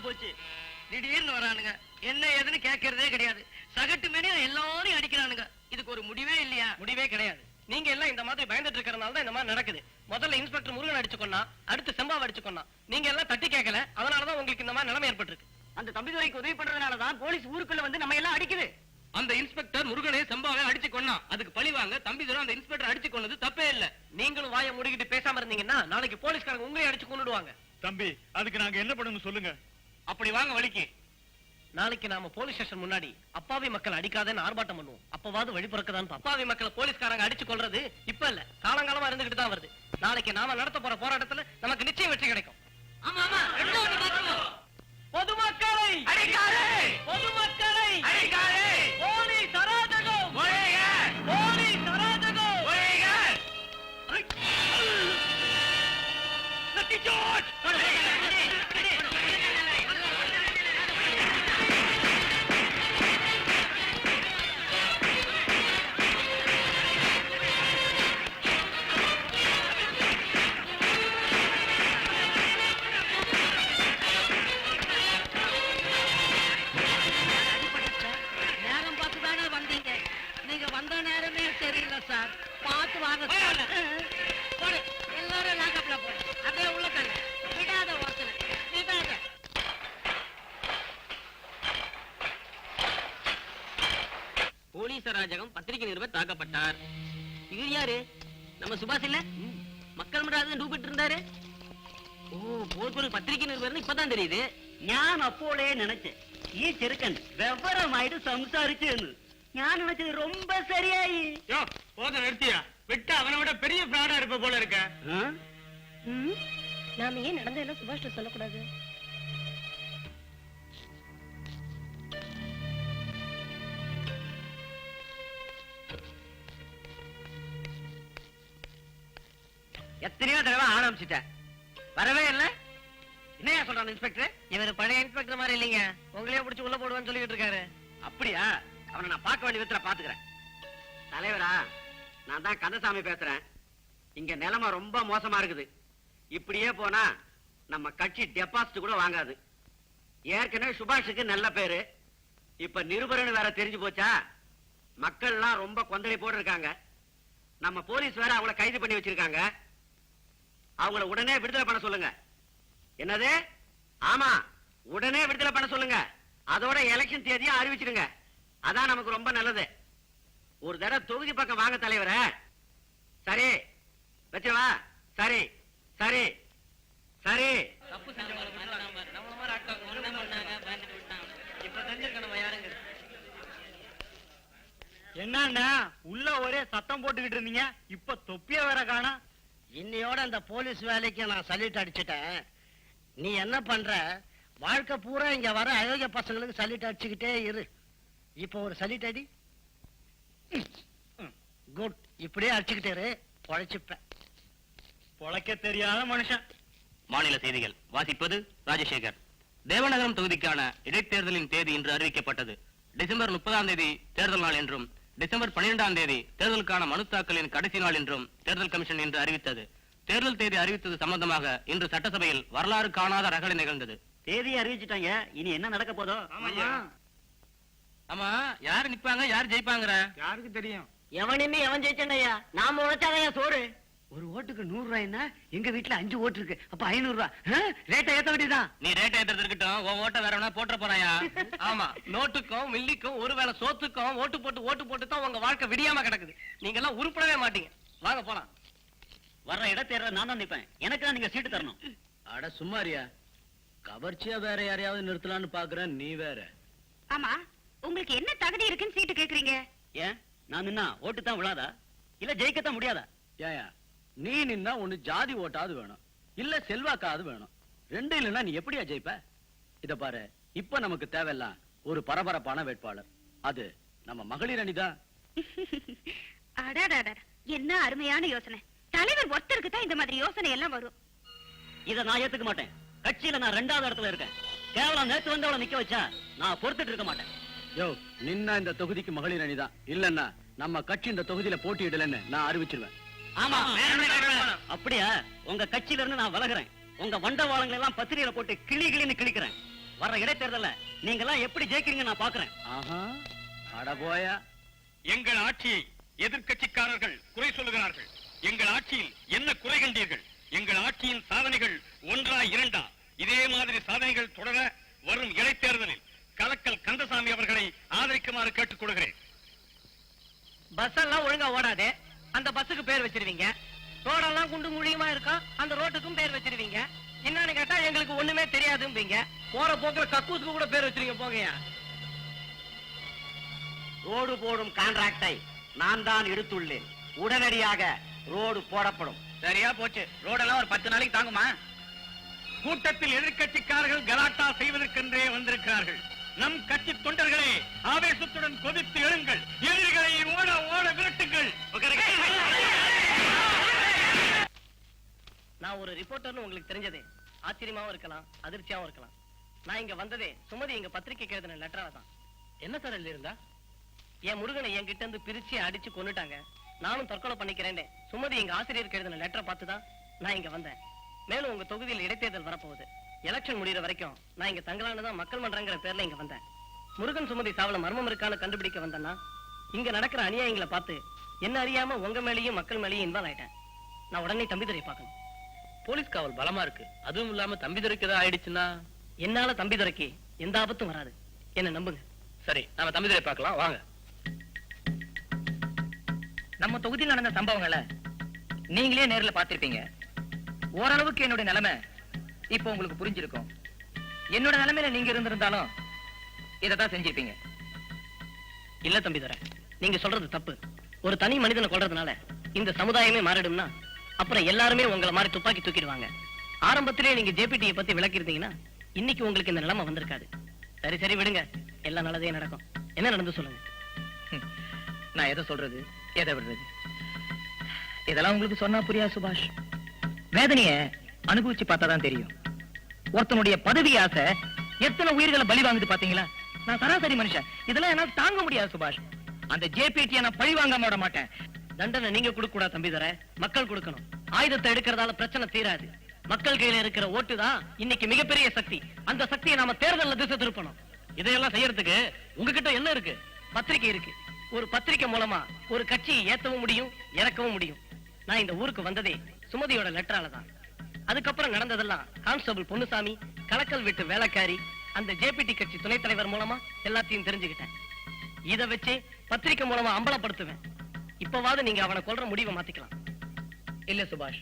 போச்சு. திடீர்னு வரானுங்க, என்ன ஏதுன்னு கேட்கறதே கிடையாது. சகட்டு மேனி எல்லாரையும் அடிக்கிறானுங்க. இதுக்கு ஒரு முடிவே இல்லையா? முடிவே கிடையாது. நீங்க எல்லாம் இந்த மாதிரி பயந்துட்டு இருக்கறனால தான் இந்த மாதிரி நடக்குது. முதல்ல இன்ஸ்பெக்டர் முருகன் அடிச்சு கொன்னா, அடுத்து செம்பாவை அடிச்சு கொன்னா. நீங்க எல்லாம் தட்டி கேட்கல, அதனால தான் உங்களுக்கு இந்த மாதிரி நிலைமை ஏற்பட்டிருக்கு. அந்த தம்பிதுரைக்கு உதவி பண்றதுனால தான் போலீஸ் ஊருக்குள்ள வந்து நம்ம எல்லாம் அடிக்குது. அந்த இன்ஸ்பெக்டர் முருகனை செம்பாவை அடிச்சு கொன்னா, அதுக்கு பழி வாங்க தம்பிதுரை அந்த இன்ஸ்பெக்டர் அடிச்சு கொன்னது தப்பே இல்ல. நீங்களும் வாயை மூடிக்கிட்டு பேசாம இருந்தீங்கன்னா நாளைக்கு போலீஸ்காரங்க உங்களையும் அடிச்சு கொன்னுடுவாங்க. தம்பி, அதுக்கு நாங்க என்ன பண்ணணும் சொல்லுங்க. அப்படி வாங்க வலிக்கு. நாளைக்கு நாம போலீஸ் ஸ்டேஷன் முன்னாடி அப்பாவி மக்கள் அடிக்காதேன்னு ஆர்ப்பாட்டம் பண்ணுவோம். அப்பவாது வழி பிறக்கதான். அப்பாவி மக்களை போலீஸ்காரங்க அடிச்சு கொள்றது இப்ப இல்ல, காலங்காலமா இருந்துகிட்டு தான் வருது. நாளைக்கு நாம நடத்த போற போராட்டத்துல நமக்கு நிச்சயம் வெற்றி கிடைக்கும். பொதுமக்களை அடிக்காதே, பொதுமக்களை அடிக்காதே, போலீஸ் அராஜகம் ஒழிக, போலீஸ் அராஜகம் ஒழிக. லத்தி ஜார்ஜ் நேரம் பார்த்து தானே வந்தீங்க. நீங்க வந்த நேரமே சரியில்லை சார். பார்த்து வாங்க சார். போடு, எல்லாரும் லாக்கப்ல போடு. அப்படியே உள்ள தள்ளு. விடாத ஒருத்தனை, விடாத. போலீஸ் அராஜகம் பத்திரிகை நிருபர் தாக்கப்பட்டார். இது யாரு? நம்ம சுபாஷ் இல்ல? மக்கள் மன்றம் டூபிட்டு இருந்தாரு. ஓ, போலீஸ் பத்திரிகை நிருபர்னு இப்பதான் தெரியுது. ഞാൻ അപ്പോളേ നനച്ച് ഈ ചെറുക്കൻ വ്യവരമായിട്ട് സംസാരിച്ചു. ഞാൻ നനച്ചത് ரொம்ப சரியாയി. யோ, போத நிறுத்தியா? விட்டு அவனை விட பெரிய பிராடா இருப்ப போல இருக்க. நாம ஏன் நடந்ததெல்லாம் சுபாஷ் சொல்லக்கூடாது? எத்தனையோ தடவை ஆரம்பிச்சுட்டேன், வரவே இல்ல. என்னையா சொல்றான் இன்ஸ்பெக்டர்? இவர் பழைய இன்ஸ்பெக்டர் மாதிரி இல்லைங்க, உங்களையே பிடிச்சி உள்ள போடுவான்னு சொல்லிட்டு இருக்காரு. அப்படியா? அவனை நான் பார்க்க வேண்டிய விதத்துல பாத்துக்கிறேன். தலைவரா, நான் தான் கந்தசாமி பேசுறேன். இங்க நிலைமை ரொம்ப மோசமா இருக்குது. இப்படியே போனா நம்ம கட்சி டெபாசிட் கூட வாங்காது. ஏற்கனவே சுபாஷுக்கு நல்ல பேரு, இப்ப நிருபர்னு வேற தெரிஞ்சு போச்சா. மக்கள் எல்லாம் ரொம்ப கொந்தளிப்போடு இருக்காங்க. நம்ம போலீஸ் வேற அவங்கள கைது பண்ணி வச்சிருக்காங்க. அவங்கள உடனே விடுதலை பண்ண சொல்லுங்க. என்னது? ஆமா, உடனே விடுதலை பண்ண சொல்லுங்க. அதோட எலெக்ஷன் தேதியும் அறிவிச்சிடுங்க. அதான் நமக்கு ரொம்ப நல்லது. ஒரு தடவை தொகுதி பக்கம் வாங்க தலைவரே. சரி, வச்சுவா. சரி சரி சரி. தப்பு செஞ்சவங்களை விட்டுறாங்க. நம்மள மாதிரி ஆட்கள் ஒண்ணுமே பண்ணாங்க, பயந்துட்டு விட்டாங்க. இப்ப தெரிஞ்சிருக்கணும் யாருங்க. என்னன்னா உள்ள ஒரே சத்தம் போட்டுக்கிட்டு இருந்தீங்க, இப்ப தொப்பிய வேற காணோம். இன்னையோட அந்த போலீஸ் வேலைக்கு நான் சல்யூட் அடிச்சுட்டேன். நீ என்ன பண்ற? வாழ்க்கை பூரா இங்க வர அயோக்கிய பசங்களுக்கு சல்யூட் அடிச்சுக்கிட்டே இரு. இப்போ ஒரு சல்யூட் அடி. குட். இப்படியே அடிச்சுக்கிட்டே இரு, பொழைச்சுப்பேன். பொழைக்க தெரியாத மனுஷன். மாநில செய்திகள் வாசிப்பது ராஜசேகர். தேவநகரம் தொகுதிக்கான இடைத்தேர்தலின் தேதி இன்று அறிவிக்கப்பட்டது. டிசம்பர் 30ஆம் தேதி தேர்தல் நாள் என்றும் டிசம்பர் 12ஆம் தேதி தேர்தலுக்கான மனு தாக்கலின் கடைசி நாள் என்றும் தேர்தல் கமிஷன் இன்று அறிவித்தது. தேர்தல் தேதி அறிவித்தது சம்பந்தமாக இன்று சட்டசபையில் வரலாறு காணாத ரகளை நிகழ்ந்தது. தேதியை அறிவிச்சிட்டாங்க, இனி என்ன நடக்க போதோ. ஆமா, யாரு நிப்பாங்க, யாரு ஜெயிப்பாங்கற யாருக்கு தெரியும்? எவனுமே எவன் ஜெயிச்சண்டையா? நாம உழைச்சாதான் சோறு. ஒரு ஓட்டுக்கு 100 ரூபாய்னா எங்க வீட்டுல 5 ஓட்டு இருக்கு. அப்ப 500 ரூபாய் ரேட்டை ஏத்த வேண்டியதான். நீ ரேட் ஏத்துறது இருக்கட்டும், உன் ஓட்ட வேற வேணா போட்டுற போறாயா? ஆமா, நோட்டுக்கும் மில்லிக்கும் ஒருவேளை சோத்துக்கும் ஓட்டு போட்டு தான் உங்க வாழ்க்கை விடியாம கிடக்குது. நீங்க எல்லாம் உருப்படவே மாட்டீங்க. வாங்க போலாம். வர்ற இடைத்தேர்தல் நான் தான் நிப்பேன். எனக்கு தான் நீங்க சீட்டு தரணும். அட சும்மாரியா, கவர்ச்சியா வேற யாரையாவது நிறுத்தலான்னு பாக்குறேன், நீ வேற. ஆமா, உங்களுக்கு என்ன தகுதி இருக்குன்னு சீட்டு கேக்குறீங்க? ஏன் நான் நின்னா ஓட்டு தான் விழாதா, இல்ல ஜெயிக்கத்தான் முடியாதா? ஏயா, நீ நின்னா ஒண்ணு ஜாதி ஓட்டாவது வேணும், இல்ல செல்வாக்காவது வேணும். ரெண்டு இல்லைன்னா நீ எப்படியா ஜெயிப்ப? இத பாரு, இப்ப நமக்கு தேவையெல்லாம் ஒரு பரபரப்பான வேட்பாளர். அது நம்ம மகளிர் அணிதான். அடாடா, என்ன அருமையான யோசனை. தலைவர் ஒருத்தருக்கு தான் இந்த மாதிரி யோசனை எல்லாம் வரும். இத நான் ஏத்துக்க மாட்டேன். கட்சியில நான் 2வது இடத்துல இருக்கேன். கேவலம் நேத்து வந்தவளை நிக்க வச்சா நான் பொறுத்துட்டு இருக்க மாட்டேன். யோ, நின்னா இந்த தொகுதிக்கு மகளிர் அணிதான், இல்லன்னா நம்ம கட்சி இந்த தொகுதியில போட்டியிடலன்னு நான் அறிவிச்சிருவேன். ஆமா, அப்படியா? உங்க கட்சியில இருந்து நான் விலகுறேன். உங்க வண்டவாளங்களை எல்லாம் பத்திரிகையில போட்டு கிளின்னு கிழிக்கிறேன். வர்ற இடைத்தேர்தல்ல நீங்க எல்லாம் எப்படி ஜெயிக்கிறீங்க நான் பாக்குறேன். ஆஹா, அட போயா. எங்கள் ஆட்சியை எதிர்க்கட்சிக்காரர்கள் குறை சொல்லுகிறார்கள். எங்கள் ஆட்சியில் என்ன குறை கண்டீர்கள்? எங்கள் ஆட்சியின் சாதனைகள் ஒன்றா இரண்டா? இதே மாதிரி சாதனைகள் தொடர வரும் இடைத்தேர்தலில் கலக்கல் கந்தசாமி அவர்களை ஆதரிக்குமாறு கேட்டுக் கொள்கிறேன். பஸ் எல்லாம் ஒழுங்கா ஓடாதே, அந்த பஸ்ஸுக்கு பேர் வச்சிருவீங்க. ரோடெல்லாம் குண்டு குழியுமா இருக்கும், அந்த ரோட்டுக்கும் பேர் வச்சிருவீங்க. என்னன்னு கேட்டா எங்களுக்கு ஒண்ணுமே தெரியாதும்பீங்க. போற போக்குல கக்கூசுக்கு கூட பேர் வச்சிருவீங்க. போங்கயா. ரோடு போடும் கான்ட்ராக்டை நான் தான் எடுத்துள்ளேன். உடனடியாக ரோடு போடப்படும். சரியா போச்சு. ரோடெல்லாம் ஒரு 10 நாளைக்கு தாங்குமா? கூட்டத்தில் எதிர்க்கட்சிக்காரர்கள் கலாட்டா செய்வதற்கென்றே வந்திருக்கிறார்கள். நம் கட்சி தொண்டர்களே, ஆவேசத்துடன் கொதித்து எழுங்கள். எதிரிகளை ஓட ஓட விரட்டுங்கள். நான் ஒரு ரிப்போர்ட்டர்னு உங்களுக்கு தெரிஞ்சது ஆச்சரியமாவும் இருக்கலாம், அதிர்ச்சியாவும் இருக்கலாம். நான் இங்க வந்ததே சுமதி எங்க பத்திரிகைக்கு எழுதின லெட்டரால தான். என்ன சார் எழுதி இருந்தா? என் முருகனை என்கிட்ட இருந்து பிரிச்சு அடிச்சு கொன்னுட்டாங்க, நானும் தற்கொலை பண்ணிக்கிறேன்னு சுமதி எங்க ஆசிரியருக்கு எழுதின லெட்டரை பார்த்து தான் நான் இங்க வந்தேன். மேலும் உங்க தொகுதியில் இடைத்தேர்தல் வரப்போகுது. எலெக்ஷன் முடிகிற வரைக்கும் நான் இங்க தங்கலான்னு தான் மக்கள் மன்றங்கிற பேர்ல இங்க வந்தேன். முருகன் சுமதி சாவல மர்மம் இருக்கான்னு கண்டுபிடிக்க வந்தேன்னா இங்க நடக்கிற அநியாயங்களை பார்த்து என்ன அறியாம உங்க மேலேயும் மக்கள் மேலேயும் இன்வால்வ் ஆயிட்டேன். நான் உடனே தம்பிதுரை பார்க்கணும். போலீஸ் காவல் பலமா இருக்கு. அதுவும் இல்லாம தம்பிதுரைக்கு ஏதாவது ஆயிடுச்சுன்னா என்னால தம்பிதுரைக்கு எந்த ஆபத்தும் வராது, என்ன நம்புங்க. சரி, நாம தம்பிதுரை பார்க்கலாம் வாங்க. நம்ம தொகுதியில் நடந்த சம்பவங்களை நீங்களே நேர்ல பார்த்திருப்பீங்க. ஓரளவுக்கு என்னுடைய நிலைமை இப்போ உங்களுக்கு புரிஞ்சிருக்கும். என்னோட நிலைமையில நீங்க இருந்திருந்தாலும் இதைத்தான் செஞ்சிருப்பீங்க. இல்ல தம்பிதுரை, நீங்க சொல்றது தப்பு. ஒரு தனி மனிதனை கொல்றதுனால இந்த சமுதாயமே மாறிடும்னா அப்புறம் எல்லாருமே உங்களை மாதிரி துப்பாக்கி தூக்கிடுவாங்க. ஆரம்பத்திலே நீங்க ஜேபிடியை பத்தி விளக்கிருந்தீங்கன்னா இன்னைக்கு உங்களுக்கு இந்த நிலைமை வந்திருக்காது. சரி சரி விடுங்க, எல்லாம் நல்லதே நடக்கும். என்ன நடந்து சொல்லுங்க. நான் எதை சொல்றது, எதை விடுறது, இதெல்லாம் உங்களுக்கு சொன்னா புரியாது சுபாஷ். வேதனைய அனுபவிச்சு பார்த்தாதான் தெரியும். ஒருத்தனுடைய பதவி ஆசை எத்தனை உயிர்களை பலி வாங்குது பாத்தீங்களா? நான் சராசரி மனுஷன், இதெல்லாம் என்னால தாங்க முடியாது சுபாஷ். அந்த ஜேபிடியை நான் பழி வாங்காம விட மாட்டேன். தண்டனை நீங்க கொடுக்க கூடாது தம்பிதுரை, மக்கள் கொடுக்கணும். ஆயுதத்தை எடுக்கிறதால பிரச்சனை தீராது. மக்கள் கையில இருக்கிற ஓட்டு தான் இன்னைக்கு மிகப்பெரிய சக்தி. அந்த சக்தியை நாம தேர்தல்ல திசை திருப்பணும். இதையெல்லாம் செய்யறதுக்கு உங்ககிட்ட என்ன இருக்கு? பத்திரிகை இருக்கு. ஒரு பத்திரிகை மூலமா ஒரு கட்சியை ஏத்தவும் முடியும், இறக்கவும் முடியும். நான் இந்த ஊருக்கு வந்ததே சுமதியோட லெட்டரால தான். அதுக்கப்புறம் நடந்ததெல்லாம் கான்ஸ்டபிள் பொன்னுசாமி, கலக்கல் வீட்டு வேலைக்காரி, அந்த ஜேபிடி கட்சி துணைத் தலைவர் மூலமா எல்லாத்தையும் தெரிஞ்சுக்கிட்டேன். இத வச்சு பத்திரிகை மூலமா அம்பலப்படுத்துவேன். இப்பவாவது நீங்க அவனை கொல்ற முடிவை மாத்திக்கலாம். இல்ல சுபாஷ்,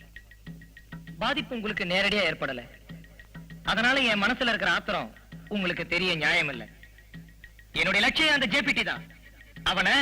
பாதிப்பு உங்களுக்கு நேரடியா ஏற்படல. அதனால என் மனசுல இருக்கிற ஆத்திரம் உங்களுக்கு தெரிய நியாயம் இல்ல. என்னுடைய லட்சியம் அந்த ஜேபிடி தான். அவனை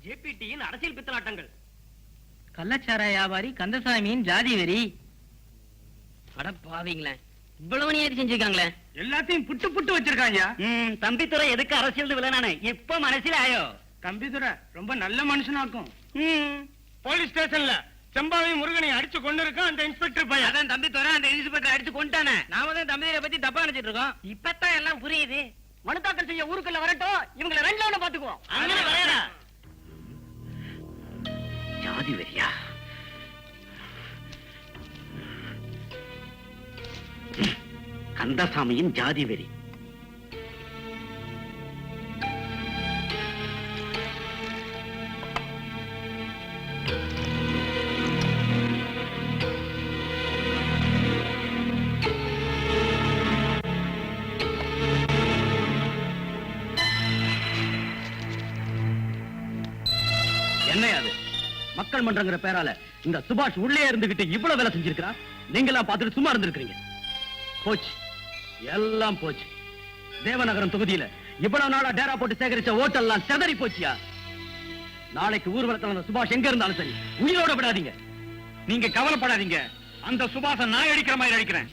ஜேபிடியின் அரசியல் பித்தலாட்டங்கள். கள்ளச்சார வியாபாரி கந்தசாமியின் ஜாதி வெறி. அடப்பாவீங்களே, இவ்வளவு நீதி செஞ்சிருக்காங்களே. எல்லாத்தையும் புட்டு புட்டு வச்சிருக்காங்க. தம்பித்துறை எதுக்கு அரசியல் விளையானே இப்ப மனசில் ஆயோ. தம்பிதுரை ரொம்ப நல்ல மனுஷனாக்கும். போலீஸ் ஸ்டேஷன்ல செம்பாவையும் முருகனையும் அடிச்சு கொண்டு இருக்கான் அந்த இன்ஸ்பெக்டர் பையன். அதான் தம்பித்துறை அந்த இன்ஸ்பெக்டர் அடிச்சு கொண்டானே. நாம தான் தம்பிதுரை பத்தி தப்பா நினைச்சிட்டு இருக்கோம். இப்பதான் எல்லாம் புரியுது. மனு தாக்கல் செய்ய ஊருக்குள்ள வரட்டும், இவங்களை ரெண்டுல ஒண்ணு பாத்துக்குவோம். அங்கே வரையறா. ஜாதி வெறியா? கந்தசாமியின் ஜாதி வெறி. என்னையா அது? மக்கள் மன்றங்கிற பேரால இந்த சுபாஷ் உள்ளே இருந்துகிட்டு இவ்வளவு வேலை செஞ்சிருக்கிறான். நீங்க எல்லாம் பார்த்துட்டு சும்மா இருந்திருக்கிறீங்க. போச்சு, எல்லாம் போச்சு. தேவநகரம் தொகுதியில இவ்வளவு நாளா டேரா போட்டு சேகரிச்ச ஓட்டெல்லாம் செதறி போச்சியா. நாளைக்கு ஊர்வலத்தில் அந்த சுபாஷ் எங்க இருந்தாலும் சரி, உயிரோட விடாதீங்க. நீங்க கவலைப்படாதீங்க, அந்த சுபாஷை நான் அடிக்கிற மாதிரி அடிக்கிறேன்.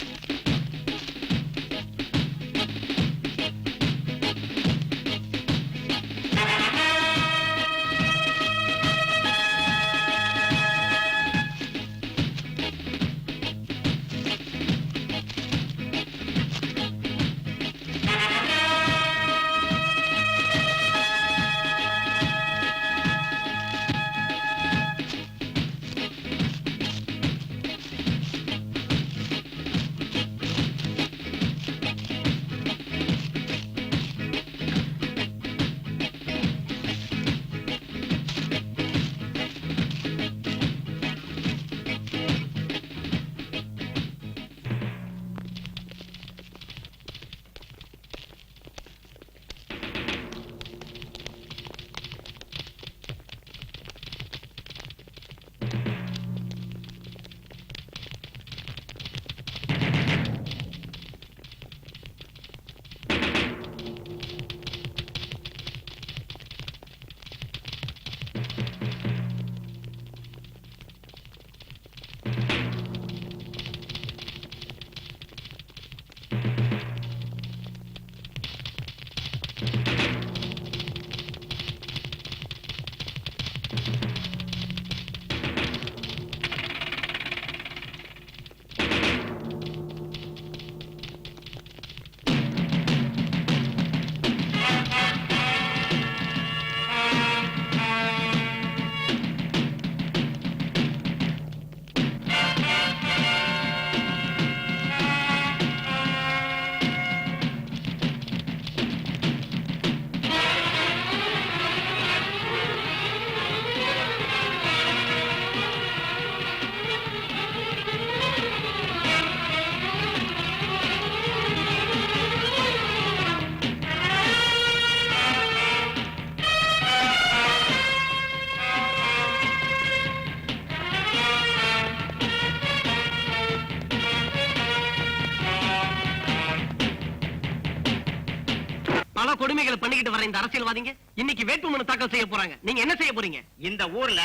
பல கொடுமைகளை பண்ணிக்கிட்டு வர இந்த அரசியல்வாதிங்க இன்னைக்கு வேட்புமனு தாக்கல் செய்ய போறாங்க. நீங்க என்ன செய்ய போறீங்க? இந்த ஊர்ல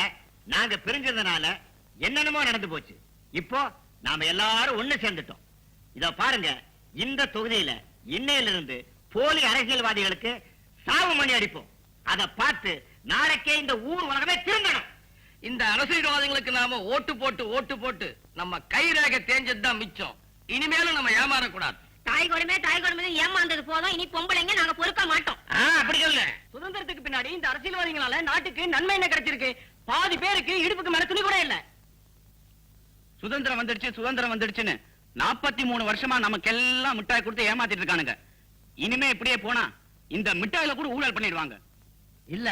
நாங்க பிரிஞ்சதுனால என்னென்னமோ நடந்து போச்சு. இப்போ நாம எல்லாரும் ஒண்ணு சேர்ந்துட்டோம். இத பாருங்க, இந்த தொகுதியில இன்னையிலிருந்து போலி அரசியல்வாதிகளுக்கு சாவு மணி அடிப்போம். அத பார்த்து நாளைக்கே இந்த ஊர் உலகமே திருந்தணும். இந்த அரசியல்வாதிகளுக்கு நாம ஓட்டு போட்டு நம்ம கை ரேகை தேஞ்சதுதான் மிச்சம். இனிமேலும் நம்ம ஏமாறக்கூடாது. தாய் கொடுமை ஏமாந்தது போதும். இனி பொம்பளைங்க நாங்க பொறுக்க மாட்டோம். அப்படி சொல்ல. சுதந்திரத்துக்கு பின்னாடி இந்த அரசியல்வாதிகளால நாட்டுக்கு நன்மை என்ன கிடைச்சிருக்கு? பாதி பேருக்கு இடுப்புக்கு மேல துணி கூட இல்ல. சுதந்திரம் வந்துடுச்சுன்னு 43 வருஷமா நமக்கெல்லாம் மிட்டாய் கொடுத்து ஏமாத்திட்டு இருக்கானுங்க. இனிமே இப்படியே போனா இந்த மிட்டாயில கூட ஊழல் பண்ணிடுவாங்க. இல்ல,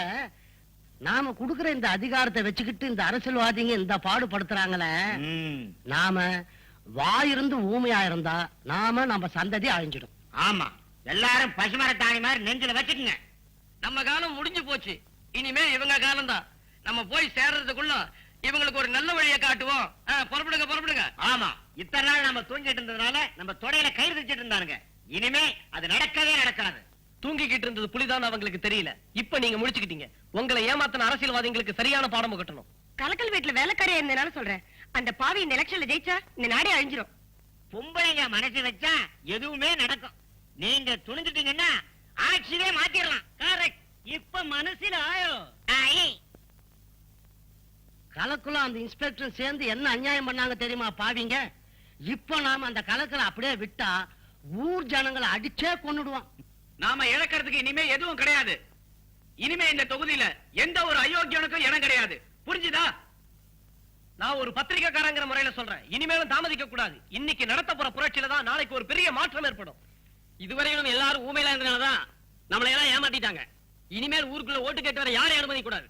நாம குடுக்கிற இந்த அதிகாரத்தை வச்சுக்கிட்டு இந்த அரசியல்வாதிங்க இந்த பாடுபடுத்துறாங்களே, நாம வாயிருந்து ஊமையா இருந்தா நம்ம சந்ததி அழிஞ்சிடும். ஆமா, எல்லாரும் பசுமரத்தாணி மாதிரி நெஞ்சில வச்சுக்குங்க. நம்ம காலம் முடிஞ்சு போச்சு. இனிமே இவங்க காலம் தான். நம்ம போய் சேர்றதுக்குள்ள இவங்களுக்கு ஒரு நல்ல வழியை காட்டுவோம். புறப்படுங்க. ஆமா, இத்தனை நாள் நம்ம தூங்கிட்டு இருந்ததுனால நம்ம தொடையில கயிறு வச்சிட்டு இருந்தானுங்க. இனிமே அது நடக்கவே நடக்காது. தூங்கிக்கிட்டு இருந்தது புலிதான் அவங்களுக்கு தெரியல. இப்ப நீங்க முடிச்சுக்கிட்டீங்க. உங்களை ஏமாத்தின அரசியல்வாதிகளுக்கு சரியான பாடம் கட்டணும். கலக்கல் வீட்டுல வேலைக்காரியா இருந்தனால சொல்றேன். அந்த பாவி இந்த எலெக்ஷன்ல ஜெயிச்சா இந்த நாடே அழிஞ்சிரும். பொம்பளைங்க மனசு வச்சா எதுவுமே நடக்கும். நீங்க துணிஞ்சிட்டீங்கன்னா ஆட்சியே மாத்திரலாம். கரெக்ட். இப்ப மனசுல கலக்குள்ள அந்த இன்ஸ்பெக்டர் சேர்ந்து என்ன அநியாயம் பண்ணாங்க தெரியுமா பாவிங்க? இப்ப நாம அந்த கலக்கலை அப்படியே விட்டா ஊர் ஜனங்களை அடிச்சே கொன்னுடுவான். நாம இழக்கிறதுக்கு இனிமே எதுவும் கிடையாது. இனிமே இந்த தொகுதியில எந்த ஒரு அயோக்கியனுக்கும் இடம் கிடையாது. புரிஞ்சுதா? நான் ஒரு பத்திரிகைக்காரங்கிற முறையில சொல்றேன். இனிமேலும் தாமதிக்க கூடாது. இன்னைக்கு நடத்த போற புரட்சியில தான் நாளைக்கு ஒரு பெரிய மாற்றம் ஏற்படும். இதுவரையிலும் எல்லாரும் ஊமையில இருந்தனாலதான் நம்மளை எல்லாம் ஏமாத்திட்டாங்க. இனிமேல் ஊருக்குள்ள ஓட்டு கேட்டு வர யாரையும் அனுமதி கூடாது.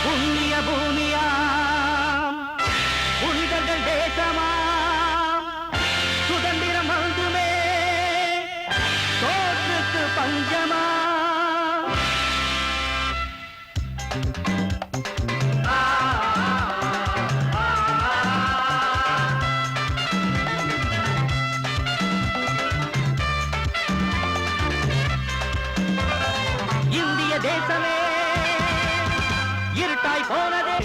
புண்ணிய பூமியா புனிதர்கள் தேசமா சுதந்திரம் வந்துமே தோற்றுக்கு பஞ்சமா இந்திய தேசமே இருட்டாய் போனதே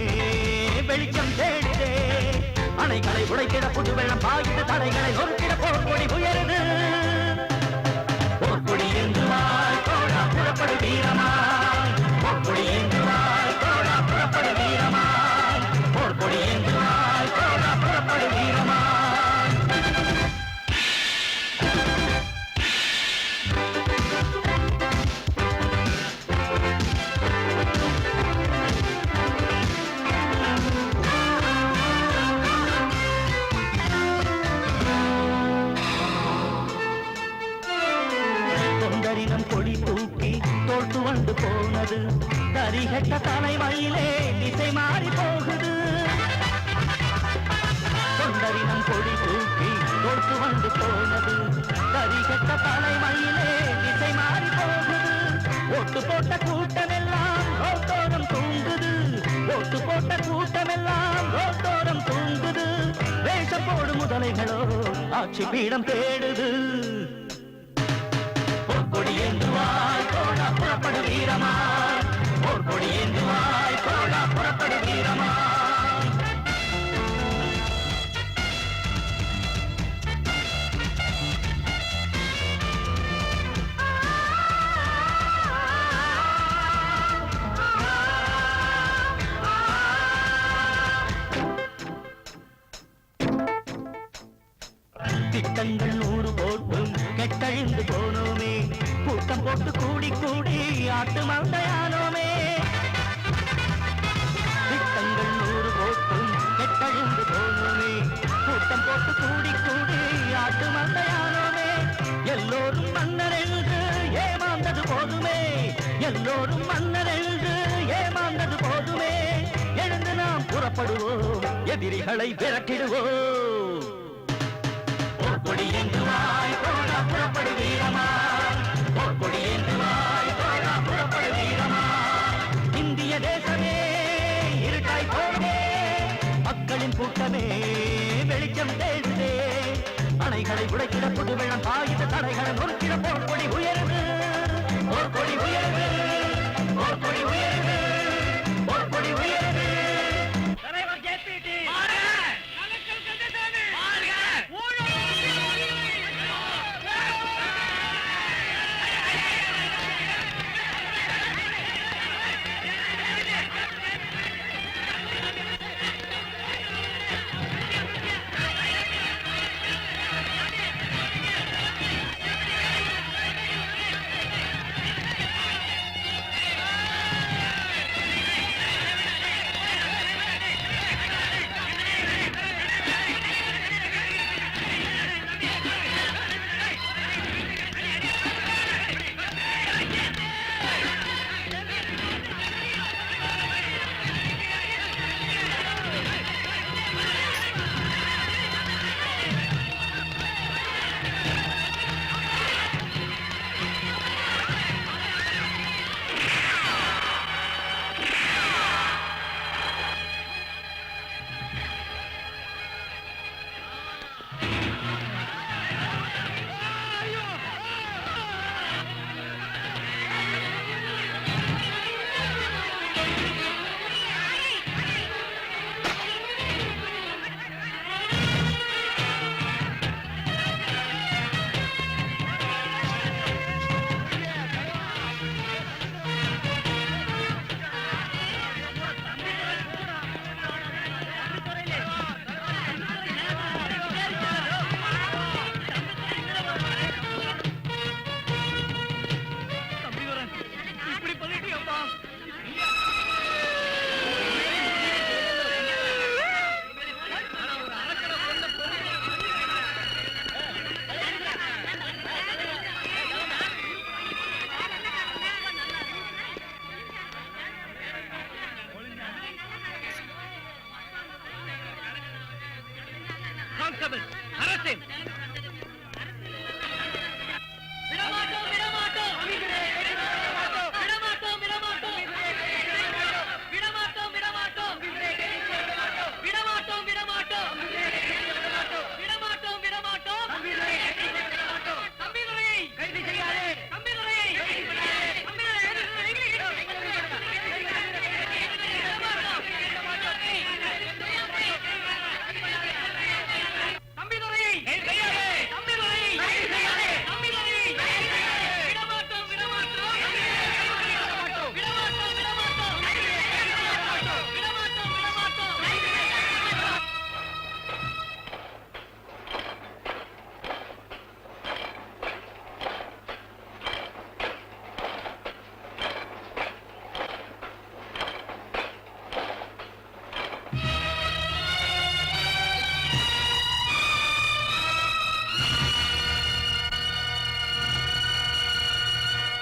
வெளிச்சம் தேடுதே அணைகளை உடைக்கிற புது வெள்ளம் பாய்ந்து தடைகளை நொறுக்கிற போர்க்கொடி உயருது போர்க்கொடி என்றுவாய் தோழா புறப்படு வீரமாய் போர்க்கொடி என்றுவாய் தோழா புறப்படு வீரமாய் போர்க்கொடி என்றுவாய் தோழா புறப்படு வீரமாய் தொண்டரினம் கொடி தூக்கி தோட்டு வந்து போனது தரிகட்ட தலைமையிலே திசை மாறி போகுது தொண்டரினம் கொடி தூக்கி தோட்டு வந்து போனது தரிகட்ட தலைமையிலே திசை மாறி போகுது ஓட்டு போட்ட கூட்டமெல்லாம் ரோட்டோரம் தூங்குது ஓட்டு போட்ட கூட்டமெல்லாம் ரோட்டோரம் தூங்குது வேஷம் போடு முதலைகளோ ஆட்சி பீடம் தேடுது போர்க்கொடி ஏந்துவாய் தோழா புறப்படு வீரமாய் போர்க்கொடி ஏந்துவாய் தோழா புறப்படு வீரமாய் திட்டங்கள் 100 போட்டும் கெட்டழிந்து போனோமே கூட்டம் போட்டு கூடி கூடி ஆட்டு மந்தையானோமே திட்டங்கள் 100 போட்டும் கெட்டழிந்து போனோமே கூட்டம் போட்டு கூடி கூடி ஆட்டு மந்தையானோமே எல்லோரும் மன்னர் என்று ஏமாந்தது போதுமே எல்லோரும் மன்னர் என்று ஏமாந்தது போதுமே எழுந்து நாம் புறப்படுவோம் எதிரிகளை விரட்டிடுவோம் போர்க்கொடி ஏந்துவாய் தோழா புறப்படு வீரமாய் போர்க்கொடி ஏந்துவாய் தோழா புறப்படு வீரமாய் இந்திய தேசமே இருட்டாய் போனே மக்களின் கூட்டமே வெளிச்சம் தேடுதே அணைகளை உடைக்கிற புது வெள்ளம் பாய்ந்த தடைகளை நொறுக்கிற போர்க்கொடி உயருது போர்க்கொடி உயருது